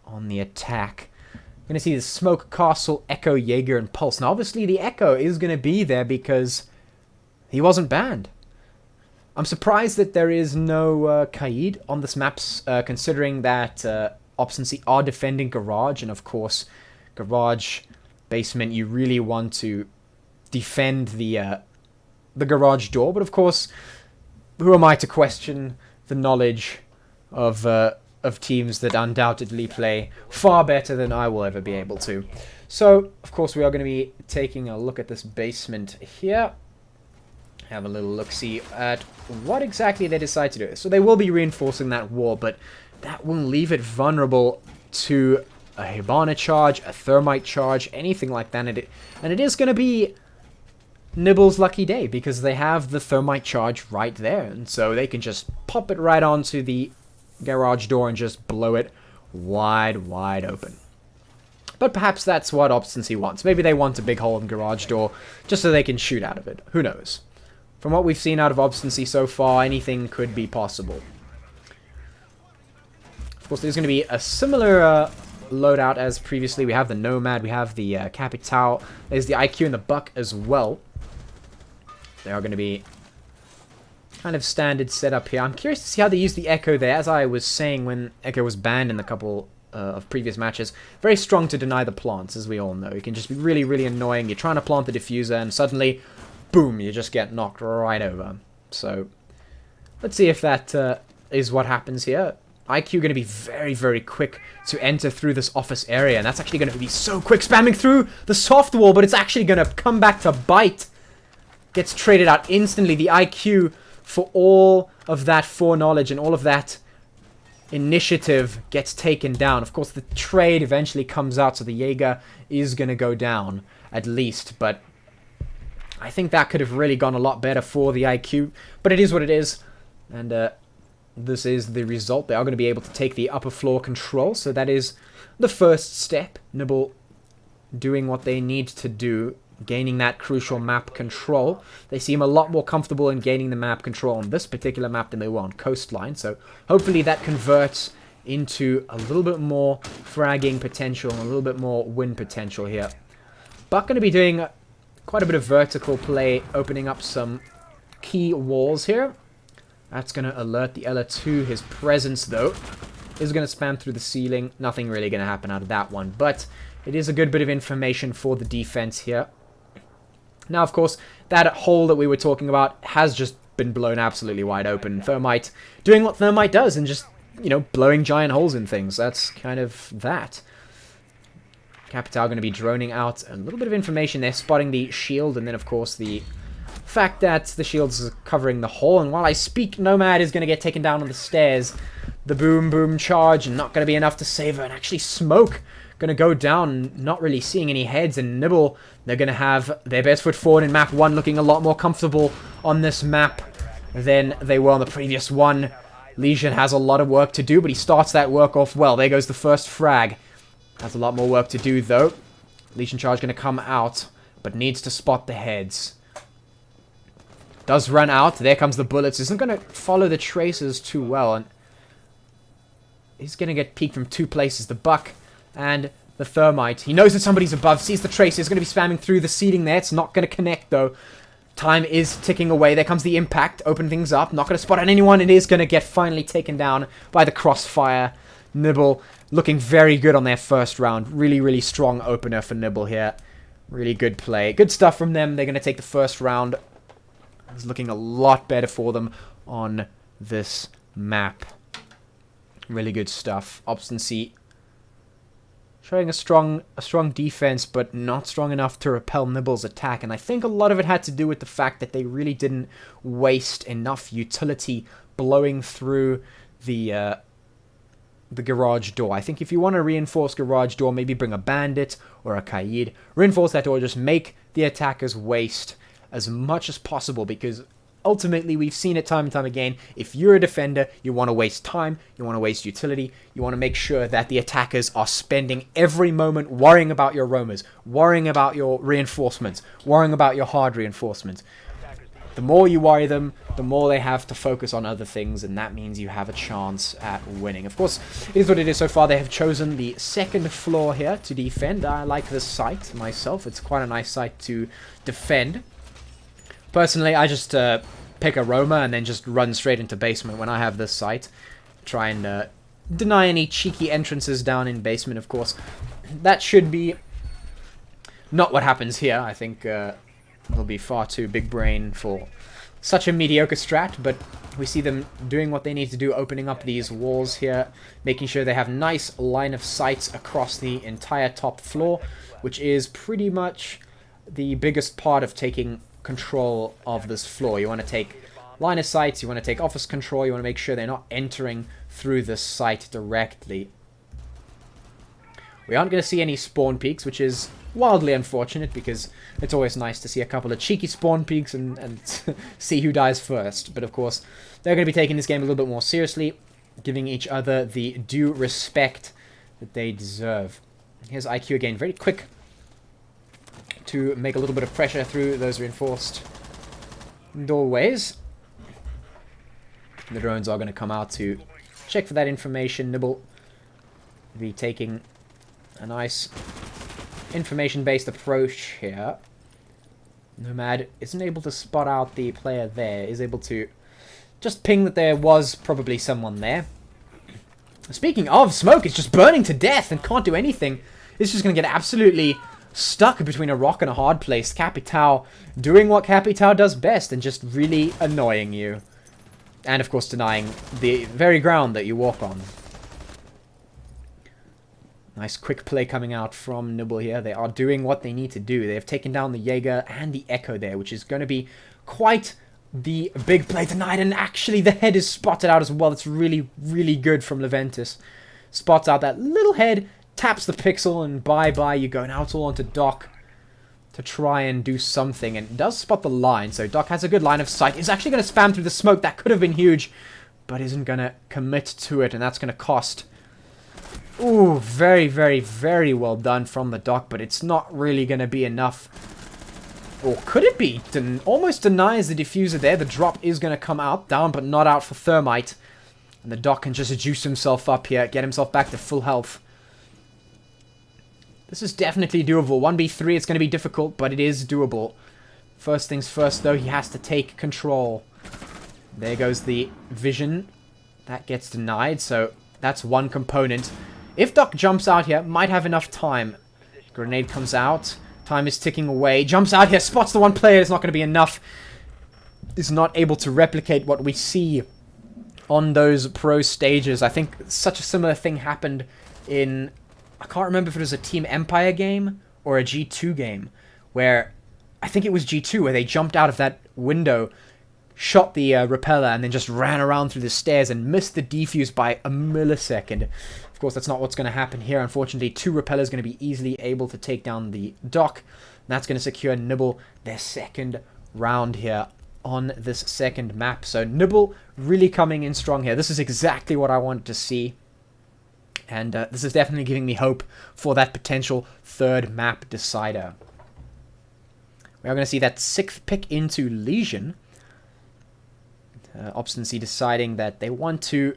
on the attack. We're going to see the Smoke Castle, Echo, Jaeger, and Pulse. Now obviously the Echo is going to be there because he wasn't banned. I'm surprised that there is no Kaid on this map, considering that Obstinacy are defending Garage, and of course Garage basement, you really want to defend the garage door. But of course, who am I to question the knowledge of teams that undoubtedly play far better than I will ever be able to. So of course we are going to be taking a look at this basement here. Have a little look-see at what exactly they decide to do. So they will be reinforcing that wall, but that will leave it vulnerable to a Hibana charge, a Thermite charge, anything like that. And it is going to be Nibble's lucky day, because they have the Thermite charge right there. And so they can just pop it right onto the garage door and just blow it wide, wide open. But perhaps that's what Obstinacy wants. Maybe they want a big hole in the garage door just so they can shoot out of it. Who knows? From what we've seen out of Obstinacy so far, anything could be possible. Of course, there's going to be a similar loadout as previously. We have the Nomad, we have the Capital, there's the IQ and the Buck as well. They are going to be kind of standard setup here. I'm curious to see how they use the Echo there. As I was saying, when Echo was banned in a couple of previous matches, very strong to deny the plants, as we all know. It can just be really, really annoying. You're trying to plant the diffuser and suddenly, boom, you just get knocked right over. So let's see if that is what happens here. IQ going to be very, very quick to enter through this office area, and that's actually going to be so quick, spamming through the soft wall, but it's actually going to come back to bite. Gets traded out instantly. The IQ, for all of that foreknowledge and all of that initiative, gets taken down. Of course, the trade eventually comes out, so the Jaeger is going to go down, at least, but I think that could have really gone a lot better for the IQ, but it is what it is, and this is the result. They are going to be able to take the upper floor control, so that is the first step. Nibble doing what they need to do, gaining that crucial map control. They seem a lot more comfortable in gaining the map control on this particular map than they were on Coastline, so hopefully that converts into a little bit more fragging potential and a little bit more win potential here. Buck going to be doing quite a bit of vertical play, opening up some key walls here. That's going to alert the Ella to his presence, though. Is going to spam through the ceiling. Nothing really going to happen out of that one, but it is a good bit of information for the defense here. Now, of course, that hole that we were talking about has just been blown absolutely wide open. Thermite doing what Thermite does and just, you know, blowing giant holes in things. That's kind of that. Capital going to be droning out a little bit of information there, spotting the shield, and then of course the fact that the shield's covering the hole. And while I speak, Nomad is going to get taken down on the stairs. The boom boom charge, not going to be enough to save her, and actually Smoke going to go down, not really seeing any heads, and Nibble, they're going to have their best foot forward in map 1, looking a lot more comfortable on this map than they were on the previous one. Legion has a lot of work to do, but he starts that work off well. There goes the first frag. Has a lot more work to do, though. Legion Charge going to come out, but needs to spot the heads. Does run out. There comes the bullets. Isn't going to follow the traces too well, and he's going to get peeked from 2 places. The Buck and the Thermite. He knows that somebody's above, sees the trace. He's going to be spamming through the seating there. It's not going to connect, though. Time is ticking away. There comes the impact. Open things up. Not going to spot anyone. It is going to get finally taken down by the crossfire. Nibble looking very good on their first round. Really, really strong opener for Nibble here. Really good play. Good stuff from them. They're going to take the first round. It's looking a lot better for them on this map. Really good stuff. Obstinacy showing a strong defense, but not strong enough to repel Nibble's attack. And I think a lot of it had to do with the fact that they really didn't waste enough utility blowing through the garage door. I think if you want to reinforce garage door, maybe bring a bandit or a Kaid. Reinforce that door, just make the attackers waste as much as possible, because ultimately we've seen it time and time again. If you're a defender, you want to waste time, you want to waste utility, you want to make sure that the attackers are spending every moment worrying about your roamers, worrying about your reinforcements, worrying about your hard reinforcements. The more you worry them, the more they have to focus on other things, and that means you have a chance at winning. Of course, it is what it is so far. They have chosen the second floor here to defend. I like this site myself. It's quite a nice site to defend. Personally, I just pick a roamer and then just run straight into basement when I have this site. Try and deny any cheeky entrances down in basement, of course. That should be not what happens here. I think it'll be far too big brain for such a mediocre strat, but we see them doing what they need to do, opening up these walls here, making sure they have nice line of sights across the entire top floor, which is pretty much the biggest part of taking control of this floor. You want to take line of sight, you want to take office control, you want to make sure they're not entering through this site directly. We aren't going to see any spawn peaks, which is wildly unfortunate, because it's always nice to see a couple of cheeky spawn peaks and see who dies first. But of course, they're going to be taking this game a little bit more seriously, giving each other the due respect that they deserve. Here's IQ again, very quick to make a little bit of pressure through those reinforced doorways. The drones are going to come out to check for that information. Nibble will be taking a nice information-based approach here. Nomad isn't able to spot out the player there, is able to just ping that there was probably someone there. Speaking of, Smoke is just burning to death and can't do anything. It's just going to get absolutely stuck between a rock and a hard place. Capital doing what Capital does best and just really annoying you. And of course denying the very ground that you walk on. Nice quick play coming out from Nibble here. They are doing what they need to do. They have taken down the Jaeger and the Echo there, which is going to be quite the big play tonight. And actually the head is spotted out as well. It's really, really good from Leventus. Spots out that little head, taps the pixel, and bye-bye you go. Now it's all onto Doc to try and do something. And does spot the line, so Doc has a good line of sight. He's actually going to spam through the smoke. That could have been huge, but isn't going to commit to it, and that's going to cost. Ooh, very, very, very well done from the Doc, but it's not really going to be enough. Or could it be? Almost denies the diffuser there. The drop is going to come out. Down, but not out for Thermite. And the Doc can just juice himself up here. Get himself back to full health. This is definitely doable. 1v3, it's going to be difficult, but it is doable. First things first, though, he has to take control. There goes the vision. That gets denied, so that's one component. If Doc jumps out here, might have enough time. Grenade comes out. Time is ticking away. Jumps out here, spots the one player. It's not going to be enough. Is not able to replicate what we see on those pro stages. I think such a similar thing happened in I can't remember if it was a Team Empire game or a G2 game, where I think it was G2 where they jumped out of that window, shot the repeller, and then just ran around through the stairs and missed the defuse by a millisecond. Of course, that's not what's going to happen here. Unfortunately, 2 repellers going to be easily able to take down the dock. That's going to secure Nibble their second round here on this second map. So Nibble really coming in strong here. This is exactly what I wanted to see. And this is definitely giving me hope for that potential third map decider. We are going to see that 6th pick into Legion. Obstinacy deciding that they want to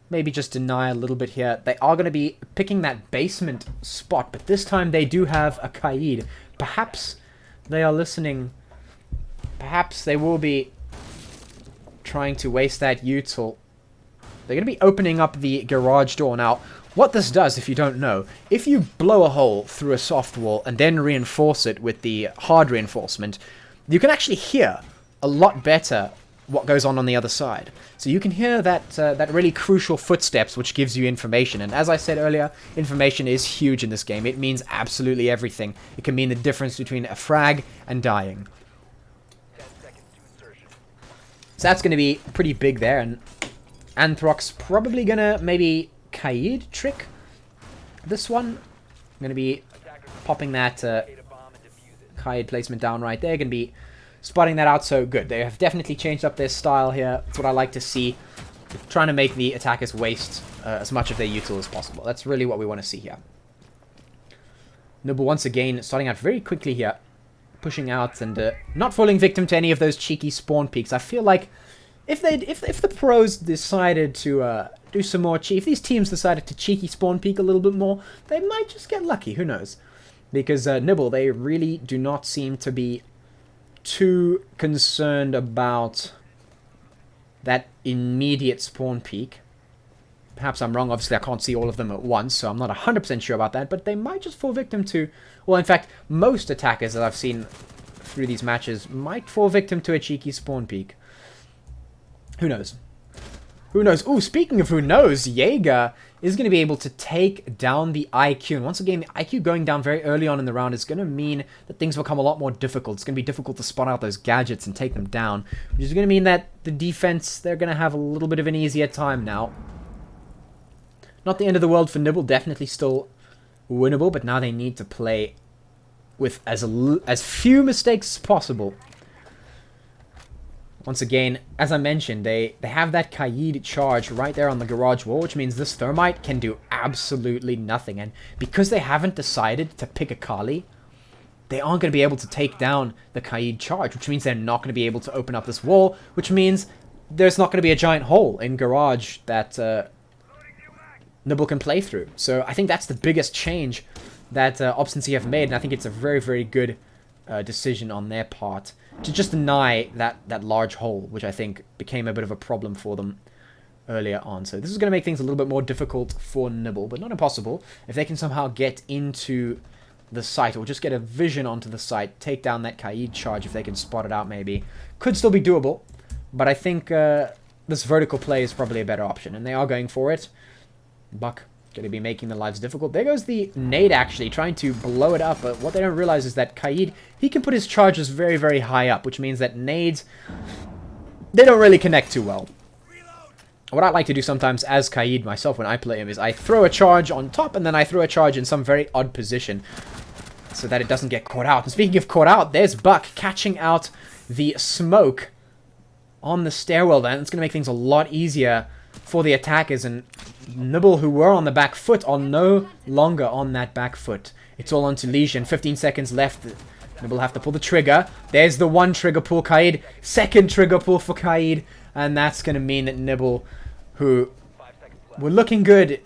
maybe just deny a little bit here. They are going to be picking that basement spot, but this time they do have a Kaid. Perhaps they are listening. Perhaps they will be trying to waste that util. They're going to be opening up the garage door. Now, what this does, if you don't know, if you blow a hole through a soft wall and then reinforce it with the hard reinforcement, you can actually hear a lot better what goes on the other side. So you can hear that really crucial footsteps, which gives you information. And as I said earlier, information is huge in this game. It means absolutely everything. It can mean the difference between a frag and dying. 10 seconds to insertion. So that's going to be pretty big there. And Anthrox probably going to maybe Kaid trick this one. I'm going to be popping that Locate a bomb and defuse it. Kaid placement down right there. Going to be spotting that out, so good. They have definitely changed up their style here. That's what I like to see. Trying to make the attackers waste as much of their util as possible. That's really what we want to see here. Nibble once again starting out very quickly here. Pushing out and not falling victim to any of those cheeky spawn peaks. I feel like if the pros decided to do some more if these teams decided to cheeky spawn peak a little bit more, they might just get lucky. Who knows? Because Nibble, they really do not seem to be too concerned about that immediate spawn peak. Perhaps I'm wrong. Obviously, I can't see all of them at once, so I'm not 100% sure about that. But they might just fall victim to... Well, in fact, most attackers that I've seen through these matches might fall victim to a cheeky spawn peak. Who knows? Who knows? Ooh, speaking of who knows, Jaeger is going to be able to take down the IQ. And once again, the IQ going down very early on in the round is going to mean that things become a lot more difficult. It's going to be difficult to spot out those gadgets and take them down, which is going to mean that the defense, they're going to have a little bit of an easier time now. Not the end of the world for Nibble, definitely still winnable, but now they need to play with as few mistakes as possible. Once again, as I mentioned, they have that Kaid charge right there on the garage wall, which means this Thermite can do absolutely nothing. And because they haven't decided to pick a Kali, they aren't going to be able to take down the Kaid charge, which means they're not going to be able to open up this wall, which means there's not going to be a giant hole in garage that Nibble can play through. So I think that's the biggest change that Obstinacy have made, and I think it's a very, very good decision on their part to just deny that large hole, which I think became a bit of a problem for them earlier on. So this is going to make things a little bit more difficult for Nibble, but not impossible. If they can somehow get into the site, or just get a vision onto the site, take down that Kaid charge if they can spot it out maybe, could still be doable. But I think this vertical play is probably a better option, and they are going for it. Buck going to be making their lives difficult. There goes the nade, actually, trying to blow it up. But what they don't realize is that Kaid, he can put his charges very, very high up, which means that nades, they don't really connect too well. What I like to do sometimes as Kaid myself when I play him is I throw a charge on top, and then I throw a charge in some very odd position so that it doesn't get caught out. And speaking of caught out, there's Buck catching out the smoke on the stairwell there. And it's going to make things a lot easier for the attackers, and Nibble, who were on the back foot, are no longer on that back foot. It's all onto Legion. 15 seconds left. Nibble have to pull the trigger. There's the one trigger pull, Kaid. Second trigger pull for Kaid. And that's going to mean that Nibble, who were looking good,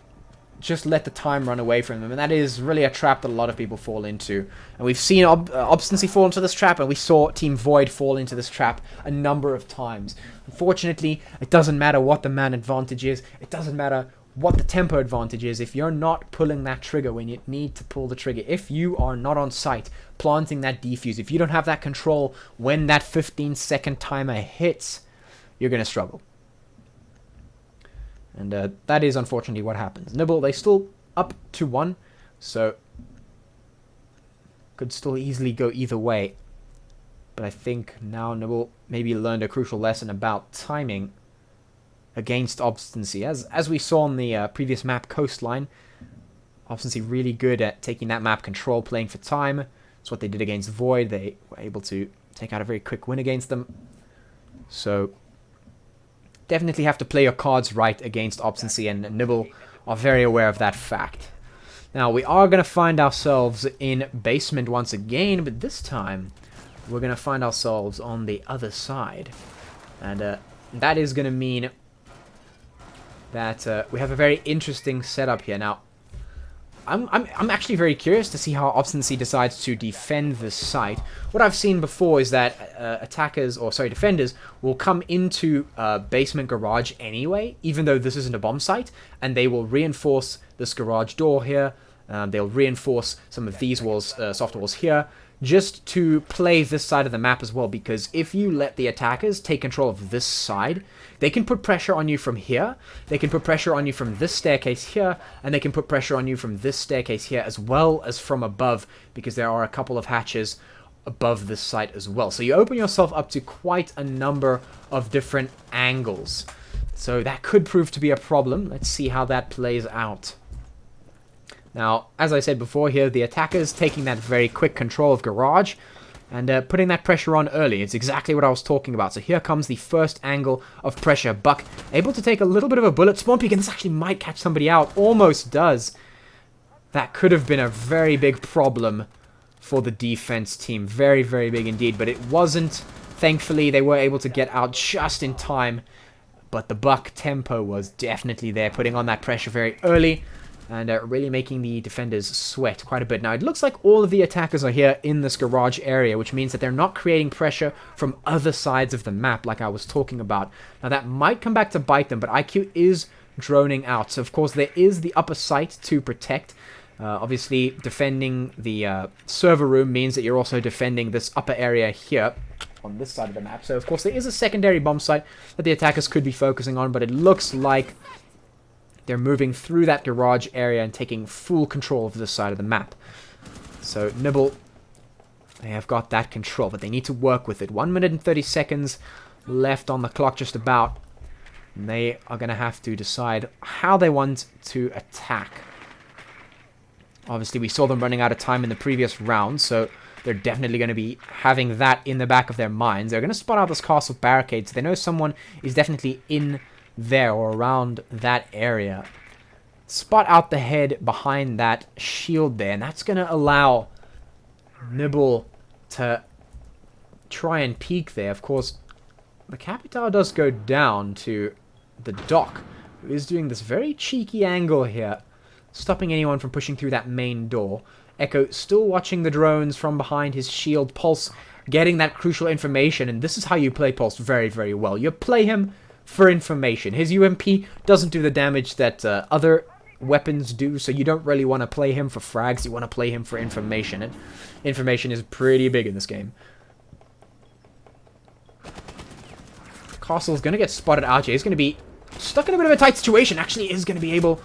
just let the time run away from them. And that is really a trap that a lot of people fall into. And we've seen Obstinacy fall into this trap, and we saw Team Void fall into this trap a number of times. Unfortunately, it doesn't matter what the man advantage is. It doesn't matter what the tempo advantage is. If you're not pulling that trigger when you need to pull the trigger, if you are not on site planting that defuse, if you don't have that control when that 15-second timer hits, you're going to struggle. And that is unfortunately what happens. Nibble, they still up 2-1, so could still easily go either way. But I think now Nibble maybe learned a crucial lesson about timing against Obstinacy. As we saw on the previous map, Coastline, Obstinacy really good at taking that map control, playing for time. That's what they did against Void. They were able to take out a very quick win against them. So definitely have to play your cards right against Obstinacy, and Nibble are very aware of that fact. Now, we are going to find ourselves in basement once again, but this time we're going to find ourselves on the other side. And that is going to mean that we have a very interesting setup here. Now, I'm actually very curious to see how Obstinacy decides to defend this site. What I've seen before is that defenders will come into basement garage anyway, even though this isn't a bomb site, and they will reinforce this garage door here. They'll reinforce some of these walls, soft walls here, just to play this side of the map as well, because if you let the attackers take control of this side, they can put pressure on you from here, they can put pressure on you from this staircase here, and they can put pressure on you from this staircase here, as well as from above, because there are a couple of hatches above this site as well. So you open yourself up to quite a number of different angles. So that could prove to be a problem. Let's see how that plays out. Now, as I said before here, the attackers taking that very quick control of garage and putting that pressure on early. It's exactly what I was talking about. So here comes the first angle of pressure. Buck able to take a little bit of a bullet. Spawn Peek, and this actually might catch somebody out. Almost does. That could have been a very big problem for the defense team. Very, very big indeed. But it wasn't. Thankfully, they were able to get out just in time. But the Buck tempo was definitely there, putting on that pressure very early. And really making the defenders sweat quite a bit. Now, it looks like all of the attackers are here in this garage area, which means that they're not creating pressure from other sides of the map, like I was talking about. Now, that might come back to bite them, but IQ is droning out. So, of course, there is the upper site to protect. Obviously, defending the server room means that you're also defending this upper area here on this side of the map. So, of course, there is a secondary bomb site that the attackers could be focusing on, but it looks like they're moving through that garage area and taking full control of this side of the map. So Nibble, they have got that control, but they need to work with it. 1 minute and 30 seconds left on the clock just about. And they are going to have to decide how they want to attack. Obviously, we saw them running out of time in the previous round, so they're definitely going to be having that in the back of their minds. They're going to spot out this castle barricade, so they know someone is definitely in there or around that area. Spot out the head behind that shield there, and that's going to allow Nibble to try and peek there. Of course, the Capitao does go down to the dock, who is doing this very cheeky angle here, stopping anyone from pushing through that main door. Echo still watching the drones from behind his shield. Pulse getting that crucial information, and this is how you play Pulse very, very well. You play him for information. His UMP doesn't do the damage that other weapons do, so you don't really want to play him for frags. You want to play him for information, and information is pretty big in this game. Castle's going to get spotted out here. He's going to be stuck in a bit of a tight situation. Actually is going to be able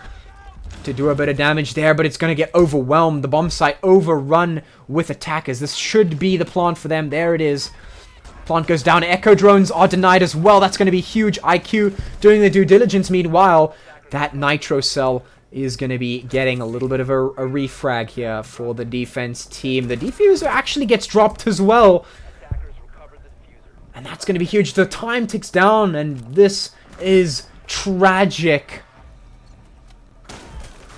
to do a bit of damage there, but it's going to get overwhelmed. The bomb site overrun with attackers. This should be the plant for them. There it is. Plant goes down. Echo drones are denied as well. That's going to be huge. IQ doing the due diligence. Meanwhile, that nitro cell is going to be getting a little bit of a refrag here for the defense team. The diffuser actually gets dropped as well. And that's going to be huge. The time ticks down, and this is tragic.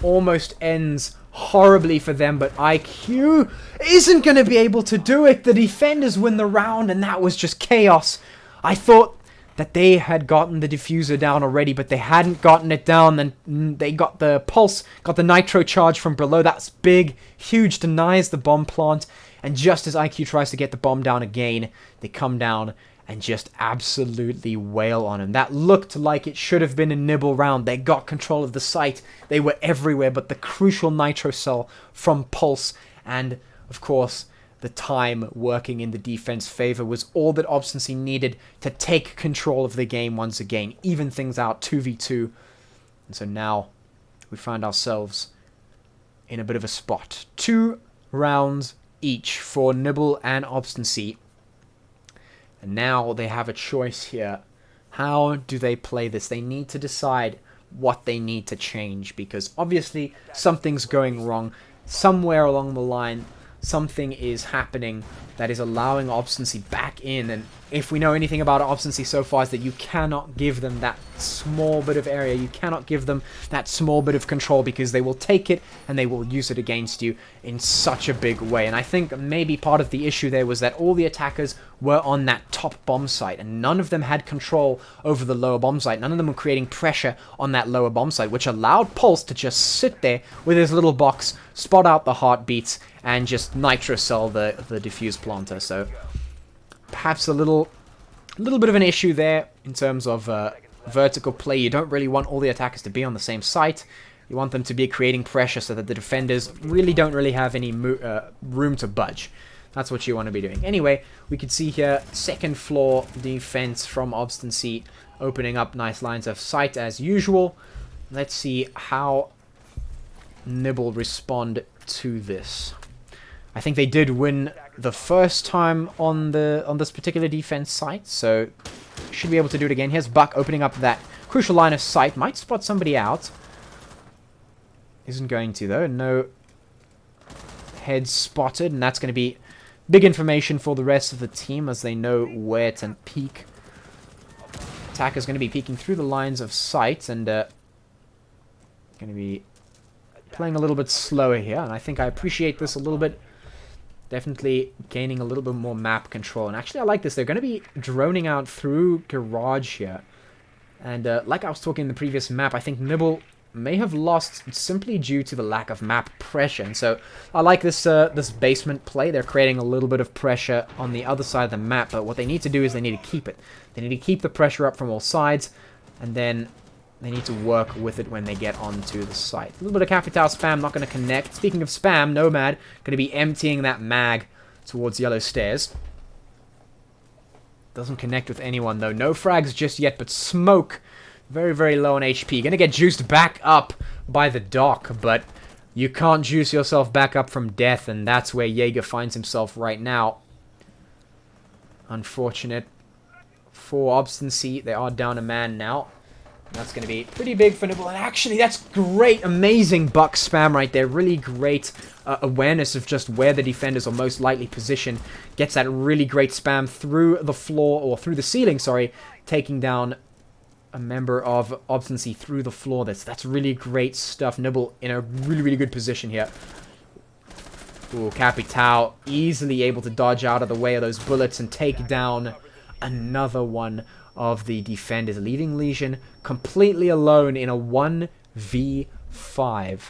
Almost ends horribly for them, but IQ isn't going to be able to do it. The defenders win the round, and that was just chaos. I thought that they had gotten the diffuser down already, but they hadn't gotten it down. Then they got the pulse, got the nitro charge from below. That's big, huge, denies the bomb plant. And just as IQ tries to get the bomb down again, they come down and just absolutely wail on him. That looked like it should have been a Nibble round. They got control of the site. They were everywhere, but the crucial nitro cell from Pulse and, of course, the time working in the defense favor was all that Obstinacy needed to take control of the game once again, even things out 2v2. And so now we find ourselves in a bit of a spot. 2 rounds each for Nibble and Obstinacy. And now they have a choice here. How do they play this? They need to decide what they need to change, because obviously something's going wrong. Somewhere along the line, something is happening that is allowing Obstinacy back in. And if we know anything about Obstinacy so far, is that you cannot give them that small bit of area. You cannot give them that small bit of control, because they will take it and they will use it against you in such a big way. And I think maybe part of the issue there was that all the attackers were on that top bomb site, and none of them had control over the lower bomb site. None of them were creating pressure on that lower bomb site, which allowed Pulse to just sit there with his little box, spot out the heartbeats, and just nitro cell the diffuse planter. So perhaps a little bit of an issue there in terms of vertical play. You don't really want all the attackers to be on the same site. You want them to be creating pressure so that the defenders really don't have any room to budge. That's what you want to be doing. Anyway, we can see here second floor defense from Obstinacy, opening up nice lines of sight as usual. Let's see how Nibble respond to this. I think they did win the first time on this particular defense site, so should be able to do it again. Here's Buck opening up that crucial line of sight. Might spot somebody out. Isn't going to, though. No heads spotted, and that's going to be big information for the rest of the team as they know where to peek. Attacker's going to be peeking through the lines of sight, and going to be playing a little bit slower here, and I think I appreciate this a little bit. Definitely gaining a little bit more map control. And actually, I like this. They're going to be droning out through Garage here. And like I was talking in the previous map, I think Nibble may have lost simply due to the lack of map pressure. And so I like this this basement play. They're creating a little bit of pressure on the other side of the map. But what they need to do is they need to keep it. They need to keep the pressure up from all sides. And then they need to work with it when they get onto the site. A little bit of Capital spam, not going to connect. Speaking of spam, Nomad going to be emptying that mag towards Yellow Stairs. Doesn't connect with anyone, though. No frags just yet, but Smoke, very, very low on HP. Going to get juiced back up by the dock, but you can't juice yourself back up from death, and that's where Jaeger finds himself right now. Unfortunate for Obstinacy. They are down a man now. That's going to be pretty big for Nibble. And actually, that's great, amazing Buck spam right there. Really great awareness of just where the defenders are most likely positioned. Gets that really great spam through the floor, or through the ceiling, sorry. Taking down a member of Obstinacy through the floor. That's really great stuff. Nibble in a really, really good position here. Ooh, Capital easily able to dodge out of the way of those bullets and take down another one of the defenders, leaving Legion completely alone in a 1v5.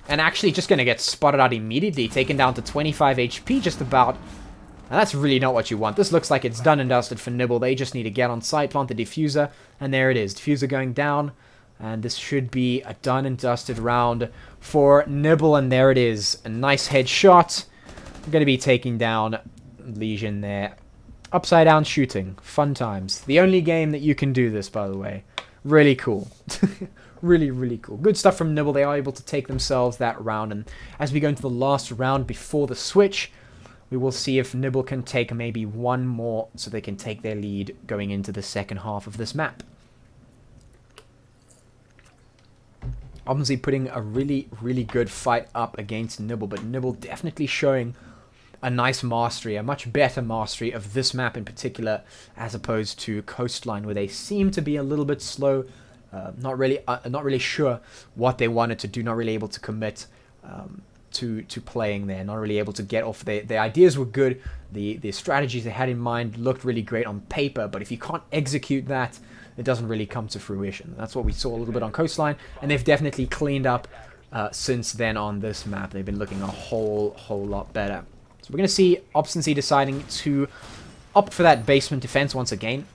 And actually just going to get spotted out immediately, taken down to 25 HP just about. And that's really not what you want. This looks like it's done and dusted for Nibble. They just need to get on site, plant the diffuser, and there it is. Diffuser going down, and this should be a done and dusted round for Nibble, and there it is. A nice headshot. I'm going to be taking down Legion there. Upside down shooting. Fun times. The only game that you can do this, by the way. Really cool. Really, really cool. Good stuff from Nibble. They are able to take themselves that round. And as we go into the last round before the switch, we will see if Nibble can take maybe one more so they can take their lead going into the second half of this map. Obviously putting a really, really good fight up against Nibble, but Nibble definitely showing a nice mastery, a much better mastery of this map in particular, as opposed to Coastline, where they seem to be a little bit slow, not really sure what they wanted to do, not really able to commit to playing there, not really able to get off. The ideas were good, the strategies they had in mind looked really great on paper, but if you can't execute that, it doesn't really come to fruition. That's what we saw a little bit on Coastline, and they've definitely cleaned up since then on this map. They've been looking a whole lot better. So we're going to see Obstinacy deciding to opt for that basement defense once again.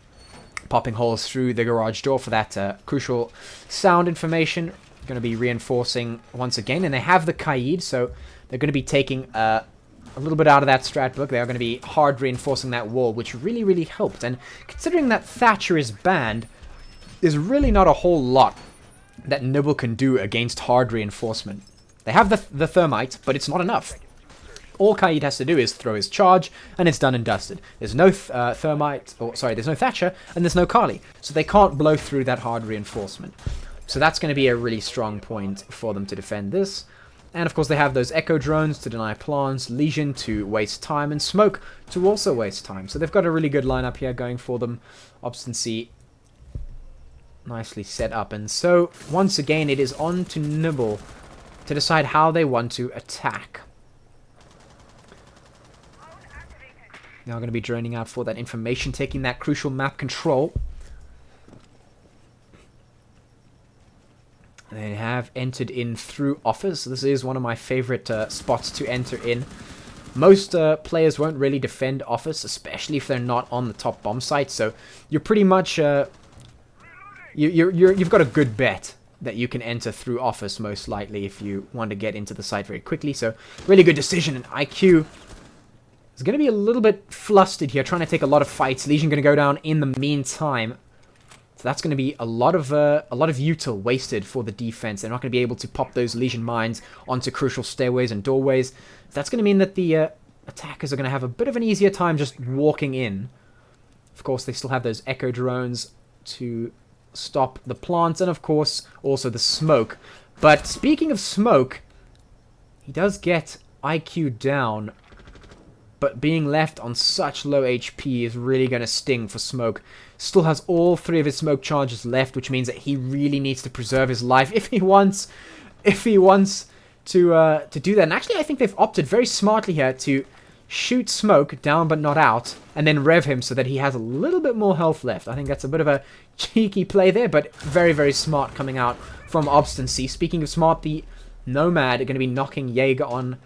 Popping holes through the garage door for that crucial sound information. Going to be reinforcing once again. And they have the Kaid, so they're going to be taking a little bit out of that strat book. They are going to be hard reinforcing that wall, which really, really helped. And considering that Thatcher is banned, there's really not a whole lot that Nibble can do against hard reinforcement. They have the thermite, but it's not enough. All Kaid has to do is throw his charge, and it's done and dusted. There's no thermite, or sorry, there's no Thatcher, and there's no Kali, so they can't blow through that hard reinforcement. So that's going to be a really strong point for them to defend this. And of course they have those Echo drones to deny plants, Legion to waste time, and Smoke to also waste time. So they've got a really good lineup here going for them. Obstinacy nicely set up. And so once again it is on to Nibble to decide how they want to attack. Now going to be droning out for that information, taking that crucial map control. They have entered in through Office. This is one of my favorite spots to enter in. Most players won't really defend Office, especially if they're not on the top bomb site. So you're pretty much you've got a good bet that you can enter through Office most likely if you want to get into the site very quickly. So really good decision. And IQ is going to be a little bit flustered here, trying to take a lot of fights. Legion going to go down in the meantime. So that's going to be a lot of util wasted for the defense. They're not going to be able to pop those Legion mines onto crucial stairways and doorways. That's going to mean that the attackers are going to have a bit of an easier time just walking in. Of course, they still have those Echo drones to stop the plants, and of course, also the Smoke. But speaking of Smoke, he does get IQ down, but being left on such low HP is really going to sting for Smoke. Still has all 3 of his smoke charges left, which means that he really needs to preserve his life if he wants to do that. And actually, I think they've opted very smartly here to shoot Smoke down but not out, and then rev him so that he has a little bit more health left. I think that's a bit of a cheeky play there, but very, very smart coming out from Obstinacy. Speaking of smart, the Nomad are going to be knocking Jaeger on,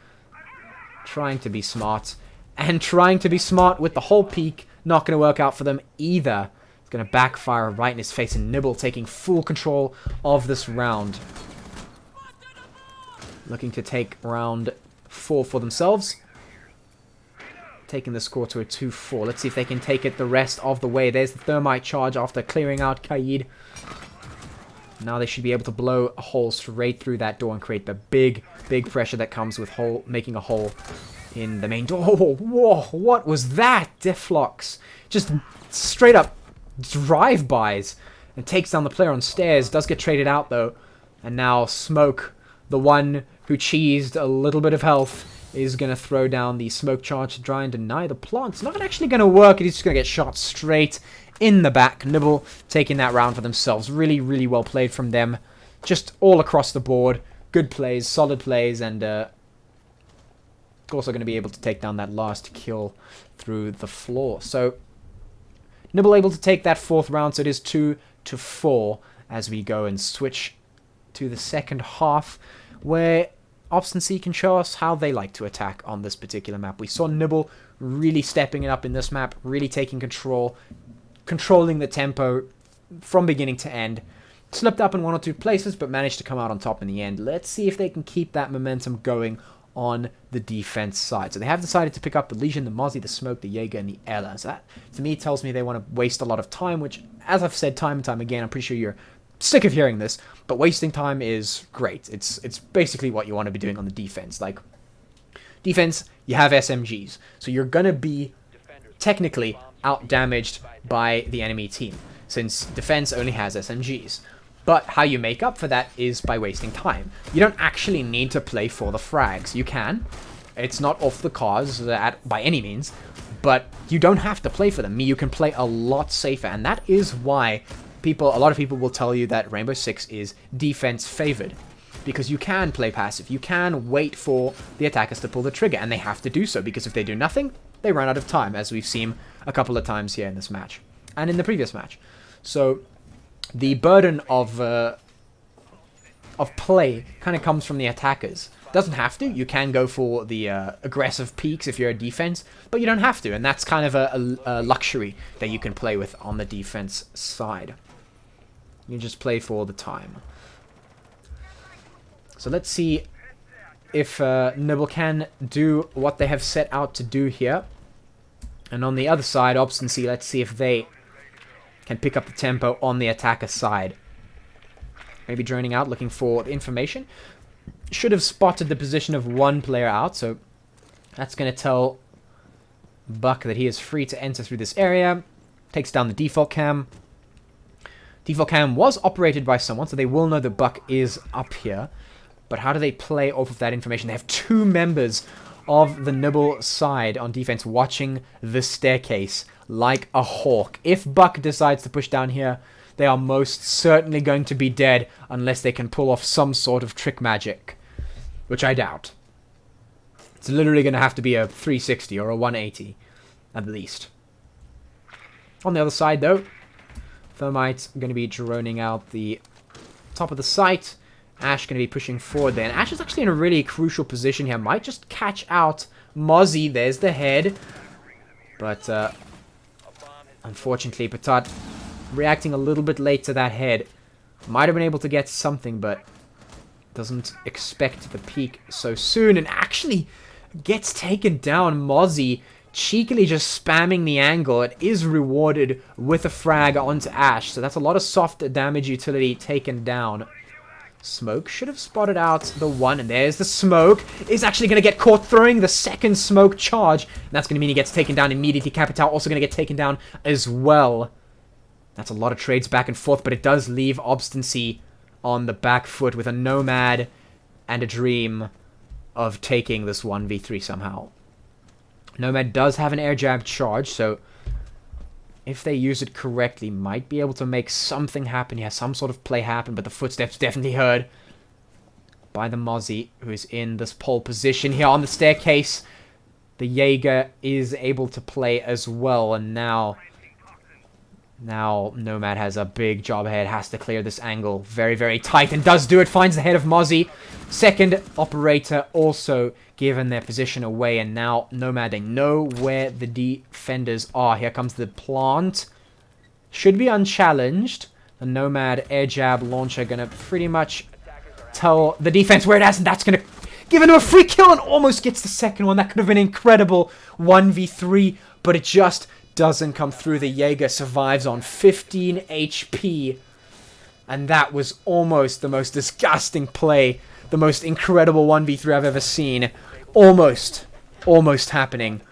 trying to be smart. And trying to be smart with the whole peak, not going to work out for them either. It's going to backfire right in his face, and Nibble taking full control of this round. Looking to take round 4 for themselves. Taking the score to a 2-4. Let's see if they can take it the rest of the way. There's the thermite charge after clearing out Kaid. Now they should be able to blow a hole straight through that door and create the big, big pressure that comes with making a hole in the main door. Whoa, what was that? Deflocks. Just straight up drive-bys and takes down the player on stairs. Does get traded out though. And now Smoke, the one who cheesed a little bit of health, is going to throw down the smoke charge to try and deny the plant. It's not actually going to work. He's just going to get shot straight in the back. Nibble taking that round for themselves. Really, really well played from them. Just all across the board. Good plays, solid plays, and also going to be able to take down that last kill through the floor. So Nibble able to take that 4th round, so it is 2-4 as we go and switch to the second half, where Obstinacy can show us how they like to attack on this particular map. We saw Nibble really stepping it up in this map, really taking control, controlling the tempo from beginning to end. Slipped up in 1 or 2 places, but managed to come out on top in the end. Let's see if they can keep that momentum going on the defense side. So they have decided to pick up the Legion, the Mozzie, the Smoke, the Jaeger, and the Ella. So that, to me, tells me they want to waste a lot of time, which, as I've said time and time again, I'm pretty sure you're sick of hearing this, but wasting time is great. It's basically what you want to be doing on the defense. Like, defense, you have SMGs, so you're going to be technically out-damaged by the enemy team, since defense only has SMGs. But how you make up for that is by wasting time. You don't actually need to play for the frags. You can. It's not off the cards by any means, but you don't have to play for them. You can play a lot safer, and that is why a lot of people will tell you that Rainbow Six is defense favored, because you can play passive. You can wait for the attackers to pull the trigger, and they have to do so, because if they do nothing, they run out of time, as we've seen a couple of times here in this match and in the previous match. So the burden of play kind of comes from the attackers. Doesn't have to. You can go for the aggressive peaks if you're a defense, but you don't have to, and that's kind of a luxury that you can play with on the defense side. You just play for the time. So let's see if Nibble can do what they have set out to do here. And on the other side, Obstinacy, let's see if they can pick up the tempo on the attacker side. Maybe droning out, looking for the information. should have spotted the position of one player out, so that's going to tell Buck that he is free to enter through this area. Takes down the default cam. Default cam was operated by someone, so they will know that Buck is up here. But how do they play off of that information? They have two members of the Nibble side on defense watching the staircase like a hawk. If Buck decides to push down here, they are most certainly going to be dead unless they can pull off some sort of trick magic, which I doubt. It's literally going to have to be a 360 or a 180 at least. On the other side, though, Thermite's going to be droning out the top of the site. Ash going to be pushing forward there. And Ash is actually in a really crucial position here. Might just catch out Mozzie. There's the head. But, unfortunately, Patat reacting a little bit late to that head. Might have been able to get something, but doesn't expect the peak so soon. And actually gets taken down. Mozzie cheekily just spamming the angle. It is rewarded with a frag onto Ash. So that's a lot of soft damage utility taken down. Smoke should have spotted out the one, and there's the smoke. Is actually going to get caught throwing the second smoke charge. And that's going to mean he gets taken down immediately. Capital also going to get taken down as well. That's a lot of trades back and forth, but it does leave Obstinacy on the back foot with a Nomad and a dream of taking this 1v3 somehow. Nomad does have an air jab charge, so if they use it correctly, might be able to make something happen. Yeah, some sort of play happen, but the footsteps definitely heard by the Mozzie, who is in this pole position here on the staircase. The Jaeger is able to play as well, and now Nomad has a big job ahead, has to clear this angle very, very tight, and does do it, finds the head of Mozzie. Second operator also given their position away, and now Nomad, they know where the defenders are. Here comes the plant. Should be unchallenged. The Nomad air jab launcher gonna pretty much tell the defense where it is, and that's gonna give him a free kill and almost gets the second one. That could have been incredible 1v3, but it just doesn't come through. The Jaeger survives on 15 HP, and that was almost the most disgusting play, the most incredible 1v3 I've ever seen. Almost happening,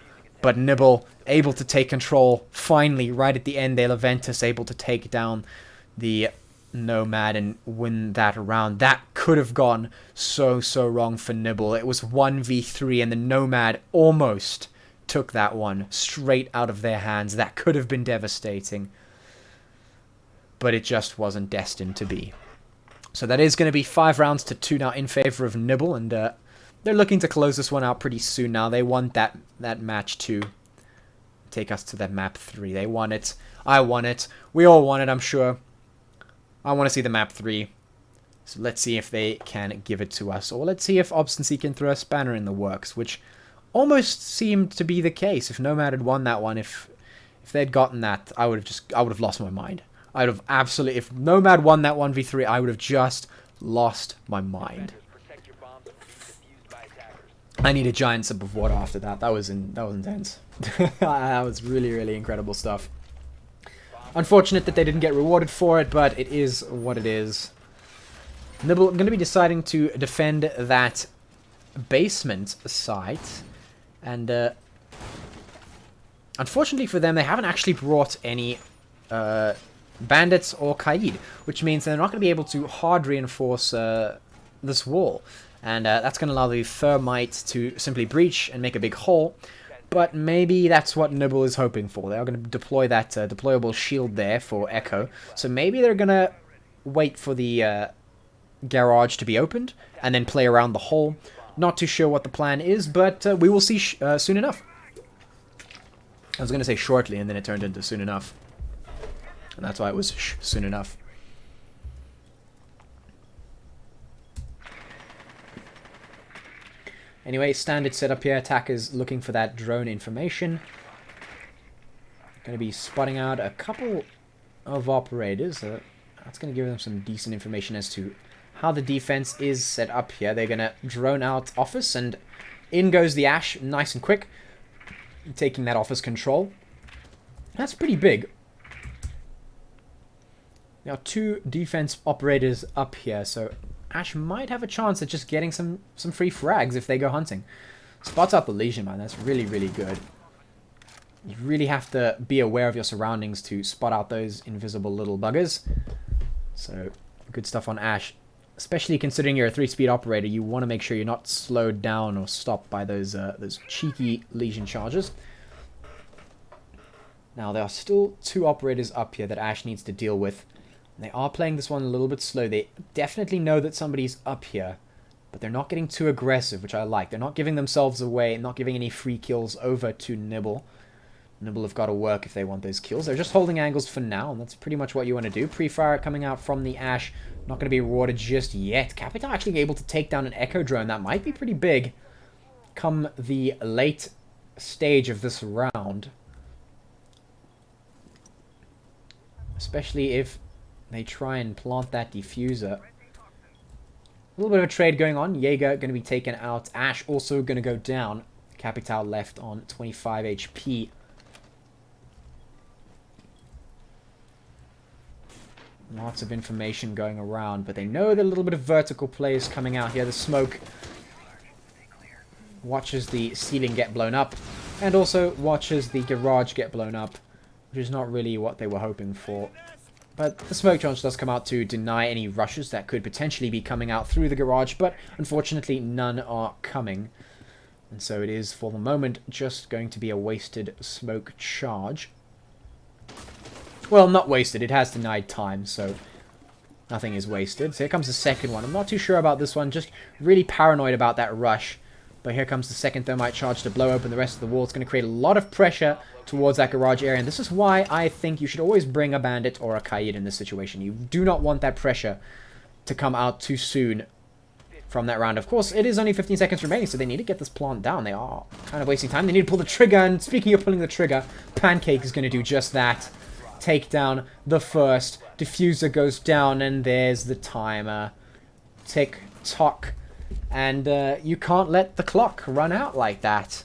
but Nibble able to take control. Finally, right at the end there, Leventus able to take down the Nomad and win that round. That could have gone so wrong for Nibble. It was 1v3, and the Nomad almost took that one straight out of their hands. That could have been devastating, but it just wasn't destined to be. So that is going to be 5 rounds to 2 now in favor of Nibble, and they're looking to close this one out pretty soon now. They want that match to take us to that map 3. They want it. I want it. We all want it, I'm sure. I want to see the map 3. So let's see if they can give it to us, or let's see if Obstinacy can throw a spanner in the works, which almost seemed to be the case. If Nomad had won that one, if they'd gotten that, I would have lost my mind. I would have absolutely, if Nomad won that 1v3, I would have just lost my mind. I need a giant sip of water after that. That was intense. That was really incredible stuff. Unfortunate that they didn't get rewarded for it, but it is what it is. Nibble going to be deciding to defend that basement site, and unfortunately for them, they haven't actually brought any bandits or Kaid, which means they're not going to be able to hard reinforce this wall, and that's going to allow the Thermite to simply breach and make a big hole. But maybe that's what Nibble is hoping for. They are going to deploy that deployable shield there for Echo, so maybe they're going to wait for the garage to be opened and then play around the hole. Not too sure what the plan is, but we will see soon enough. I was going to say shortly, and then it turned into soon enough. And that's why it was soon enough. Anyway, standard setup here. Attackers looking for that drone information. Going to be spotting out a couple of operators. That's going to give them some decent information as to how the defense is set up here. They're going to drone out office, and in goes the Ash, nice and quick, taking that office control. That's pretty big. Now 2 defense operators up here, so Ash might have a chance at just getting some free frags if they go hunting. Spots out the Legion, man. That's really, really good. You really have to be aware of your surroundings to spot out those invisible little buggers. So, good stuff on Ash. Especially considering you're a 3-speed operator, you want to make sure you're not slowed down or stopped by those cheeky Legion charges. Now, there are still 2 operators up here that Ash needs to deal with. They are playing this one a little bit slow. They definitely know that somebody's up here, but they're not getting too aggressive, which I like. They're not giving themselves away, not giving any free kills over to Nibble. Nibble have got to work if they want those kills. They're just holding angles for now, and that's pretty much what you want to do. Pre-fire coming out from the Ash. Not going to be rewarded just yet. Capital actually able to take down an Echo drone. That might be pretty big come the late stage of this round. Especially if they try and plant that diffuser. A little bit of a trade going on. Jaeger going to be taken out. Ash also going to go down. Capital left on 25 HP. Lots of information going around, but they know that a little bit of vertical play is coming out here. The smoke watches the ceiling get blown up, and also watches the garage get blown up, which is not really what they were hoping for. But the smoke charge does come out to deny any rushes that could potentially be coming out through the garage, but unfortunately none are coming. And so it is, for the moment, just going to be a wasted smoke charge. Well, not wasted. It has denied time, so nothing is wasted. So here comes the second one. I'm not too sure about this one. Just really paranoid about that rush. But here comes the second thermite charge to blow open the rest of the wall. It's going to create a lot of pressure towards that garage area. And this is why I think you should always bring a bandit or a Kaid in this situation. You do not want that pressure to come out too soon from that round. Of course, it is only 15 seconds remaining, so they need to get this plant down. They are kind of wasting time. They need to pull the trigger. And speaking of pulling the trigger, Pancake is going to do just that. Take down the first. Diffuser goes down, and there's the timer. Tick tock. And you can't let the clock run out like that.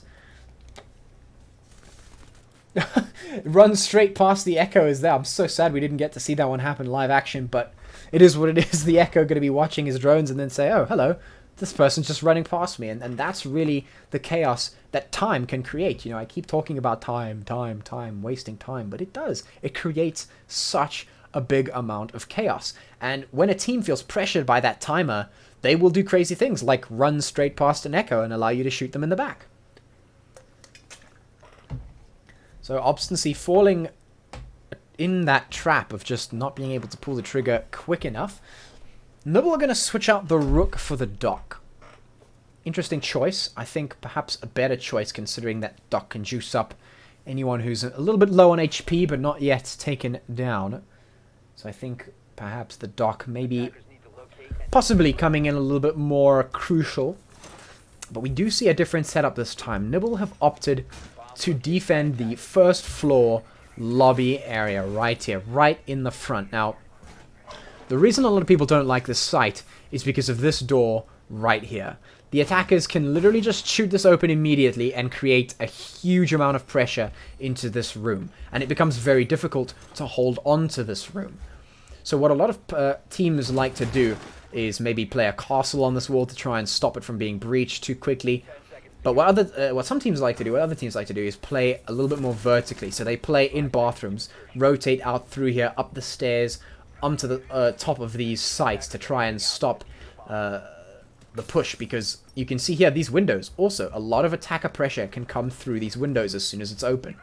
Run straight past the Echo is there. I'm so sad we didn't get to see that one happen live action, but it is what it is. The Echo going to be watching his drones and then say, oh, hello, this person's just running past me. And that's really the chaos that time can create. You know, I keep talking about time, wasting time, but it does. It creates such a big amount of chaos. And when a team feels pressured by that timer, they will do crazy things like run straight past an Echo and allow you to shoot them in the back. So Obstinacy falling in that trap of just not being able to pull the trigger quick enough. Nibble are going to switch out the Rook for the Dock. Interesting choice. I think perhaps a better choice considering that Dock can juice up anyone who's a little bit low on HP but not yet taken down. So I think perhaps the Dock maybe possibly coming in a little bit more crucial. But we do see a different setup this time. Nibble have opted to defend the first floor lobby area right here, right in the front. Now, the reason a lot of people don't like this site is because of this door right here. The attackers can literally just shoot this open immediately and create a huge amount of pressure into this room. And it becomes very difficult to hold on to this room. So what a lot of teams like to do is maybe play a castle on this wall to try and stop it from being breached too quickly. But what some teams like to do, what other teams like to do, is play a little bit more vertically. So they play in bathrooms, rotate out through here, up the stairs, onto the top of these sites to try and stop the push. Because you can see here, these windows, also, a lot of attacker pressure can come through these windows as soon as it's open.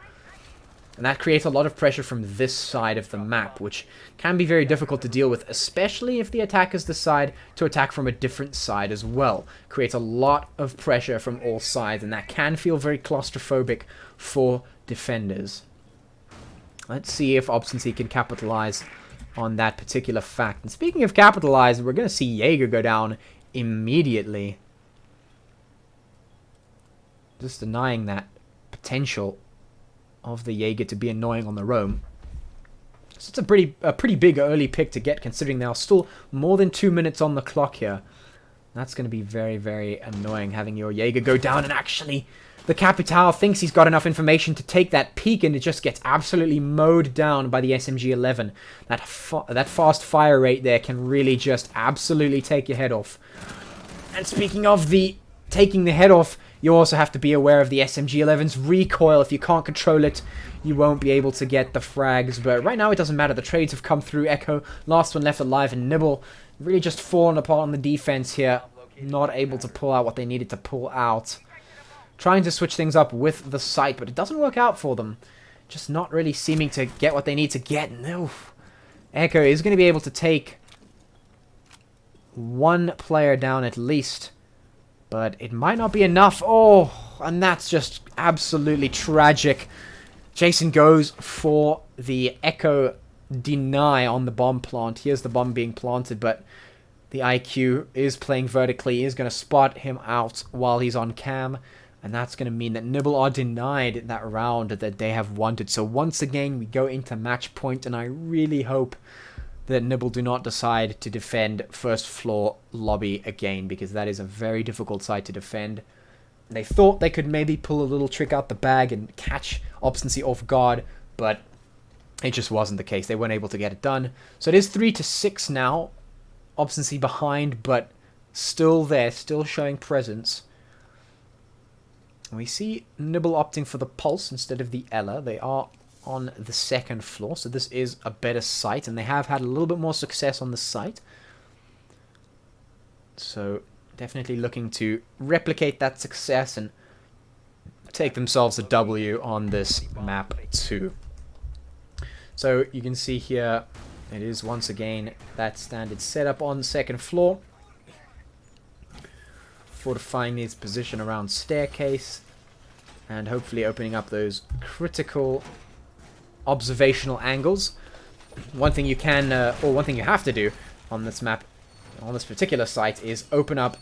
And that creates a lot of pressure from this side of the map, which can be very difficult to deal with, especially if the attackers decide to attack from a different side as well. Creates a lot of pressure from all sides, and that can feel very claustrophobic for defenders. Let's see if Obstinacy can capitalize on that particular fact. And speaking of capitalize, we're going to see Jaeger go down immediately. Just denying that potential of the Jaeger to be annoying on the roam. So it's a pretty big early pick to get, considering there are still more than 2 minutes on the clock here. That's going to be very, very annoying, having your Jaeger go down and actually The Capital thinks he's got enough information to take that peak, and it just gets absolutely mowed down by the SMG-11. That fast fire rate there can really just absolutely take your head off. And speaking of the taking the head off, you also have to be aware of the SMG-11's recoil. If you can't control it, you won't be able to get the frags. But right now it doesn't matter. The trades have come through. Echo, last one left alive, and Nibble really just falling apart on the defense here. Not able to pull out what they needed to pull out. Trying to switch things up with the sight, but it doesn't work out for them. Just not really seeming to get what they need to get. No. Echo is going to be able to take one player down at least. But it might not be enough. Oh, and that's just absolutely tragic. Jason goes for the Echo deny on the bomb plant. Here's the bomb being planted, but the IQ is playing vertically. He is going to spot him out while he's on cam. And that's going to mean that Nibble are denied that round that they have wanted. So once again, we go into match point, and I really hope that Nibble do not decide to defend first floor lobby again, because that is a very difficult site to defend. They thought they could maybe pull a little trick out the bag and catch Obstinacy off guard, but it just wasn't the case. They weren't able to get it done. So it is 3-6 now. Obstinacy behind, but still there, still showing presence. We see Nibble opting for the Pulse instead of the Ella. They are on the second floor, so this is a better site, and they have had a little bit more success on the site. So definitely looking to replicate that success and take themselves a W on this map too. So you can see here, it is once again that standard setup on second floor. Fortifying his position around staircase, and hopefully opening up those critical observational angles. One thing you can, or one thing you have to do on this map, on this particular site, is open up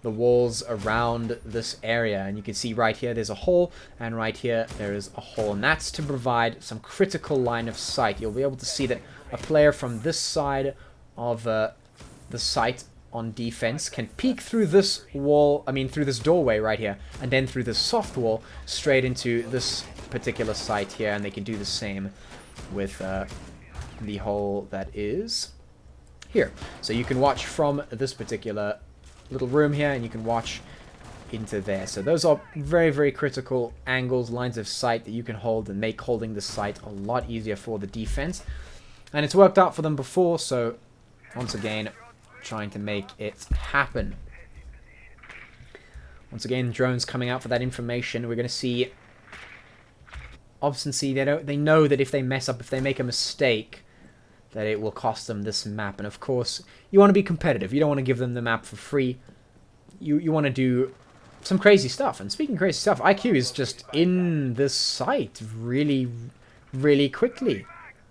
the walls around this area. And you can see right here there's a hole, and right here there is a hole, and that's to provide some critical line of sight. You'll be able to see that a player from this side of the site on defense can peek through this wall, through this doorway right here, and then through this soft wall straight into this particular site here, and they can do the same with the hole that is here. So you can watch from this particular little room here, and you can watch into there. So those are very, very critical angles, lines of sight that you can hold and make holding the site a lot easier for the defense. And it's worked out for them before, so once again, trying to make it happen. Once again, drones coming out for that information. We're going to see Obstinacy. They know that if they mess up, if they make a mistake, that it will cost them this map. And of course, you want to be competitive. You don't want to give them the map for free. You want to do some crazy stuff. And speaking of crazy stuff, IQ is just in this site really, really quickly.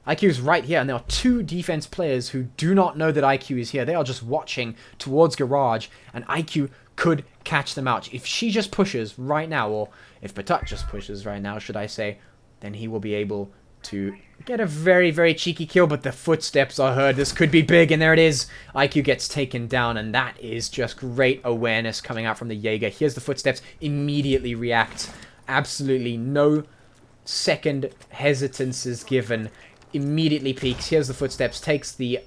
IQ is right here, and there are two defense players who do not know that IQ is here. They are just watching towards Garage, and IQ could catch them out. If she just pushes right now, or if Patak just pushes right now, should I say, then he will be able to get a very, very cheeky kill, but the footsteps are heard. This could be big, and there it is. IQ gets taken down, and that is just great awareness coming out from the Jaeger. Here's the footsteps, immediately reacts. Absolutely no second hesitance is given. Immediately peeks. Here's the footsteps. Takes the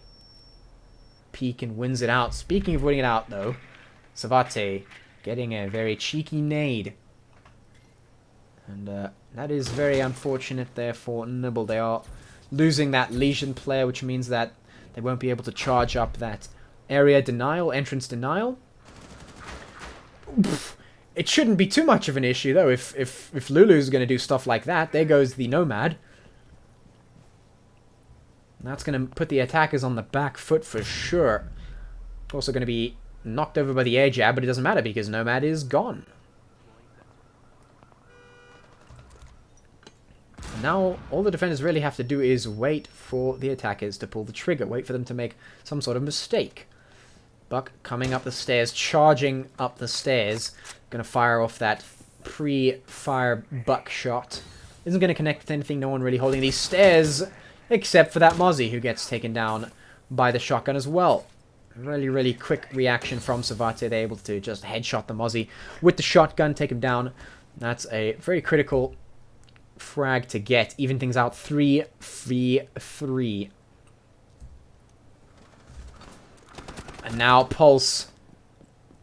peek and wins it out. Speaking of winning it out, though, Savate getting a very cheeky nade. And that is very unfortunate there for Nibble. They are losing that Legion player, which means that they won't be able to charge up that area denial, entrance denial. It shouldn't be too much of an issue, though, if Lulu's going to do stuff like that. There goes the Nomad. That's going to put the attackers on the back foot for sure. Also going to be knocked over by the air jab, but it doesn't matter because Nomad is gone. And now all the defenders really have to do is wait for the attackers to pull the trigger. Wait for them to make some sort of mistake. Buck coming up the stairs, charging up the stairs. Going to fire off that pre-fire Buck shot. Isn't going to connect with anything. No one really holding these stairs. Except for that Mozzie, who gets taken down by the shotgun as well. Really, really quick reaction from Savate. They're able to just headshot the Mozzie with the shotgun, take him down. That's a very critical frag to get. Even things out 3-3-3. And now Pulse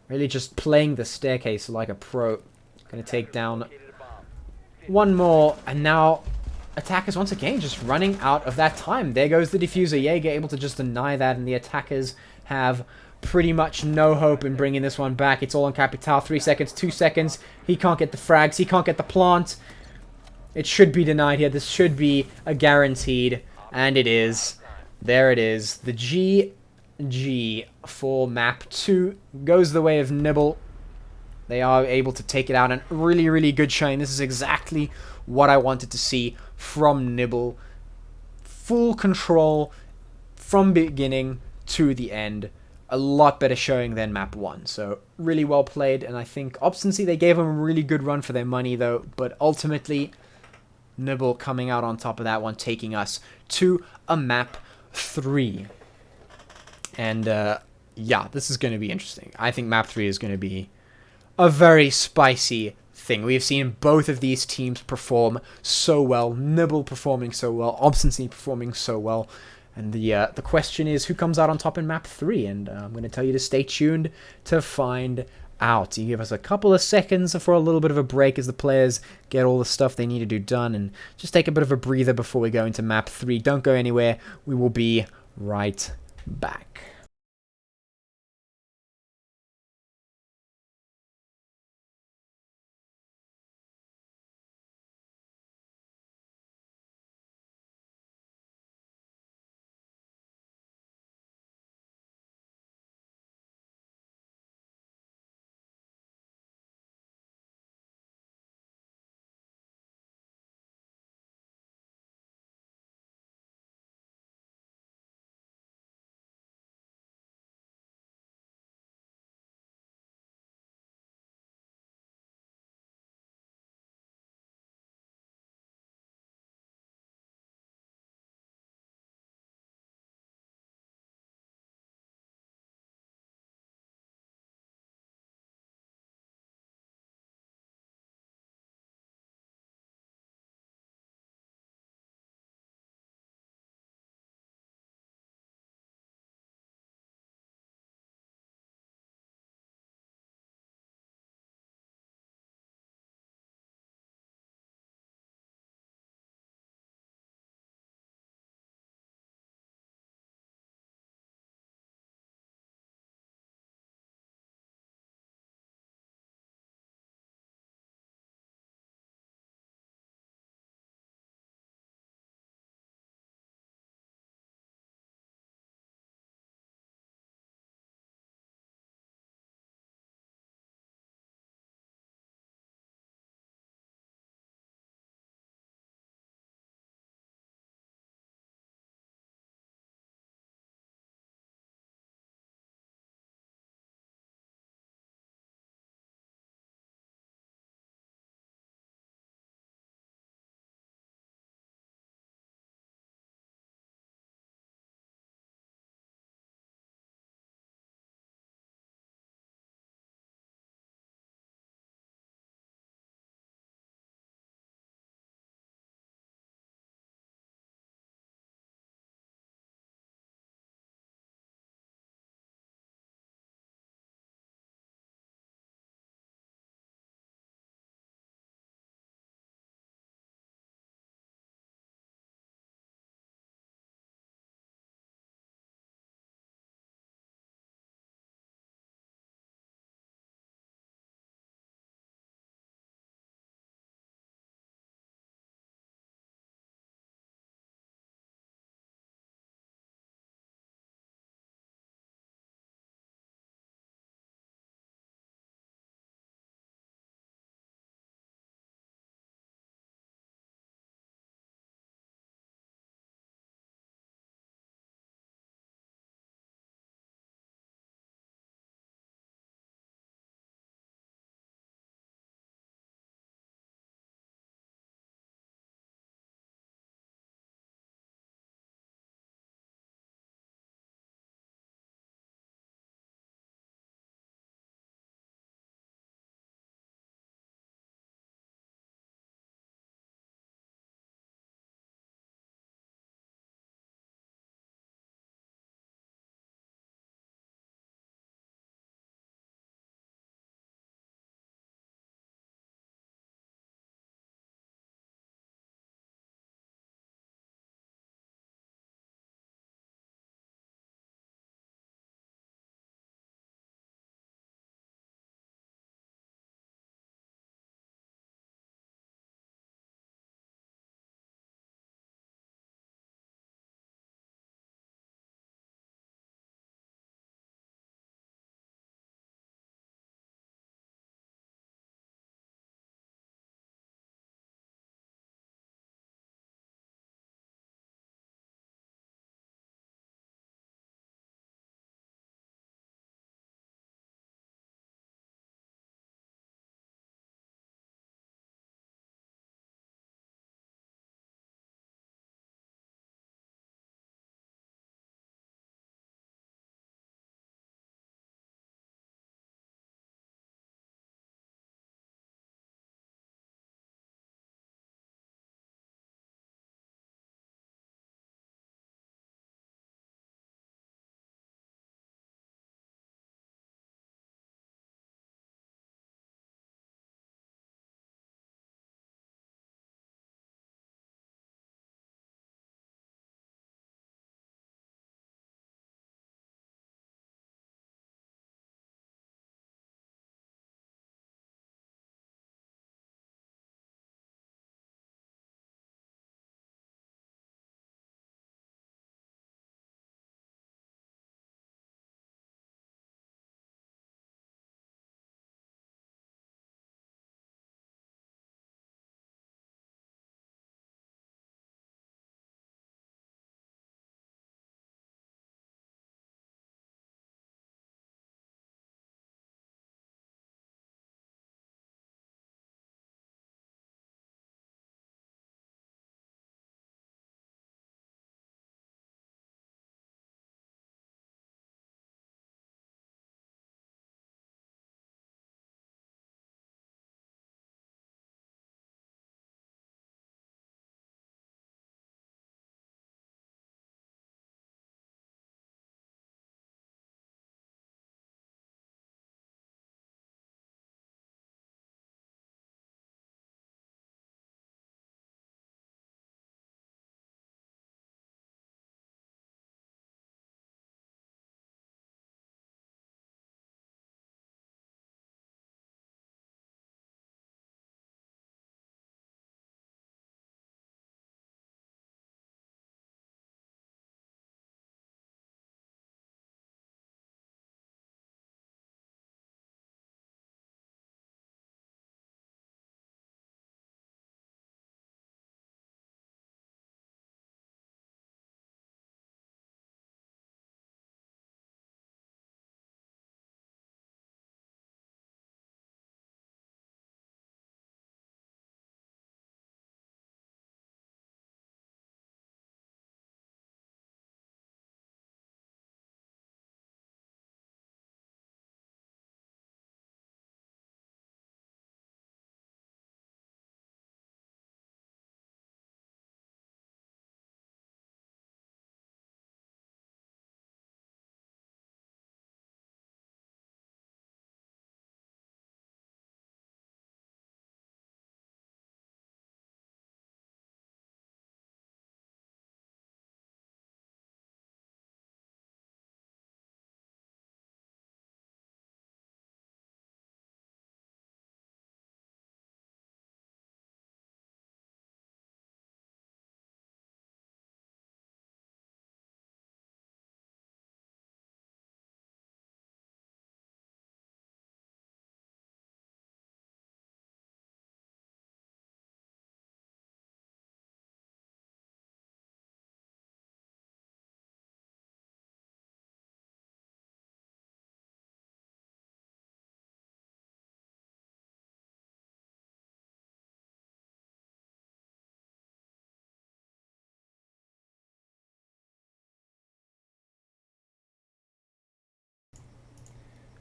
really just playing the staircase like a pro. Going to take down Located a bomb. one more. And now attackers once again just running out of that time. There goes the diffuser. Jaeger able to just deny that. And the attackers have pretty much no hope in bringing this one back. It's all on Capital. 3 seconds, 2 seconds. He can't get the frags. He can't get the plant. It should be denied here. This should be a guaranteed. And it is. There it is. The GG for map 2 goes the way of Nibble. They are able to take it out. And really, really good showing. This is exactly what I wanted to see from Nibble. Full control from beginning to the end. A lot better showing than map 1. So really well played. And I think Obstinacy, they gave them a really good run for their money though. But ultimately, Nibble coming out on top of that one, taking us to a map 3. And yeah, this is going to be interesting. I think map 3 is going to be a very spicy thing. We have seen both of these teams perform so well. Nibble performing so well. Obstinacy performing so well. And the question is, who comes out on top in map 3? And I'm going to tell you to stay tuned to find out. You give us a couple of seconds for a little bit of a break as the players get all the stuff they need to do done. And just take a bit of a breather before we go into map 3. Don't go anywhere. We will be right back.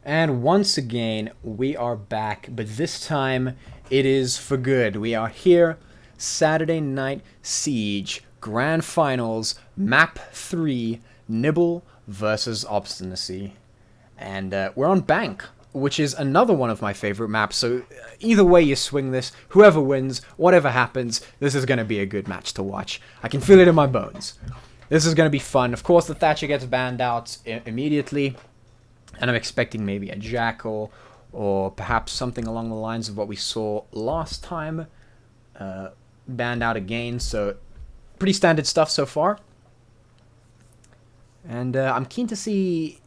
And once again, we are back, but this time it is for good. We are here, Saturday Night Siege, Grand Finals, Map 3, Nibble versus Obstinacy. And we're on Bank, which is another one of my favorite maps, so either way you swing this, whoever wins, whatever happens, this is going to be a good match to watch. I can feel it in my bones. This is going to be fun. Of course, the Thatcher gets banned out immediately. And I'm expecting maybe a Jackal, or perhaps something along the lines of what we saw last time. Banned out again, so pretty standard stuff so far. And I'm keen to see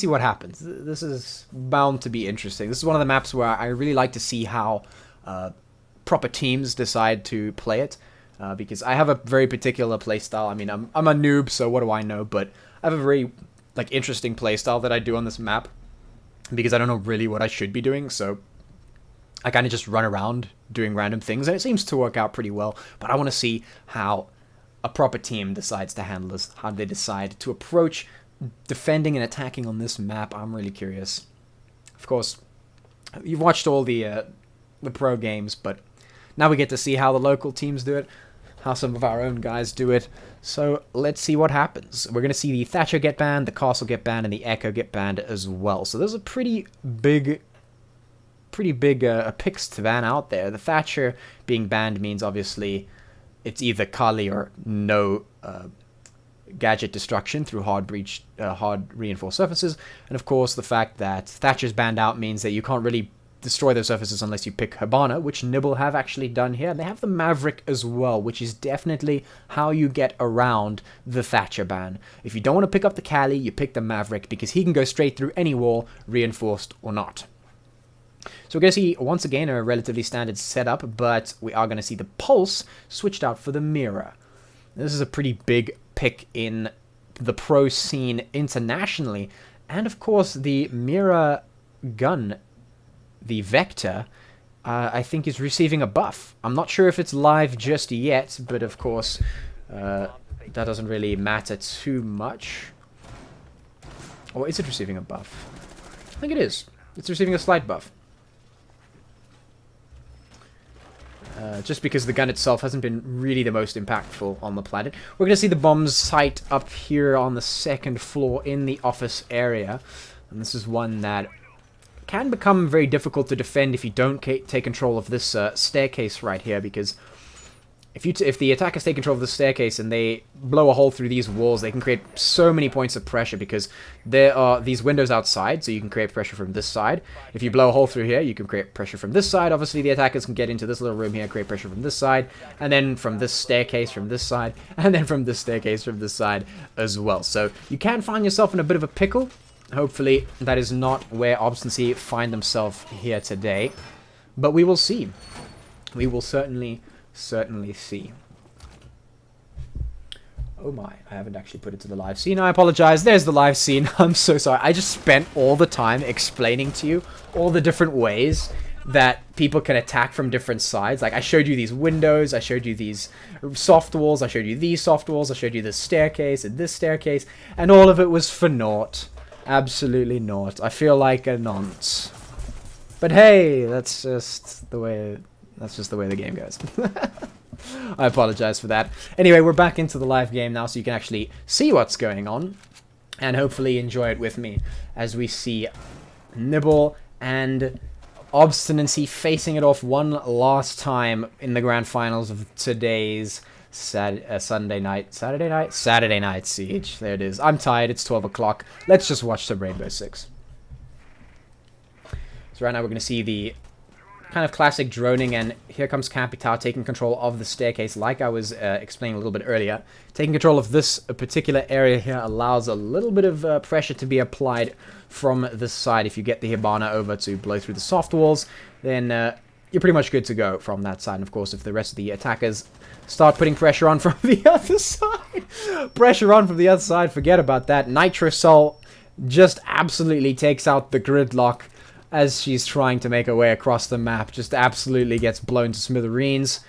what happens. This is bound to be interesting. This is one of the maps where I really like to see how proper teams decide to play it. Because I have a very particular playstyle. I mean, I'm a noob, so what do I know? But I have a very interesting playstyle that I do on this map, because I don't know really what I should be doing, so I kind of just run around doing random things, and it seems to work out pretty well. But I want to see how a proper team decides to handle this, how they decide to approach defending and attacking on this map. I'm really curious. Of course, you've watched all the pro games, but now we get to see how the local teams do it, how some of our own guys do it. So let's see what happens. We're going to see the Thatcher get banned, the Castle get banned, and the Echo get banned as well. So there's a pretty big picks to ban out there. The Thatcher being banned means obviously it's either Kali or no gadget destruction through hard reinforced surfaces. And of course the fact that Thatcher's banned out means that you can't really destroy those surfaces unless you pick Hibana, which Nibble have actually done here. And they have the Maverick as well, which is definitely how you get around the Thatcher ban. If you don't want to pick up the Kali, you pick the Maverick, because he can go straight through any wall, reinforced or not. So we're going to see, once again, a relatively standard setup, but we are going to see the Pulse switched out for the Mirror. This is a pretty big pick in the pro scene internationally. And of course, the Mirror gun, the Vector, I think is receiving a buff. I'm not sure if it's live just yet, but of course, that doesn't really matter too much. Or is it receiving a buff? I think it is. It's receiving a slight buff. Just because the gun itself hasn't been really the most impactful on the planet. We're going to see the bombs site up here on the second floor in the office area. And this is one that can become very difficult to defend if you don't take control of this staircase right here, because if the attackers take control of the staircase and they blow a hole through these walls, they can create so many points of pressure, because there are these windows outside, so you can create pressure from this side. If you blow a hole through here, you can create pressure from this side. Obviously, the attackers can get into this little room here, create pressure from this side, and then from this staircase from this side, and then from this staircase from this side as well. So you can find yourself in a bit of a pickle. Hopefully, that is not where Obstinacy find themselves here today, but we will see. We will certainly see. Oh my, I haven't actually put it to the live scene. I apologize. There's the live scene. I'm so sorry. I just spent all the time explaining to you all the different ways that people can attack from different sides. Like, I showed you these windows, I showed you these soft walls, I showed you these soft walls, I showed you this staircase and this staircase, and all of it was for naught. Absolutely naught. I feel like a nonce. But hey, that's just the way the game goes. I apologize for that. Anyway, we're back into the live game now, so you can actually see what's going on, and hopefully enjoy it with me as we see Nibble and Obstinacy facing it off one last time in the grand finals of today's Saturday night Siege. There it is. I'm tired. It's 12 o'clock. Let's just watch some Rainbow Six. So right now we're going to see the kind of classic droning, and here comes Capitao taking control of the staircase, like I was explaining a little bit earlier. Taking control of this particular area here allows a little bit of pressure to be applied from this side. If you get the Hibana over to blow through the soft walls, then you're pretty much good to go from that side. And of course, if the rest of the attackers start putting pressure on from the other side, forget about that. Nitrosol just absolutely takes out the gridlock as she's trying to make her way across the map. Just absolutely gets blown to smithereens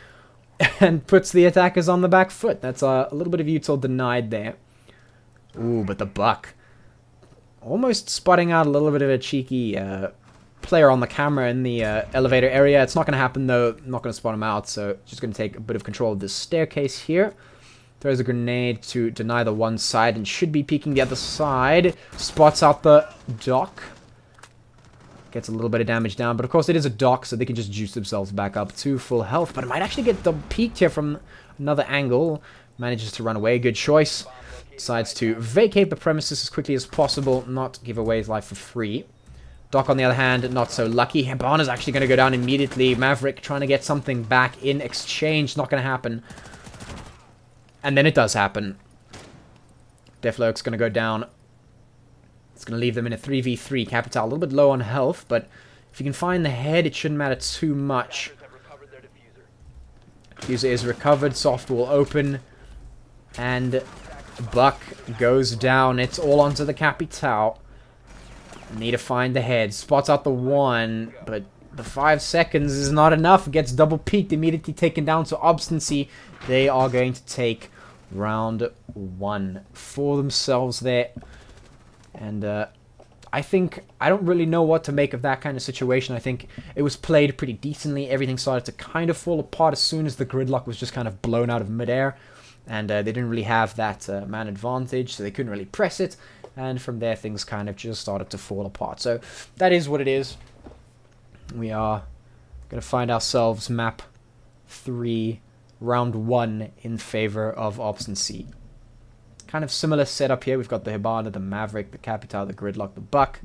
and puts the attackers on the back foot. That's a little bit of util denied there. Ooh, but the Buck. almost spotting out a little bit of a cheeky player on the camera in the elevator area. It's not going to happen though. I'm not going to spot him out, so just going to take a bit of control of this staircase here. Throws a grenade to deny the one side and should be peeking the other side. Spots out the dock. Gets a little bit of damage down, but of course it is a dock, so they can just juice themselves back up to full health. But it might actually get double peeked here from another angle. Manages to run away. Good choice. Decides to vacate the premises as quickly as possible, not give away his life for free. Doc, on the other hand, not so lucky. Hibana's actually going to go down immediately. Maverick trying to get something back in exchange. Not going to happen. And then it does happen. Deflurk's going to go down. It's going to leave them in a 3v3. Capital a little bit low on health, but if you can find the head, it shouldn't matter too much. Diffuser is recovered. Soft wall open. And Buck goes down. It's all onto the Capital. Need to find the head. Spots out the one, but the 5 seconds is not enough. Gets double peaked, immediately taken down. So Obstinacy, they are going to take round 1 for themselves there. And I don't really know what to make of that kind of situation. I think it was played pretty decently. Everything started to kind of fall apart as soon as the gridlock was just kind of blown out of midair. And they didn't really have that man advantage, so they couldn't really press it. And from there, things kind of just started to fall apart. So that is what it is. We are going to find ourselves map 3, round 1 in favor of Obstinacy. Kind of similar setup here. We've got the Hibana, the Maverick, the Capital, the Gridlock, the Buck.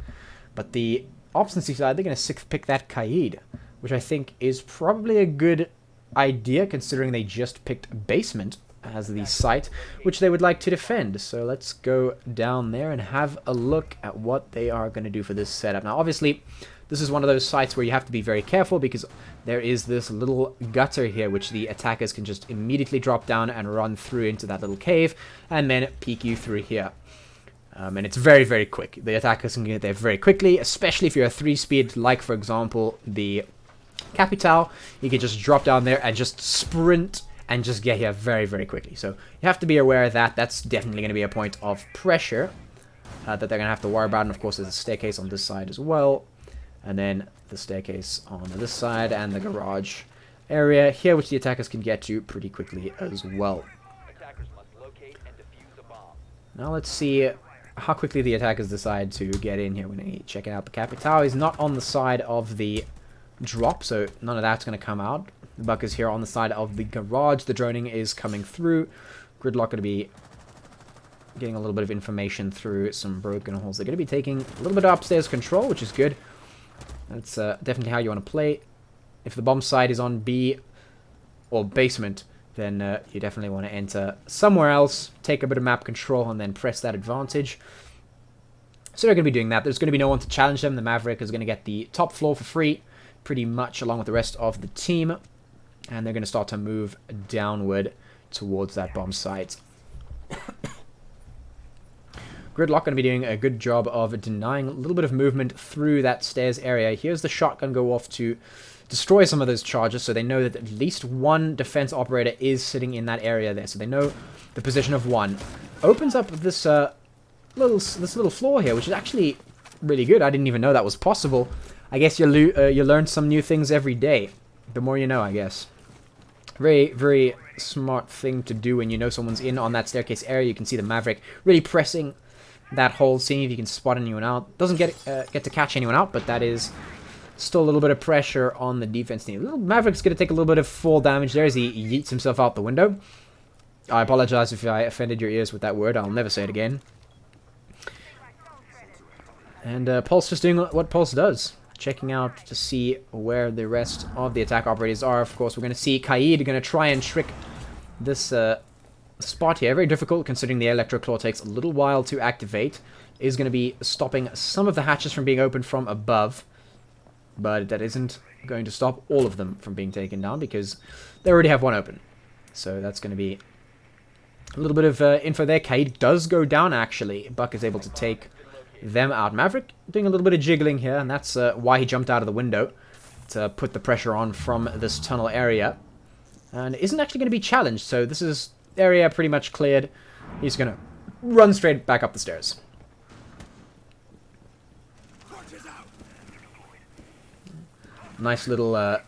But the Obstinacy side, they're going to 6th pick that Kaid, which I think is probably a good idea considering they just picked Basement as the site, which they would like to defend. So let's go down there and have a look at what they are going to do for this setup. Now, obviously, this is one of those sites where you have to be very careful because there is this little gutter here, which the attackers can just immediately drop down and run through into that little cave and then peek you through here. And it's very, very quick. The attackers can get there very quickly, especially if you're a 3-speed, like, for example, the Capital. You can just drop down there and just sprint and just get here very, very quickly. So you have to be aware of that. That's definitely going to be a point of pressure that they're going to have to worry about. And of course, there's a staircase on this side as well. And then the staircase on this side and the garage area here, which the attackers can get to pretty quickly as well. Now let's see how quickly the attackers decide to get in here. We're going to check out the Capital. He's not on the side of the drop, so none of that's going to come out. The Buck is here on the side of the garage. The droning is coming through. Gridlock going to be getting a little bit of information through some broken holes. They're going to be taking a little bit of upstairs control, which is good. That's definitely how you want to play. If the bomb side is on B or basement, then you definitely want to enter somewhere else, take a bit of map control, and then press that advantage. So they're going to be doing that. There's going to be no one to challenge them. The Maverick is going to get the top floor for free, pretty much along with the rest of the team. And they're going to start to move downward towards that bomb site. Gridlock going to be doing a good job of denying a little bit of movement through that stairs area. Here's the shotgun go off to destroy some of those charges, so they know that at least one defense operator is sitting in that area there. So they know the position of one. Opens up this little floor here, which is actually really good. I didn't even know that was possible. I guess you learn some new things every day. The more you know, I guess. Very, very smart thing to do when you know someone's in on that staircase area. You can see the Maverick really pressing that hole, seeing if you can spot anyone out. Doesn't get to catch anyone out, but that is still a little bit of pressure on the defense team. Little Maverick's going to take a little bit of fall damage there as he yeets himself out the window. I apologize if I offended your ears with that word. I'll never say it again. And Pulse just doing what Pulse does. Checking out to see where the rest of the attack operators are. Of course, we're going to see Kaid going to try and trick this spot here. Very difficult considering the Electro Claw takes a little while to activate. Is going to be stopping some of the hatches from being opened from above. But that isn't going to stop all of them from being taken down because they already have one open. So that's going to be a little bit of info there. Kaid does go down actually. Buck is able to take them out. Maverick doing a little bit of jiggling here, and that's why he jumped out of the window to put the pressure on from this tunnel area. And isn't actually going to be challenged, so this is area pretty much cleared. He's going to run straight back up the stairs. nice little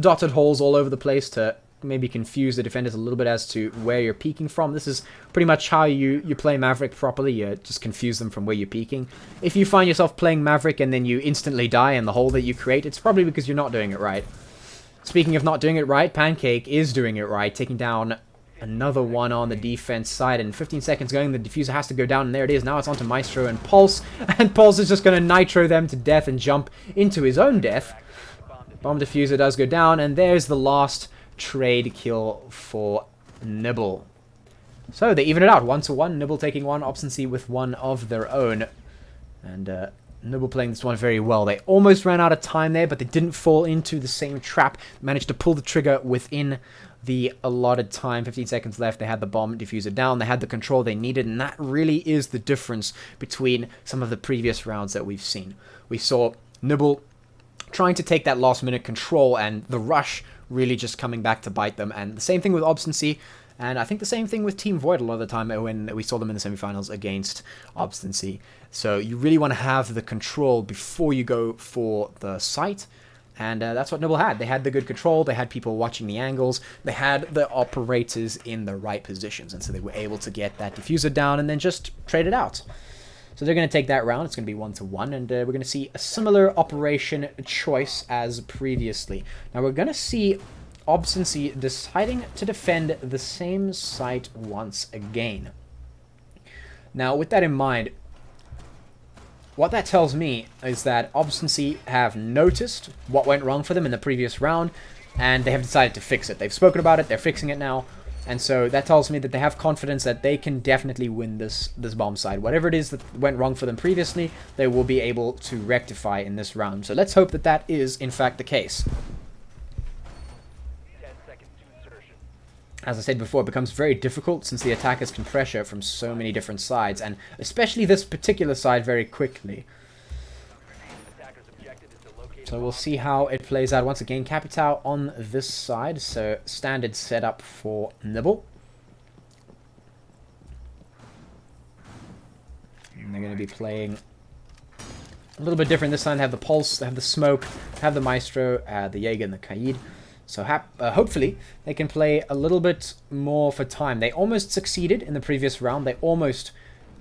dotted holes all over the place to maybe confuse the defenders a little bit as to where you're peeking from. This is pretty much how you play Maverick properly. You just confuse them from where you're peeking. If you find yourself playing Maverick and then you instantly die in the hole that you create, it's probably because you're not doing it right. Speaking of not doing it right, Pancake is doing it right, taking down another one on the defense side, and 15 seconds going, the diffuser has to go down, and there it is. Now it's onto Maestro and Pulse, and Pulse is just going to nitro them to death and jump into his own death. Bomb diffuser does go down, and there's the last trade kill for Nibble. So they even it out, 1-1, Nibble taking one, Obstinacy with one of their own, and Nibble playing this one very well. They almost ran out of time there, but they didn't fall into the same trap. Managed to pull the trigger within the allotted time. 15 seconds left. They had the bomb diffuser down. They had the control they needed, and that really is the difference between some of the previous rounds that we've seen. We saw Nibble trying to take that last-minute control, and the rush really just coming back to bite them. And the same thing with Obstinacy. And I think the same thing with Team Void a lot of the time when we saw them in the semifinals against Obstinacy. So you really want to have the control before you go for the site. And that's what Nibble had. They had the good control. They had people watching the angles. They had the operators in the right positions. And so they were able to get that diffuser down and then just trade it out. So they're going to take that round. It's going to be 1-1. And we're going to see a similar operation choice as previously. Now we're going to see Obstinacy deciding to defend the same site once again. Now, with that in mind, what that tells me is that Obstinacy have noticed what went wrong for them in the previous round, and they have decided to fix it. They've spoken about it, they're fixing it now, and so that tells me that they have confidence that they can definitely win this bomb side. Whatever it is that went wrong for them previously, they will be able to rectify in this round. So let's hope that that is, in fact, the case. As I said before, it becomes very difficult since the attackers can pressure from so many different sides, and especially this particular side very quickly. So we'll see how it plays out. Once again, Capitao on this side, so standard setup for Nibble. And they're going to be playing a little bit different this time. They have the Pulse, they have the Smoke, they have the Maestro, the Jaeger and the Kaid. So hopefully they can play a little bit more for time. They almost succeeded in the previous round. They almost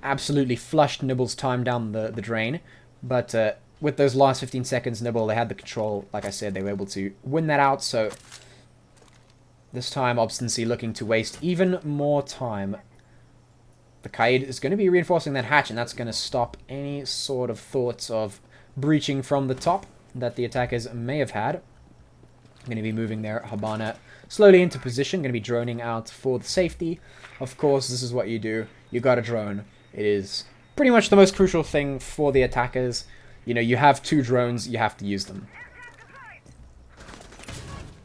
absolutely flushed Nibble's time down the drain. But with those last 15 seconds, Nibble, they had the control. Like I said, they were able to win that out. So this time, Obstinacy looking to waste even more time. The Kaid is going to be reinforcing that hatch, and that's going to stop any sort of thoughts of breaching from the top that the attackers may have had. Going to be moving their Habana slowly into position. Going to be droning out for the safety. Of course, this is what you do. You got a drone. It is pretty much the most crucial thing for the attackers. You know, you have two drones. You have to use them.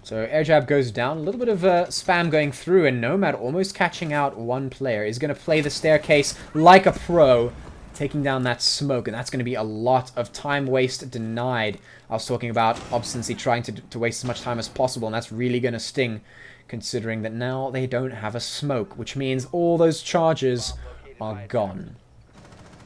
So air jab goes down. A little bit of spam going through. And Nomad almost catching out one player. Is going to play the staircase like a pro. Taking down that smoke, and that's going to be a lot of time waste denied. I was talking about Obstinacy trying to waste as much time as possible, and that's really going to sting, considering that now they don't have a smoke, which means all those charges are gone.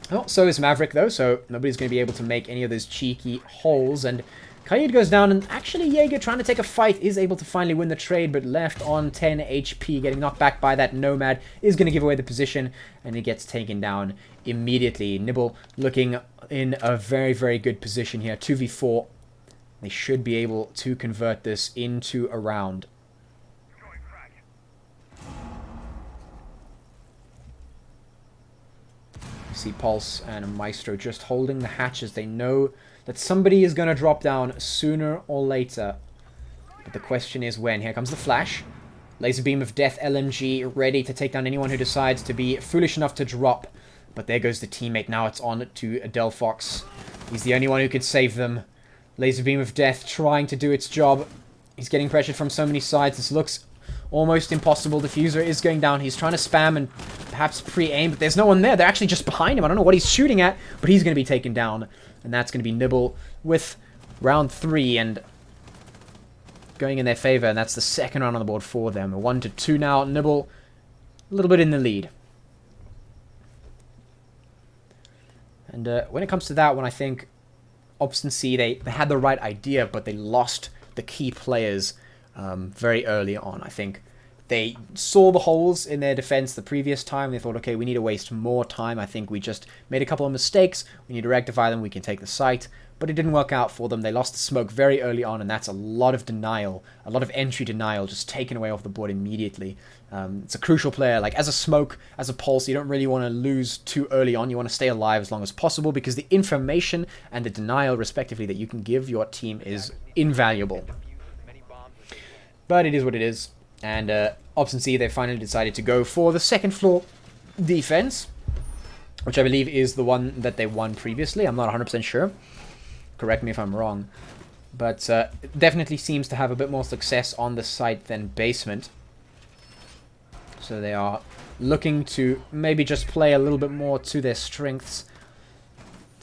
Oh, so is Maverick, though, so nobody's going to be able to make any of those cheeky holes, and Kaid goes down, and actually Jaeger, trying to take a fight, is able to finally win the trade, but left on 10 HP, getting knocked back by that Nomad, is going to give away the position, and he gets taken down immediately. Nibble looking in a very, very good position here. 2v4. They should be able to convert this into a round. You see Pulse and Maestro just holding the hatches. They know that somebody is going to drop down sooner or later. But the question is when. Here comes the flash. Laser Beam of Death LMG ready to take down anyone who decides to be foolish enough to drop. But there goes the teammate. Now it's on to Delphox. He's the only one who could save them. Laser Beam of Death trying to do its job. He's getting pressured from so many sides. This looks almost impossible. Diffuser is going down. He's trying to spam and perhaps pre-aim, but there's no one there. They're actually just behind him. I don't know what he's shooting at, but he's going to be taken down. And that's going to be Nibble with round 3 and going in their favor. And that's the second round on the board for them. 1-2 now. Nibble a little bit in the lead. And when it comes to that one, I think Obstinacy, they had the right idea, but they lost the key players very early on. I think they saw the holes in their defense the previous time. They thought, okay, we need to waste more time. I think we just made a couple of mistakes. We need to rectify them. We can take the site. But it didn't work out for them. They lost the smoke very early on, and that's a lot of denial, a lot of entry denial just taken away off the board immediately. It's a crucial player. Like, as a smoke, as a pulse, you don't really want to lose too early on. You want to stay alive as long as possible because the information and the denial, respectively, that you can give your team is invaluable. But it is what it is. And Obstinacy, they finally decided to go for the second floor defense, which I believe is the one that they won previously. I'm not 100% sure. Correct me if I'm wrong. But it definitely seems to have a bit more success on the site than basement. So they are looking to maybe just play a little bit more to their strengths.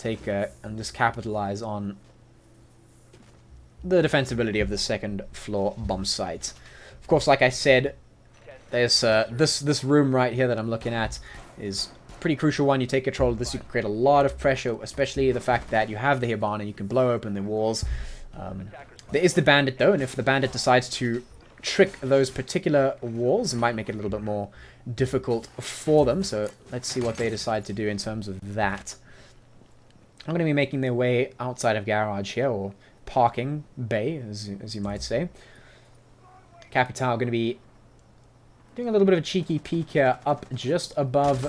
And just capitalize on the defensibility of the second floor bomb site. Of course, like I said, there's this room right here that I'm looking at is a pretty crucial one. You take control of this, you can create a lot of pressure, especially the fact that you have the Hibana and you can blow open the walls. There is the bandit though, and if the bandit decides to trick those particular walls, it might make it a little bit more difficult for them. So let's see what they decide to do in terms of that. I'm going to be making their way outside of garage here, or parking bay, as you might say. Capital going to be doing a little bit of a cheeky peek here up just above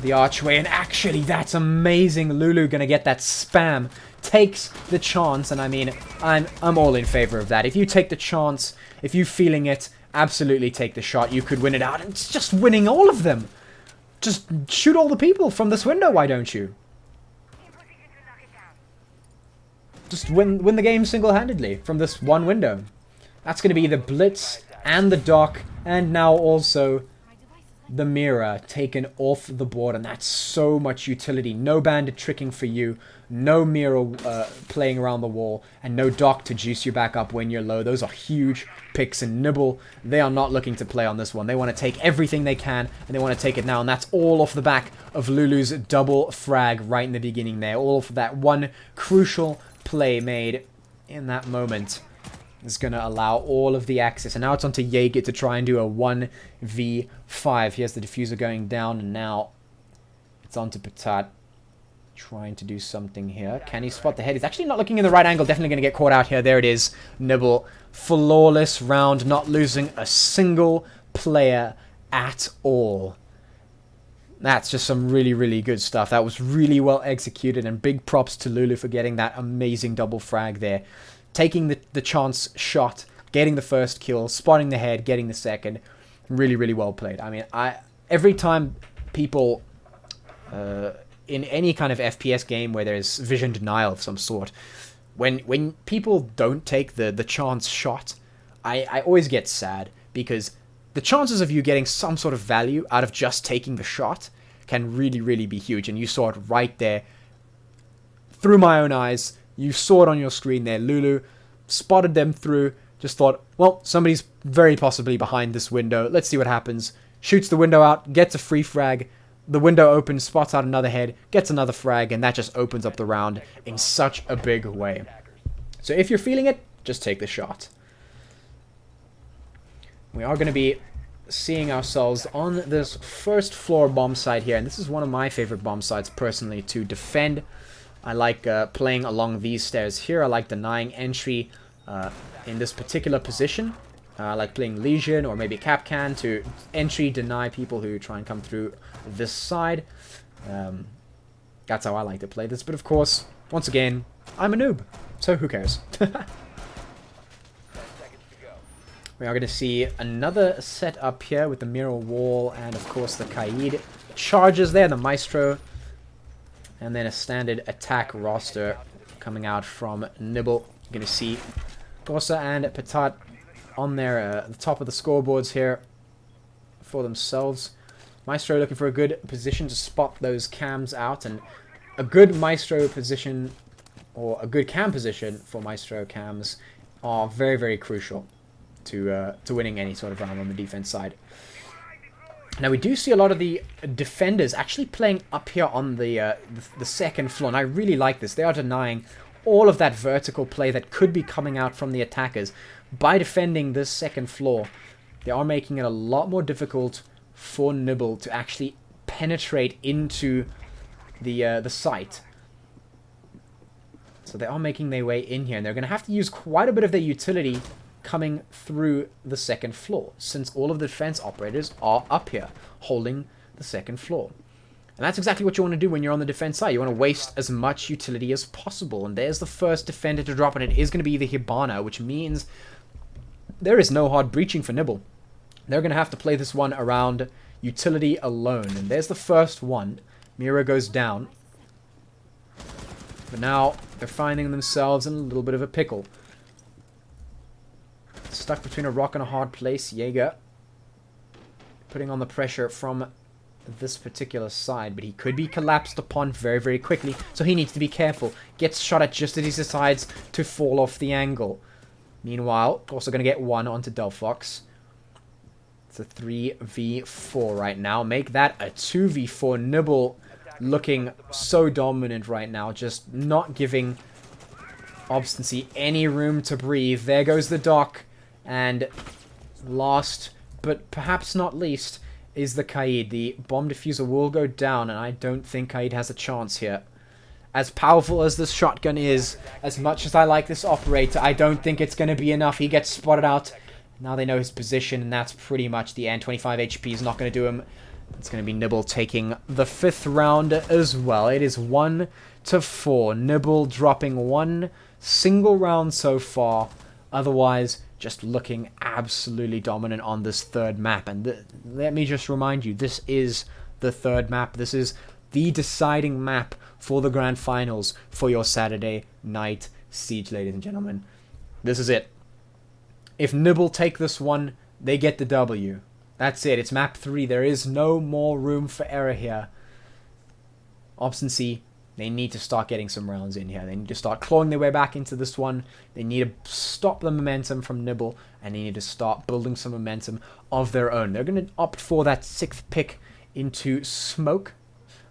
the archway. And actually, that's amazing. Lulu going to get that spam. Takes the chance, and I mean, I'm all in favor of that. If you take the chance, if you're feeling it, absolutely take the shot. You could win it out. And it's just winning all of them. Just shoot all the people from this window, why don't you? Just win the game single-handedly from this one window. That's going to be the Blitz and the Dock, and now also the Mirror taken off the board, and that's so much utility. No bandit tricking for you, no Mirror playing around the wall, and no Dock to juice you back up when you're low. Those are huge picks, and Nibble, they are not looking to play on this one. They want to take everything they can, and they want to take it now, and that's all off the back of Lulu's double frag right in the beginning there. All of that one crucial play made in that moment is going to allow all of the access. And now it's on to Jaeger to try and do a 1v5. Here's the diffuser going down, and now it's on to Patat trying to do something here. Can he spot the head? He's actually not looking in the right angle. Definitely going to get caught out here. There it is. Nibble. Flawless round, not losing a single player at all. That's just some really, really good stuff. That was really well executed, and big props to Lulu for getting that amazing double frag there. Taking the chance shot, getting the first kill, spotting the head, getting the second. Really, really well played. I mean, every time people in any kind of FPS game where there's vision denial of some sort, when people don't take the chance shot, I always get sad, because the chances of you getting some sort of value out of just taking the shot can really, really be huge. And you saw it right there through my own eyes. You saw it on your screen there. Lulu spotted them through, just thought, well, somebody's very possibly behind this window. Let's see what happens. Shoots the window out, gets a free frag. The window opens, spots out another head, gets another frag, and that just opens up the round in such a big way. So if you're feeling it, just take the shot. We are going to be seeing ourselves on this first floor bomb site here, and this is one of my favorite bomb sites personally to defend. I like playing along these stairs here. I like denying entry in this particular position. I like playing Legion or maybe Capcan to entry deny people who try and come through this side. That's how I like to play this, but of course, once again, I'm a noob, so who cares? We are going to see another setup here with the mirror wall and, of course, the Kaid charges there, the Maestro, and then a standard attack roster coming out from Nibble. You're going to see Gosa and Patat on their the top of the scoreboards here for themselves. Maestro looking for a good position to spot those cams out, and a good Maestro position or a good cam position for Maestro cams are very, very crucial to winning any sort of round on the defense side. Now we do see a lot of the defenders actually playing up here on the second floor, and I really like this. They are denying all of that vertical play that could be coming out from the attackers. By defending this second floor, they are making it a lot more difficult for Nibble to actually penetrate into the site. So they are making their way in here, and they're going to have to use quite a bit of their utility coming through the second floor, since all of the defense operators are up here, holding the second floor. And that's exactly what you want to do when you're on the defense side. You want to waste as much utility as possible. And there's the first defender to drop, and it is going to be the Hibana, which means there is no hard breaching for Nibble. They're going to have to play this one around utility alone. And there's the first one. Mira goes down. But now they're finding themselves in a little bit of a pickle. Stuck between a rock and a hard place. Jaeger putting on the pressure from this particular side, but he could be collapsed upon very, very quickly, so he needs to be careful. Gets shot at just as he decides to fall off the angle. Meanwhile, also going to get one onto Delphox. It's a 3v4 right now. Make that a 2v4. Nibble looking so dominant right now, just not giving Obstinacy any room to breathe. There goes the Doc, and last, but perhaps not least, is the Kaid. The bomb diffuser will go down, and I don't think Kaid has a chance here. As powerful as this shotgun is, as much as I like this operator, I don't think it's going to be enough. He gets spotted out. Now they know his position, and that's pretty much the end. 25 HP is not going to do him. It's going to be Nibble taking the 5th round as well. It is 1-4. Nibble dropping one single round so far. Otherwise, just looking absolutely dominant on this third map. And let me just remind you, this is the third map. This is the deciding map for the grand finals for your Saturday night siege, ladies and gentlemen. This is it. If Nibble take this one, they get the W. That's it. It's map 3. There is no more room for error here. Obstinacy, they need to start getting some rounds in here. They need to start clawing their way back into this one. They need to stop the momentum from Nibble, and they need to start building some momentum of their own. They're going to opt for that 6th pick into Smoke,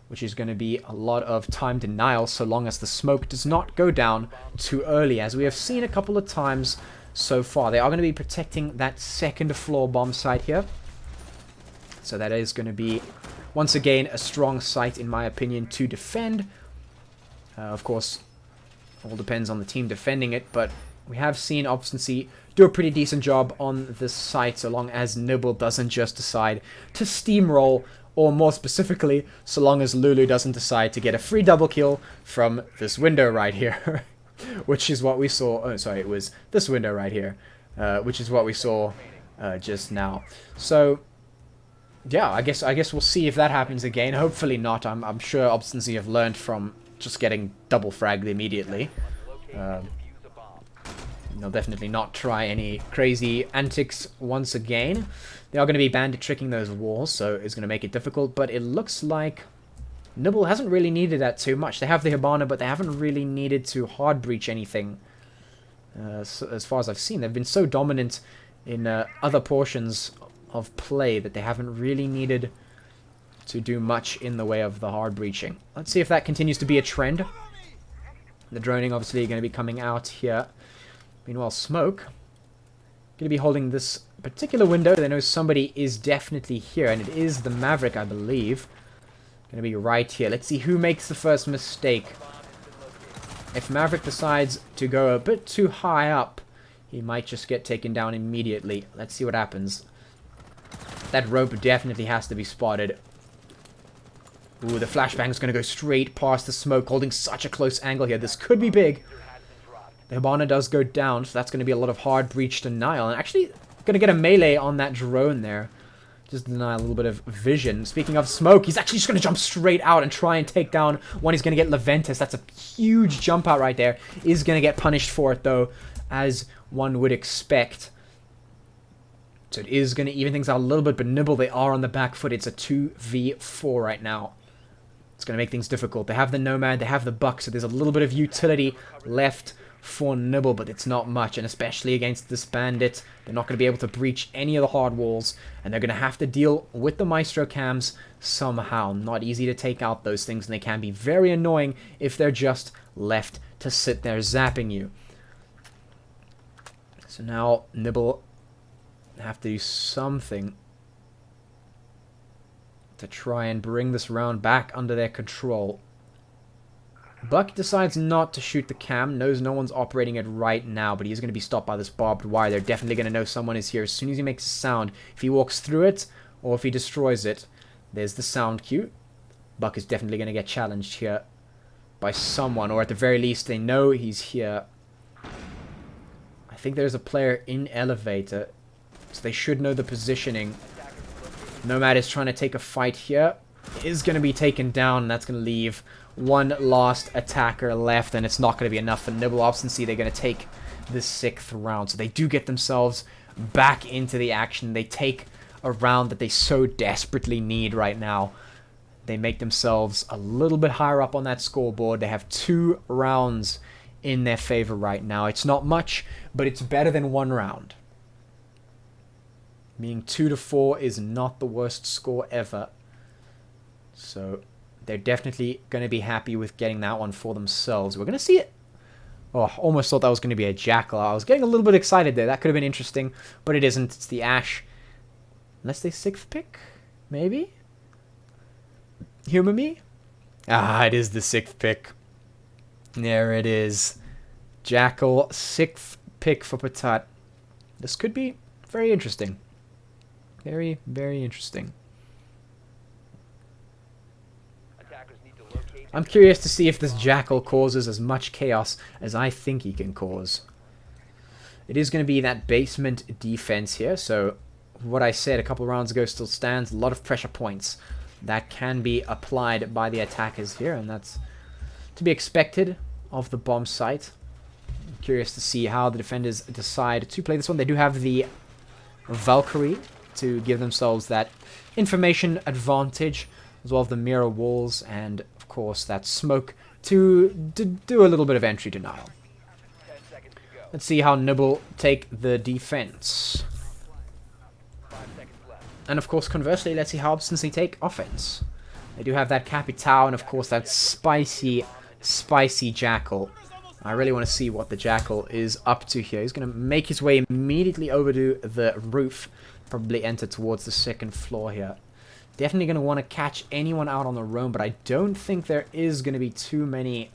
which is going to be a lot of time denial so long as the smoke does not go down too early, as we have seen a couple of times so far. They are going to be protecting that 2nd floor bomb site here. So that is going to be, once again, a strong site, in my opinion, to defend. Of course, all depends on the team defending it, but we have seen Obstinacy do a pretty decent job on this site, so long as Nibble doesn't just decide to steamroll, or more specifically, so long as Lulu doesn't decide to get a free double kill from this window right here. Which is what we saw. Oh, sorry, it was this window right here. Which is what we saw just now. So, yeah, I guess we'll see if that happens again. Hopefully not. I'm sure Obstinacy have learned from just getting double fragged immediately. They'll definitely not try any crazy antics once again. They are going to be bandit tricking those walls, so it's going to make it difficult. But it looks like Nibble hasn't really needed that too much. They have the Hibana, but they haven't really needed to hard breach anything. So as far as I've seen, they've been so dominant in other portions of play that they haven't really needed to do much in the way of the hard breaching. Let's see if that continues to be a trend. The droning obviously going to be coming out here. Meanwhile, Smoke going to be holding this particular window. They know somebody is definitely here, and it is the Maverick, I believe. Going to be right here. Let's see who makes the first mistake. If Maverick decides to go a bit too high up, he might just get taken down immediately. Let's see what happens. That rope definitely has to be spotted. Ooh, the flashbang is going to go straight past the smoke, holding such a close angle here. This could be big. The Hibana does go down, so that's going to be a lot of hard breach denial. And actually, going to get a melee on that drone there. Just deny a little bit of vision. Speaking of smoke, he's actually just going to jump straight out and try and take down one. He's going to get Leventus. That's a huge jump out right there. Is going to get punished for it, though, as one would expect. So it is going to even things out a little bit, but Nibble, they are on the back foot. It's a 2v4 right now. It's going to make things difficult. They have the Nomad, they have the Buck, so there's a little bit of utility left for Nibble, but it's not much, and especially against this bandit, they're not going to be able to breach any of the hard walls, and they're going to have to deal with the Maestro cams somehow. Not easy to take out those things, and they can be very annoying if they're just left to sit there zapping you. So now Nibble have to do something to try and bring this round back under their control. Buck decides not to shoot the cam, knows no one's operating it right now, but he's going to be stopped by this barbed wire. They're definitely going to know someone is here as soon as he makes a sound. If he walks through it, or if he destroys it, there's the sound cue. Buck is definitely going to get challenged here by someone, or at the very least, they know he's here. I think there's a player in elevator, so they should know the positioning. Nomad is trying to take a fight here. Is going to be taken down, and that's going to leave one last attacker left, and it's not going to be enough for Nibble. Obstinacy, they're going to take the 6th round. So they do get themselves back into the action. They take a round that they so desperately need right now. They make themselves a little bit higher up on that scoreboard. They have 2 rounds in their favor right now. It's not much, but it's better than 1 round. Being 2-4 is not the worst score ever. So they're definitely going to be happy with getting that one for themselves. We're going to see it. Oh, I almost thought that was going to be a Jackal. I was getting a little bit excited there. That could have been interesting, but it isn't. It's the Ash. Unless they 6th pick? Maybe? Humor me? Ah, it is the 6th pick. There it is. Jackal, 6th pick for Patat. This could be very interesting. Very, very interesting. I'm curious to see if this Jackal causes as much chaos as I think he can cause. It is going to be that basement defense here, so what I said a couple rounds ago still stands. A lot of pressure points that can be applied by the attackers here, and that's to be expected of the bomb site. I'm curious to see how the defenders decide to play this one. They do have the Valkyrie to give themselves that information advantage, as well as the mirror walls, and of course that smoke to do a little bit of entry denial. Let's see how Nibble take the defense. And of course, conversely, let's see how Obstinacy take offense. They do have that Capitao, and of course that spicy Jackal. I really want to see what the Jackal is up to here. He's going to make his way immediately over to the roof. Probably enter towards the 2nd floor here. Definitely going to want to catch anyone out on the roam, but I don't think there is going to be too many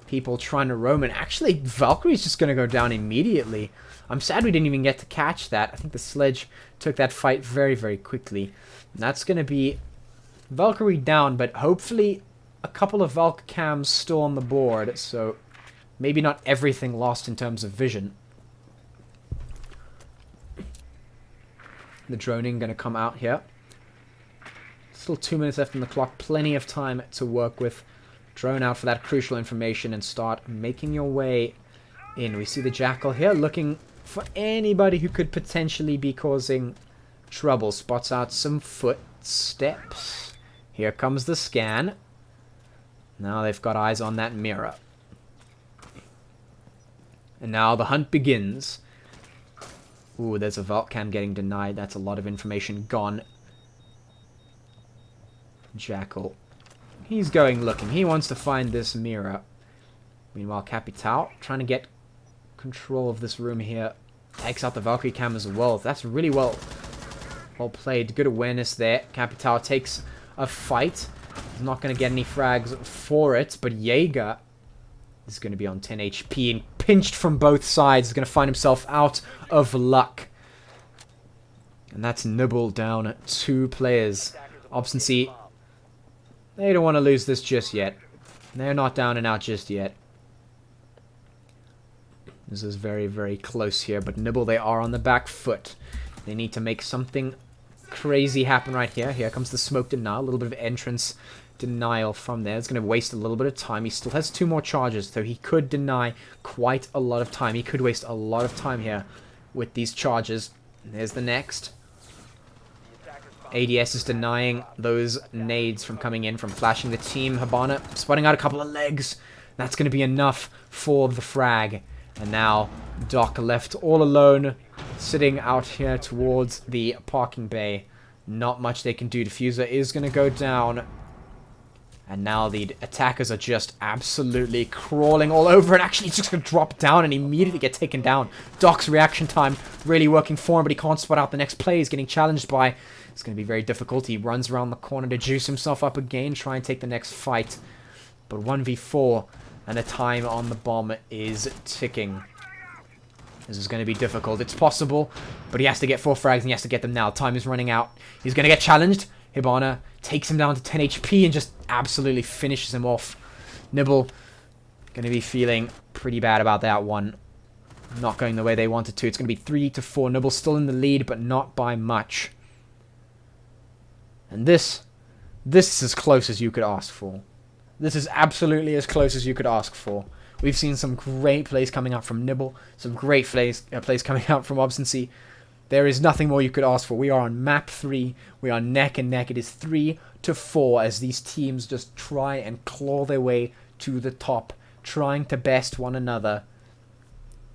people trying to roam. And actually, Valkyrie's just going to go down immediately. I'm sad we didn't even get to catch that. I think the sledge took that fight very, very quickly. And that's going to be Valkyrie down, but hopefully a couple of Valk cams still on the board, so maybe not everything lost in terms of vision. The droning going to come out here. Still 2 minutes left on the clock. Plenty of time to work with. Drone out for that crucial information and start making your way in. We see the Jackal here looking for anybody who could potentially be causing trouble. Spots out some footsteps. Here comes the scan. Now they've got eyes on that mirror. And now the hunt begins. Ooh, there's a vault cam getting denied. That's a lot of information gone. Jackal. He's going looking. He wants to find this mirror. Meanwhile, Capitao trying to get control of this room here. Takes out the Valkyrie cam as well. That's really well played. Good awareness there. Capitao takes a fight. He's not going to get any frags for it, but Jaeger is going to be on 10 HP and pinched from both sides. He's going to find himself out of luck. And that's Nibble down 2 players. Obstinacy, they don't want to lose this just yet. They're not down and out just yet. This is very, very close here, but Nibble, they are on the back foot. They need to make something crazy happen right here. Here comes the smoke denial, a little bit of entrance denial from there. It's going to waste a little bit of time. He still has 2 more charges, so he could deny quite a lot of time. He could waste a lot of time here with these charges. There's the next. ADS is denying those nades from coming in, from flashing the team. Hibana spotting out a couple of legs. That's going to be enough for the frag. And now Doc left all alone, sitting out here towards the parking bay. Not much they can do. Diffuser is going to go down. And now the attackers are just absolutely crawling all over. And actually, he's just going to drop down and immediately get taken down. Doc's reaction time really working for him, but he can't spot out the next play. He's getting challenged by... It's going to be very difficult. He runs around the corner to juice himself up again, try and take the next fight. But 1v4, and the time on the bomb is ticking. This is going to be difficult. It's possible, but he has to get 4 frags, and he has to get them now. Time is running out. He's going to get challenged. Hibana takes him down to 10 HP and just absolutely finishes him off. Nibble going to be feeling pretty bad about that one. Not going the way they wanted to. It's going to be 3-4. Nibble still in the lead, but not by much. And this is as close as you could ask for. This is absolutely as close as you could ask for. We've seen some great plays coming out from Nibble, some great plays coming out from Obstinacy. There is nothing more you could ask for. We are on map 3. We are neck and neck. It is 3-4 as these teams just try and claw their way to the top, trying to best one another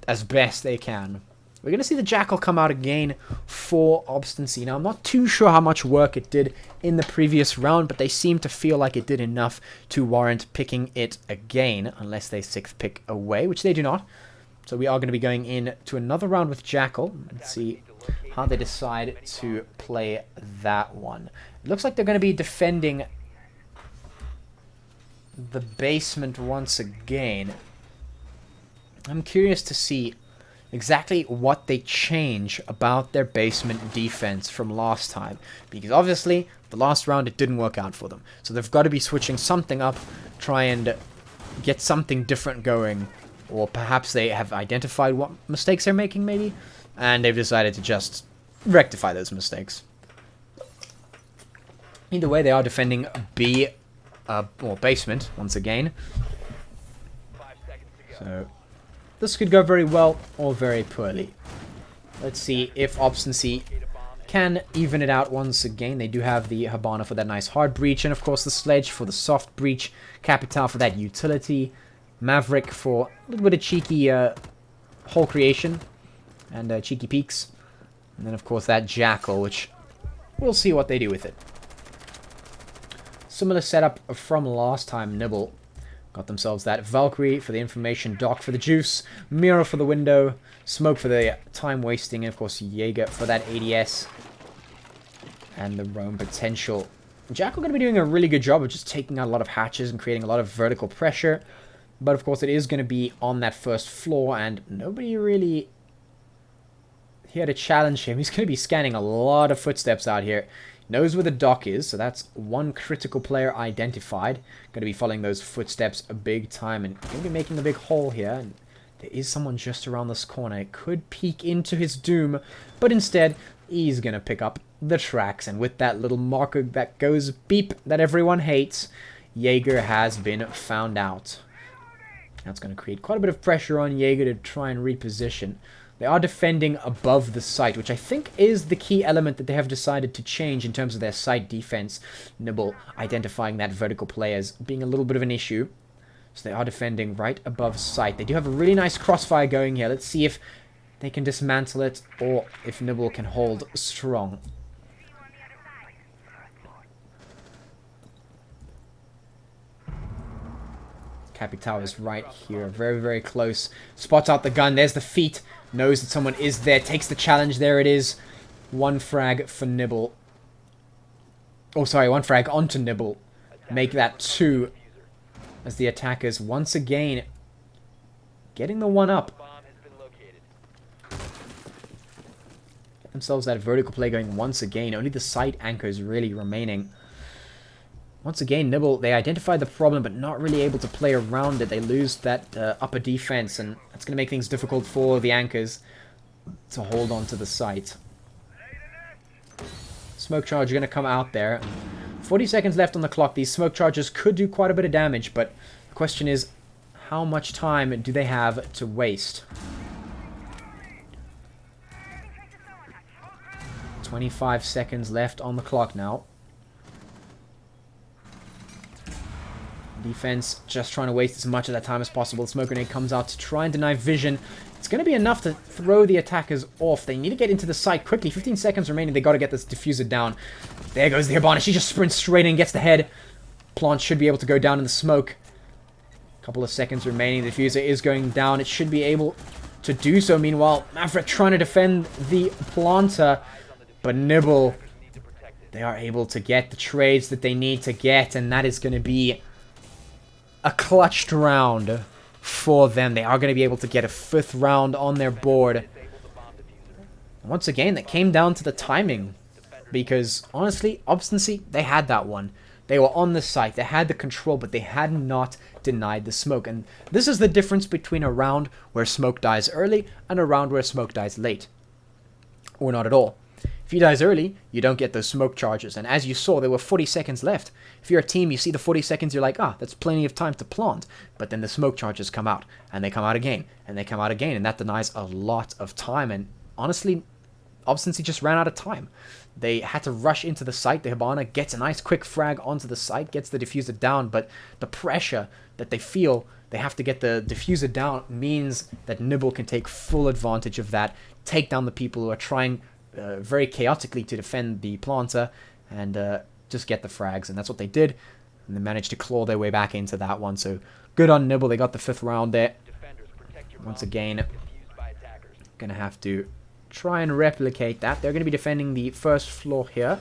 as best they can. We're going to see the Jackal come out again for Obstinacy. Now, I'm not too sure how much work it did in the previous round, but they seem to feel like it did enough to warrant picking it again, unless they 6th pick away, which they do not. So we are going to be going in to another round with Jackal. Let's see how they decide to play that one. It looks like they're going to be defending the basement once again. I'm curious to see exactly what they change about their basement defense from last time. Because obviously, the last round it didn't work out for them. So they've got to be switching something up, try and get something different going. Or perhaps they have identified what mistakes they're making, maybe. And they've decided to just rectify those mistakes. Either way, they are defending B, or basement, once again. 5 seconds to go. So this could go very well or very poorly. Let's see if Obstinacy can even it out once again. They do have the Hibana for that nice hard breach, and of course the Sledge for the soft breach, Capital for that utility, Maverick for a little bit of cheeky hole creation and cheeky peeks, and then of course that Jackal, which we'll see what they do with it. Similar setup from last time. Nibble got themselves that Valkyrie for the information, Doc for the juice, Mirror for the window, Smoke for the time wasting, and of course Jaeger for that ADS and the roam potential. Jackal going to be doing a really good job of just taking out a lot of hatches and creating a lot of vertical pressure, but of course it is going to be on that first floor and nobody really here to challenge him. He's going to be scanning a lot of footsteps out here. Knows where the Doc is, so that's one critical player identified. Going to be following those footsteps a big time and going to be making a big hole here. And there is someone just around this corner. It could peek into his doom, but instead he's going to pick up the tracks. And with that little marker that goes beep that everyone hates, Jaeger has been found out. That's going to create quite a bit of pressure on Jaeger to try and reposition. They are defending above the site, which I think is the key element that they have decided to change in terms of their site defense. Nibble identifying that vertical play as being a little bit of an issue. So they are defending right above site. They do have a really nice crossfire going here. Let's see if they can dismantle it or if Nibble can hold strong. Capital is right here, very, very close. Spots out the gun, there's the feet. Knows that someone is there, takes the challenge, there it is. One frag for Nibble. Oh, sorry, one frag onto Nibble. Make that 2 as the attackers once again getting the one up. Get themselves that vertical play going once again. Only the side anchors really remaining. Once again, Nibble, they identified the problem, but not really able to play around it. They lose that upper defense, and that's going to make things difficult for the anchors to hold on to the site. Smoke charge going to come out there. 40 seconds left on the clock. These smoke charges could do quite a bit of damage, but the question is, how much time do they have to waste? 25 seconds left on the clock now. Defense just trying to waste as much of that time as possible. The smoke grenade comes out to try and deny vision. It's going to be enough to throw the attackers off. They need to get into the site quickly. 15 seconds remaining. They got to get this diffuser down. There goes the Hibana. She just sprints straight in, gets the head. Plant should be able to go down in the smoke. Couple of seconds remaining. The diffuser is going down. It should be able to do so. Meanwhile, Maverick trying to defend the planter. But Nibble, they are able to get the trades that they need to get. And that is going to be a clutched round for them. They are going to be able to get a 5th round on their board. Once again, that came down to the timing. Because, honestly, Obstinacy, they had that one. They were on the site, they had the control, but they had not denied the smoke. And this is the difference between a round where smoke dies early and a round where smoke dies late. Or not at all. If he dies early, you don't get those smoke charges. And as you saw, there were 40 seconds left. If you're a team, you see the 40 seconds, you're like, ah, that's plenty of time to plant. But then the smoke charges come out, and they come out again, and they come out again, and that denies a lot of time. And honestly, Obstinacy just ran out of time. They had to rush into the site. The Hibana gets a nice quick frag onto the site, gets the diffuser down, but the pressure that they feel they have to get the diffuser down means that Nibble can take full advantage of that, take down the people who are trying very chaotically to defend the planter, and just get the frags. And that's what they did, and they managed to claw their way back into that one. So good on Nibble. They got the 5th round there. Once again, gonna have to try and replicate that. They're going to be defending the 1st floor here.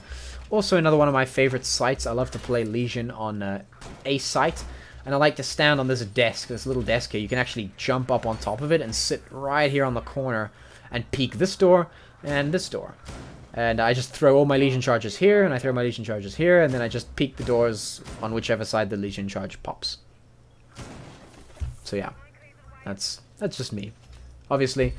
Also another one of my favorite sites. I love to play Legion on a site. And I like to stand on this desk, this little desk here. You can actually jump up on top of it and sit right here on the corner and peek this door and this door. And I just throw all my Legion charges here, and I throw my Legion charges here, and then I just peek the doors on whichever side the Legion charge pops. So yeah, that's just me. Obviously,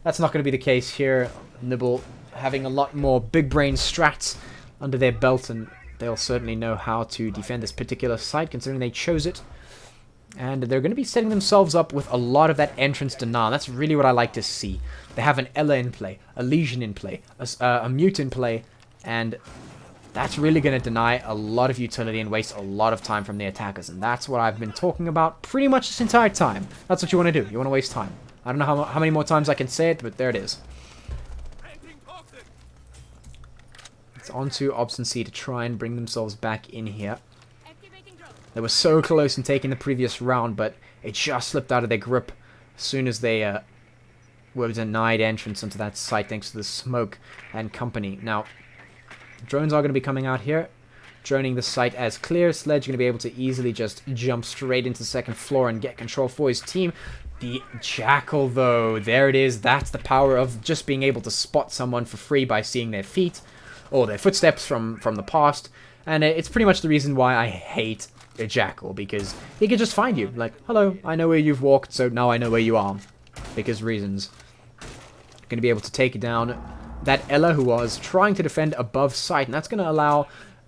that's not going to be the case here. Nibble having a lot more big brain strats under their belt, and they'll certainly know how to defend this particular site, considering they chose it. And they're going to be setting themselves up with a lot of that entrance denial. That's really what I like to see. They have an Ella in play, a Legion in play, a Mute in play, and that's really going to deny a lot of utility and waste a lot of time from the attackers. And that's what I've been talking about pretty much this entire time. That's what you want to do. You want to waste time. I don't know how many more times I can say it, but there it is. It's on to Obstinacy to try and bring themselves back in here. They were so close in taking the previous round, but it just slipped out of their grip as soon as they were denied entrance into that site thanks to the smoke and company. Now, drones are going to be coming out here, droning the site as clear. Sledge going to be able to easily just jump straight into the 2nd floor and get control for his team. The Jackal, though, there it is. That's the power of just being able to spot someone for free by seeing their feet or their footsteps from the past. And it's pretty much the reason why I hate a Jackal, because he can just find you. Like, hello, I know where you've walked, so now I know where you are. Because reasons. Going to be able to take down that Ella who was trying to defend above site, and that's going to allow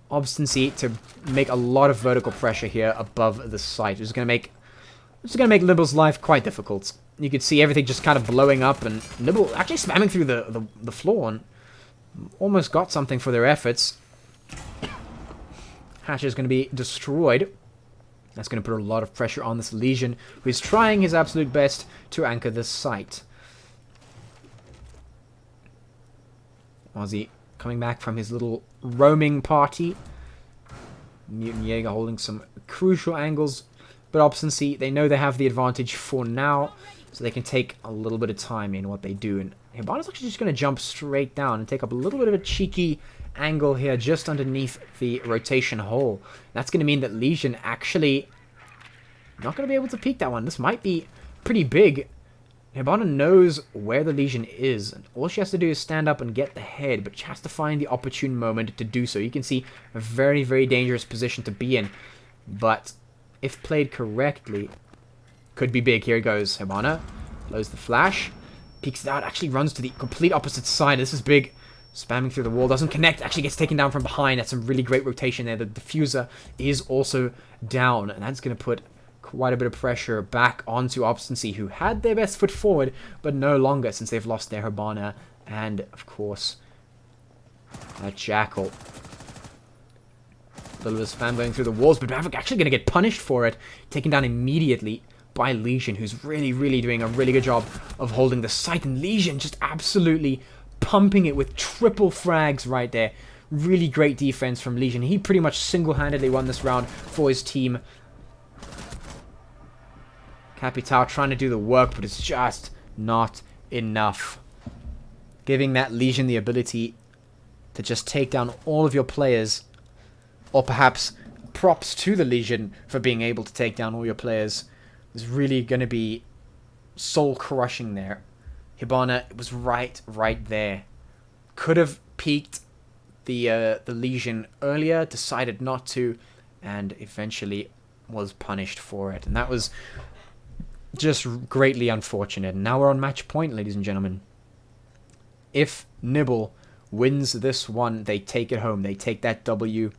Obstinacy to make a lot of vertical pressure here above the site. Which is going to make Nibble's life quite difficult. You could see everything just kind of blowing up, and Nibble actually spamming through the floor and almost got something for their efforts. Hatch is going to be destroyed. That's going to put a lot of pressure on this Legion, who is trying his absolute best to anchor this site. Ozzy coming back from his little roaming party. Mutant Jaeger holding some crucial angles. But Obstinacy, they know they have the advantage for now, so they can take a little bit of time in what they do. And Hibana's actually just going to jump straight down and take up a little bit of a cheeky angle here just underneath the rotation hole. That's going to mean that Legion actually not going to be able to peek that one. This might be pretty big. Hibana knows where the Legion is, and all she has to do is stand up and get the head, but she has to find the opportune moment to do so. You can see a very, very dangerous position to be in, but if played correctly, could be big. Here it goes. Hibana blows the flash, peeks it out, actually runs to the complete opposite side. This is big. Spamming through the wall, doesn't connect, actually gets taken down from behind. That's some really great rotation there. The diffuser is also down, and that's going to put quite a bit of pressure back onto Obstinacy, who had their best foot forward, but no longer since they've lost their Hibana and, of course, that Jackal. A little bit of spam going through the walls, but Maverick actually going to get punished for it. Taken down immediately by Legion, who's really, really doing a really good job of holding the site. And Legion just absolutely pumping it with triple frags right there. Really great defense from Legion. He pretty much single-handedly won this round for his team. Capital trying to do the work, but it's just not enough. Giving that Legion the ability to just take down all of your players, or perhaps props to the Legion for being able to take down all your players, is really going to be soul-crushing there. Hibana was right there. Could have peeked the Legion earlier, decided not to, and eventually was punished for it. And that was just greatly unfortunate. And now we're on match point, ladies and gentlemen. If Nibble wins this one, they take it home. They take that W,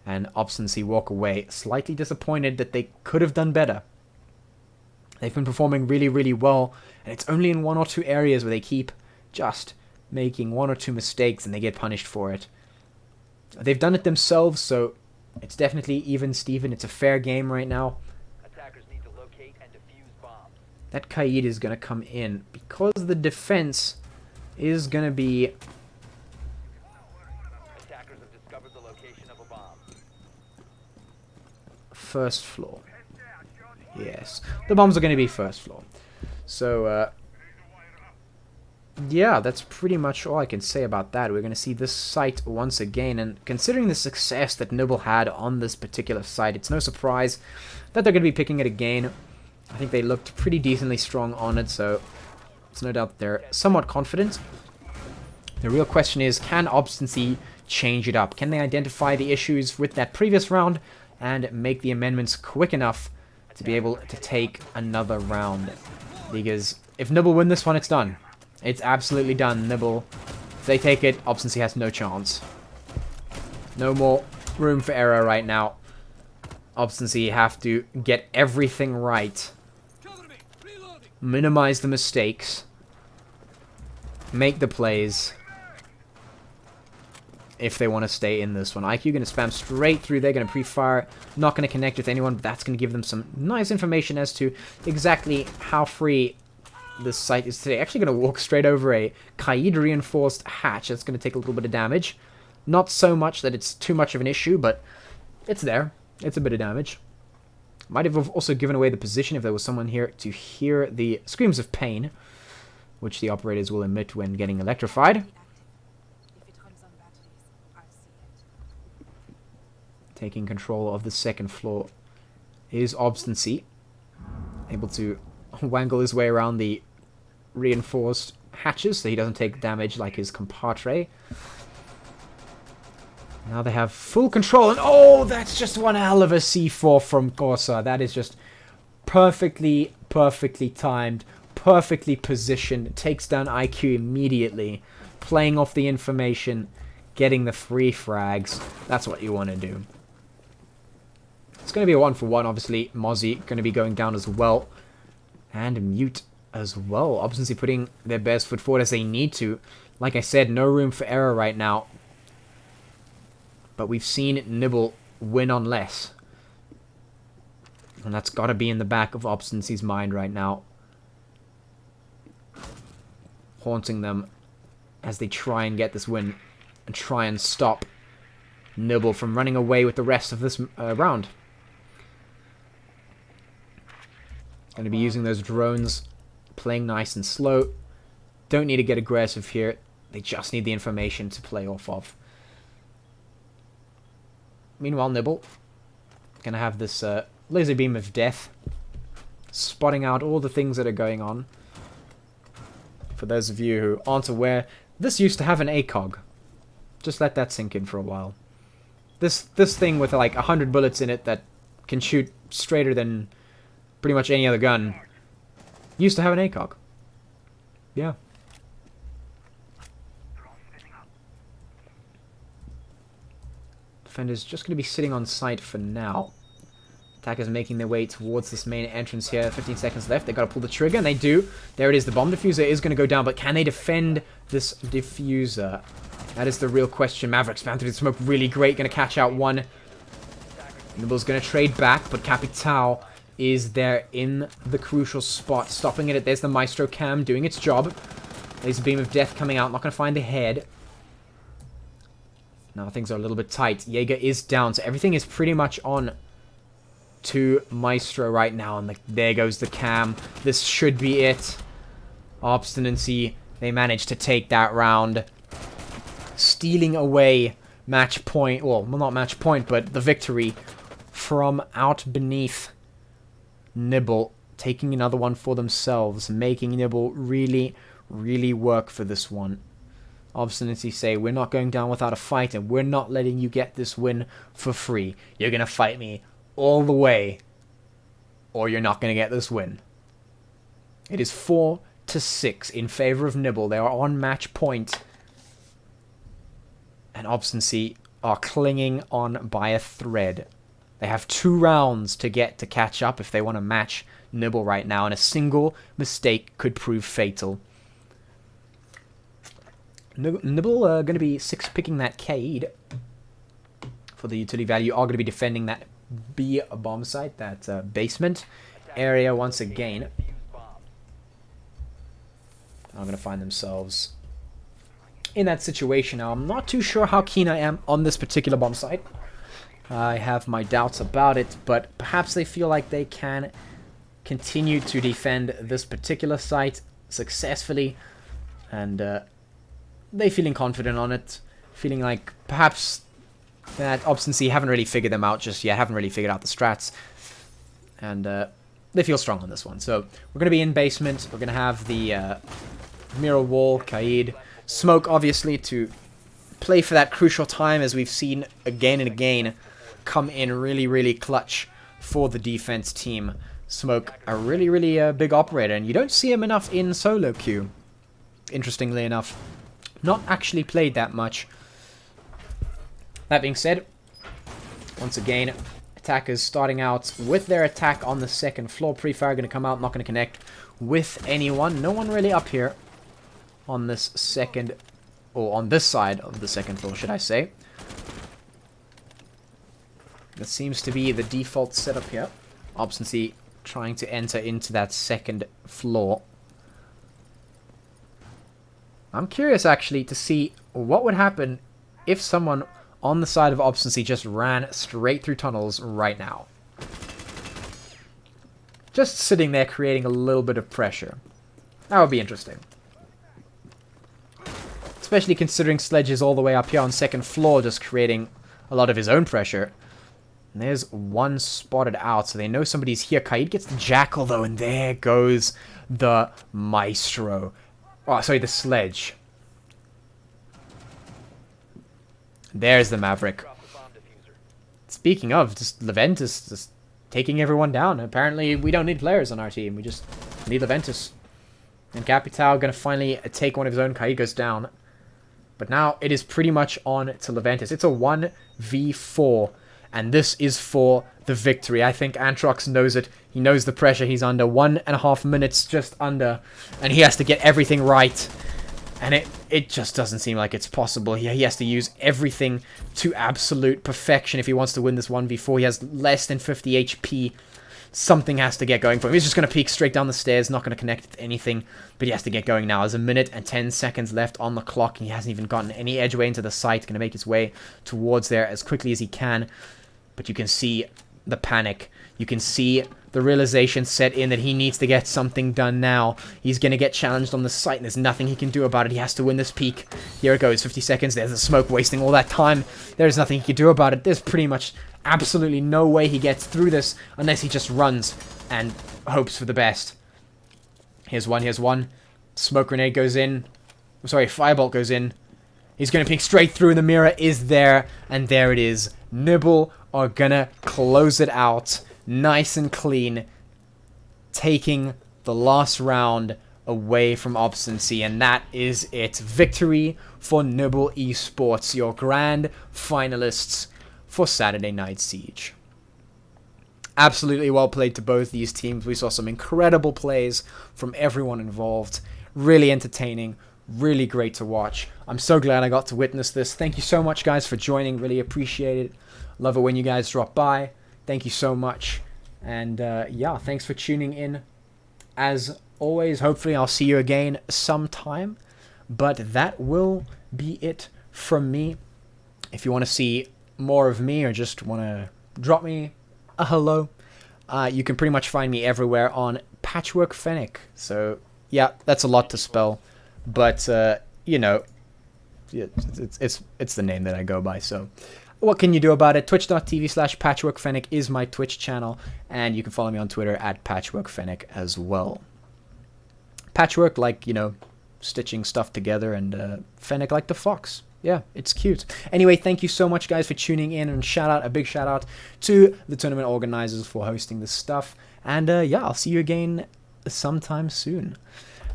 and Obstinacy walk away. Slightly disappointed that they could have done better. They've been performing really, really well, and it's only in one or two areas where they keep just making one or two mistakes and they get punished for it. They've done it themselves, so it's definitely even Steven. It's a fair game right now. Attackers need to locate and defuse bombs. That Kaid is going to come in because the defense is going to be... Attackers have discovered the location of a bomb. first floor. Yes, the bombs are going to be first floor. So, yeah, that's pretty much all I can say about that. We're going to see this site once again, and considering the success that Nibble had on this particular site, it's no surprise that they're going to be picking it again. I think they looked pretty decently strong on it, so it's no doubt they're somewhat confident. The real question is, can Obstinacy change it up? Can they identify the issues with that previous round and make the amendments quick enough to be able to take another round? Because if Nibble win this one, it's done. It's absolutely done. Nibble, if they take it, Obstinacy has no chance. No more room for error right now. Obstinacy have to get everything right. Minimize the mistakes. Make the plays. If they want to stay in this one. IQ going to spam straight through. They're going to pre-fire. Not going to connect with anyone, but that's going to give them some nice information as to exactly how free this site is today. Actually going to walk straight over a Kaid reinforced hatch. That's going to take a little bit of damage. Not so much that it's too much of an issue, but it's there. It's a bit of damage. Might have also given away the position if there was someone here to hear the screams of pain, which the operators will emit when getting electrified. Taking control of the second floor is Obstinacy. Able to wangle his way around the reinforced hatches so he doesn't take damage like his compadre. Now they have full control, and oh, that's just one hell of a C4 from Corsa. That is just perfectly timed, perfectly positioned. Takes down IQ immediately, playing off the information, getting the free frags. That's what you want to do. It's going to be a 1-for-1, obviously. Mozzie going to be going down as well. And Mute as well. Obviously putting their best foot forward as they need to. Like I said, no room for error right now. But we've seen Nibble win on less. And that's got to be in the back of Obstinacy's mind right now. Haunting them as they try and get this win. And try and stop Nibble from running away with the rest of this round. Going to be using those drones. Playing nice and slow. Don't need to get aggressive here. They just need the information to play off of. Meanwhile, Nibble gonna have this laser beam of death, spotting out all the things that are going on. For those of you who aren't aware, this used to have an ACOG. Just let that sink in for a while. This thing with like 100 bullets in it that can shoot straighter than pretty much any other gun used to have an ACOG. Yeah. Defender's just going to be sitting on site for now. Attackers making their way towards this main entrance here. 15 seconds left. They got to pull the trigger, and they do. There it is. The bomb diffuser is going to go down, but can they defend this diffuser? That is the real question. Maverick's found through the smoke really great. Going to catch out one. Nibble's going to trade back, but Capital is there in the crucial spot, stopping it. There's the Maestro Cam doing its job. There's a Beam of Death coming out, not going to find the head. Now things are a little bit tight. Jaeger is down, so everything is pretty much on to Maestro right now. And there goes the Cam. This should be it. Obstinacy, they managed to take that round, stealing away match point, well, not match point, but the victory from out beneath Nibble, taking another one for themselves, making Nibble really, really work for this one. Obstinacy say, we're not going down without a fight, and we're not letting you get this win for free. You're going to fight me all the way, or you're not going to get this win. It is 4-6 in favor of Nibble. They are on match point. And Obstinacy are clinging on by a thread. They have 2 rounds to get to catch up if they want to match Nibble right now, and a single mistake could prove fatal. Nibble are going to be 6-picking that Cade for the utility value. Are going to be defending that B bomb site, that basement area once again. Are going to find themselves in that situation now. I'm not too sure how keen I am on this particular bomb site. I have my doubts about it, but perhaps they feel like they can continue to defend this particular site successfully, and they feeling confident on it, feeling like perhaps that Obstinacy haven't really figured them out just yet, haven't really figured out the strats, and they feel strong on this one. So we're going to be in basement. We're going to have the mirror wall, Kaid, smoke obviously to play for that crucial time, as we've seen again and again come in really, really clutch for the defense team. Smoke, a really, really big operator, and you don't see him enough in solo queue. Interestingly enough, not actually played that much. That being said, once again, attackers starting out with their attack on the second floor. Pre-fire going to come out, not going to connect with anyone. No one really up here on this second, or on this side of the second floor, should I say. That seems to be the default setup here. Obstinacy trying to enter into that second floor. I'm curious actually to see what would happen if someone on the side of Obstinacy just ran straight through tunnels right now. Just sitting there creating a little bit of pressure. That would be interesting. Especially considering Sledge is all the way up here on second floor, just creating a lot of his own pressure. And there's one spotted out, so they know somebody's here. Kaid gets the Jackal, though, and there goes the Maestro. Oh, sorry, the Sledge. There's the Maverick. Speaking of, just Leventus just taking everyone down. Apparently, we don't need players on our team. We just need Leventus. And Capital going to finally take one of his own. Kaid goes down. But now it is pretty much on to Leventus. It's a 1v4. And this is for the victory. I think Antrox knows it. He knows the pressure he's under. 1.5 minutes just under. And he has to get everything right. And it just doesn't seem like it's possible. He has to use everything to absolute perfection if he wants to win this 1v4. He has less than 50 HP. Something has to get going for him. He's just going to peek straight down the stairs. Not going to connect with anything. But he has to get going now. There's 1 minute and 10 seconds left on the clock. And he hasn't even gotten any edgeway into the site. Going to make his way towards there as quickly as he can. But you can see the panic. You can see the realization set in that he needs to get something done now. He's going to get challenged on the site, and there's nothing he can do about it. He has to win this peak. Here it goes, 50 seconds. There's the smoke wasting all that time. There's nothing he can do about it. There's pretty much absolutely no way he gets through this unless he just runs and hopes for the best. Here's one. Smoke grenade goes in. Sorry, firebolt goes in. He's going to peek straight through, and the mirror is there, and there it is. Nibble are gonna close it out nice and clean, taking the last round away from Obstinacy, and that is it. Victory for Nibble Esports, your grand finalists for Saturday Night Siege. Absolutely well played to both these teams. We saw some incredible plays from everyone involved. Really entertaining. Really great to watch. I'm so glad I got to witness this. Thank you so much, guys, for joining. Really appreciate it. Love it when you guys drop by. Thank you so much. And yeah, thanks for tuning in. As always, hopefully I'll see you again sometime. But that will be it from me. If you want to see more of me or just want to drop me a hello, you can pretty much find me everywhere on Patchwork Fennec. So yeah, that's a lot to spell, but you know, it's the name that I go by. So what can you do about it? Twitch.tv/PatchworkFennec is my Twitch channel, and you can follow me on Twitter at PatchworkFennec as well. Patchwork, like, you know, stitching stuff together, and Fennec like the fox. Yeah, it's cute. Anyway, thank you so much, guys, for tuning in, and a big shout out to the tournament organizers for hosting this stuff. And yeah, I'll see you again sometime soon.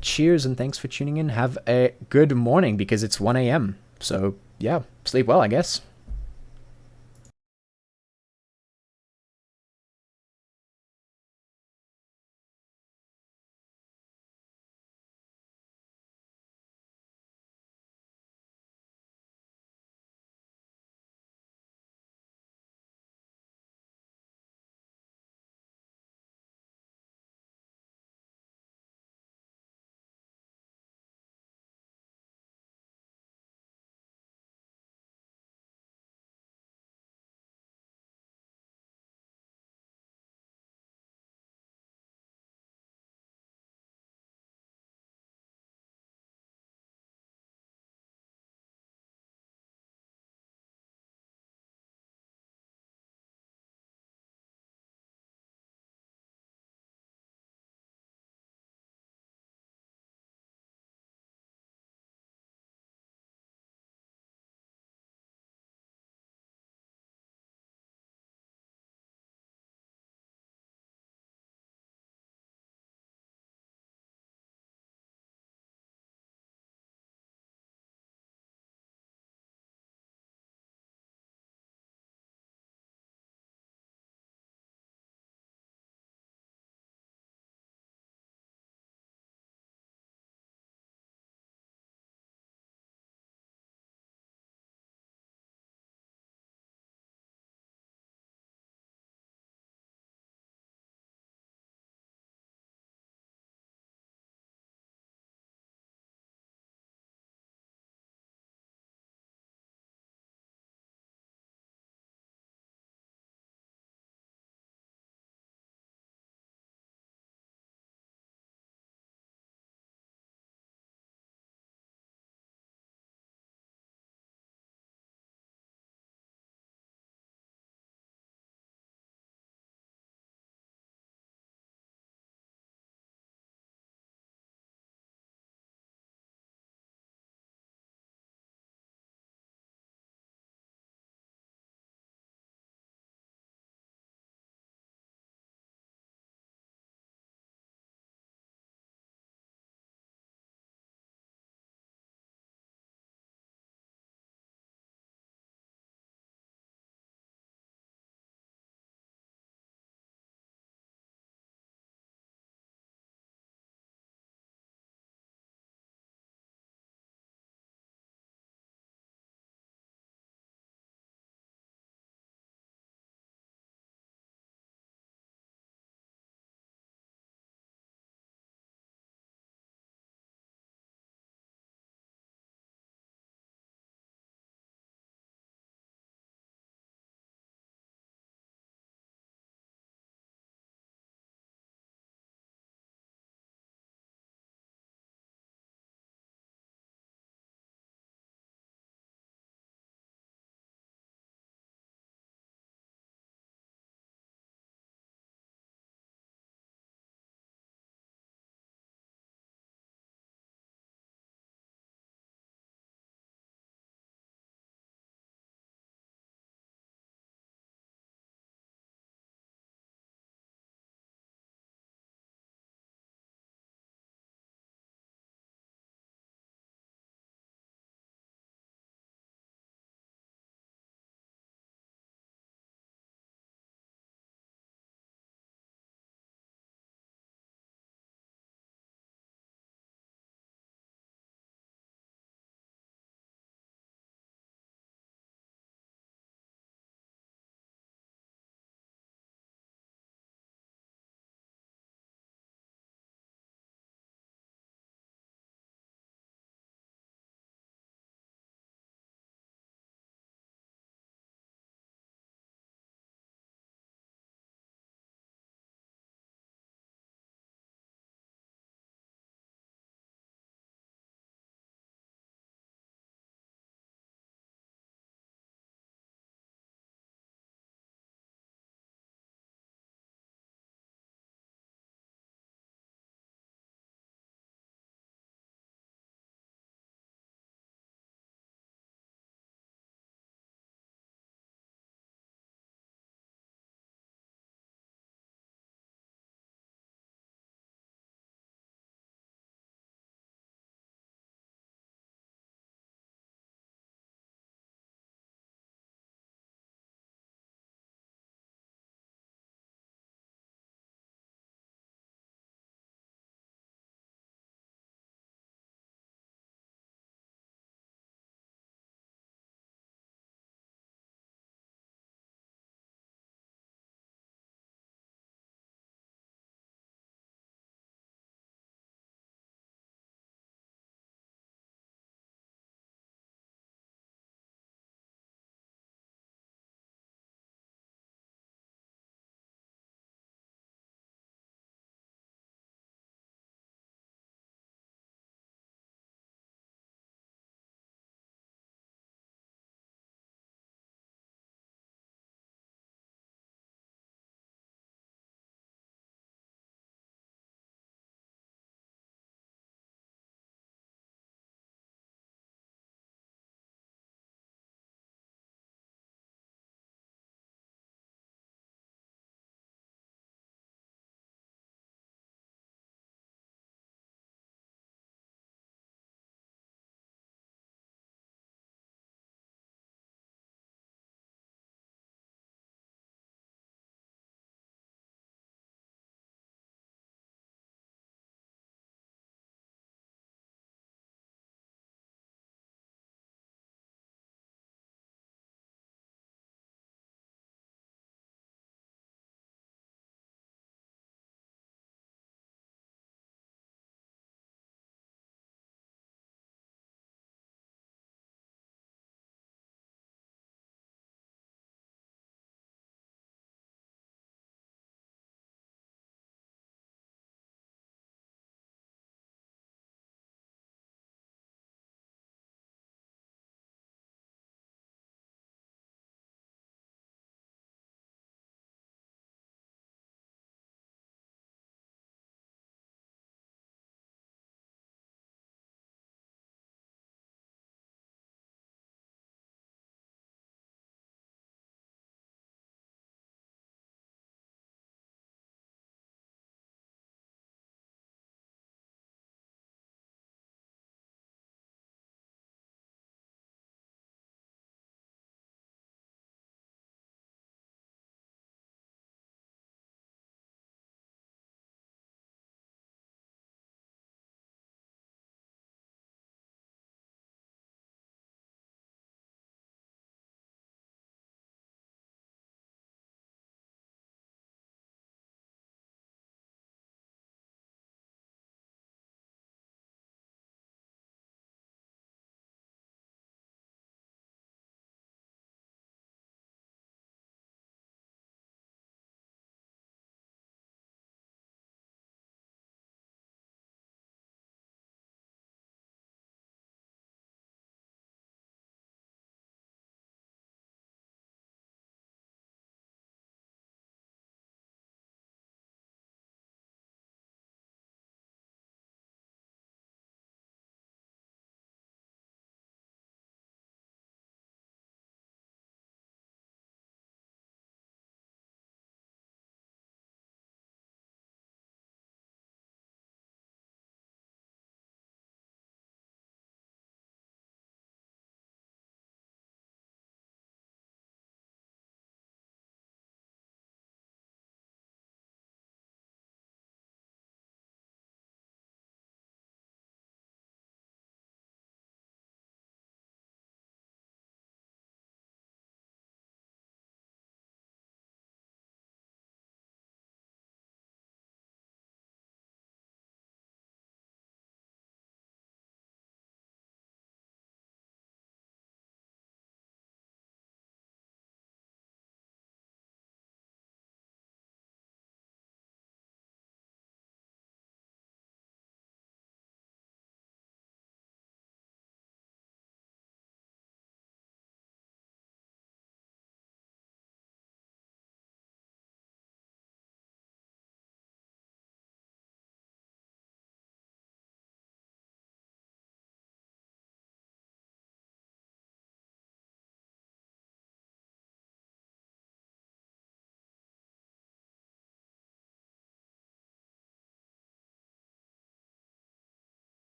Cheers, and thanks for tuning in. Have a good morning, because it's 1 a.m. So yeah, sleep well, I guess.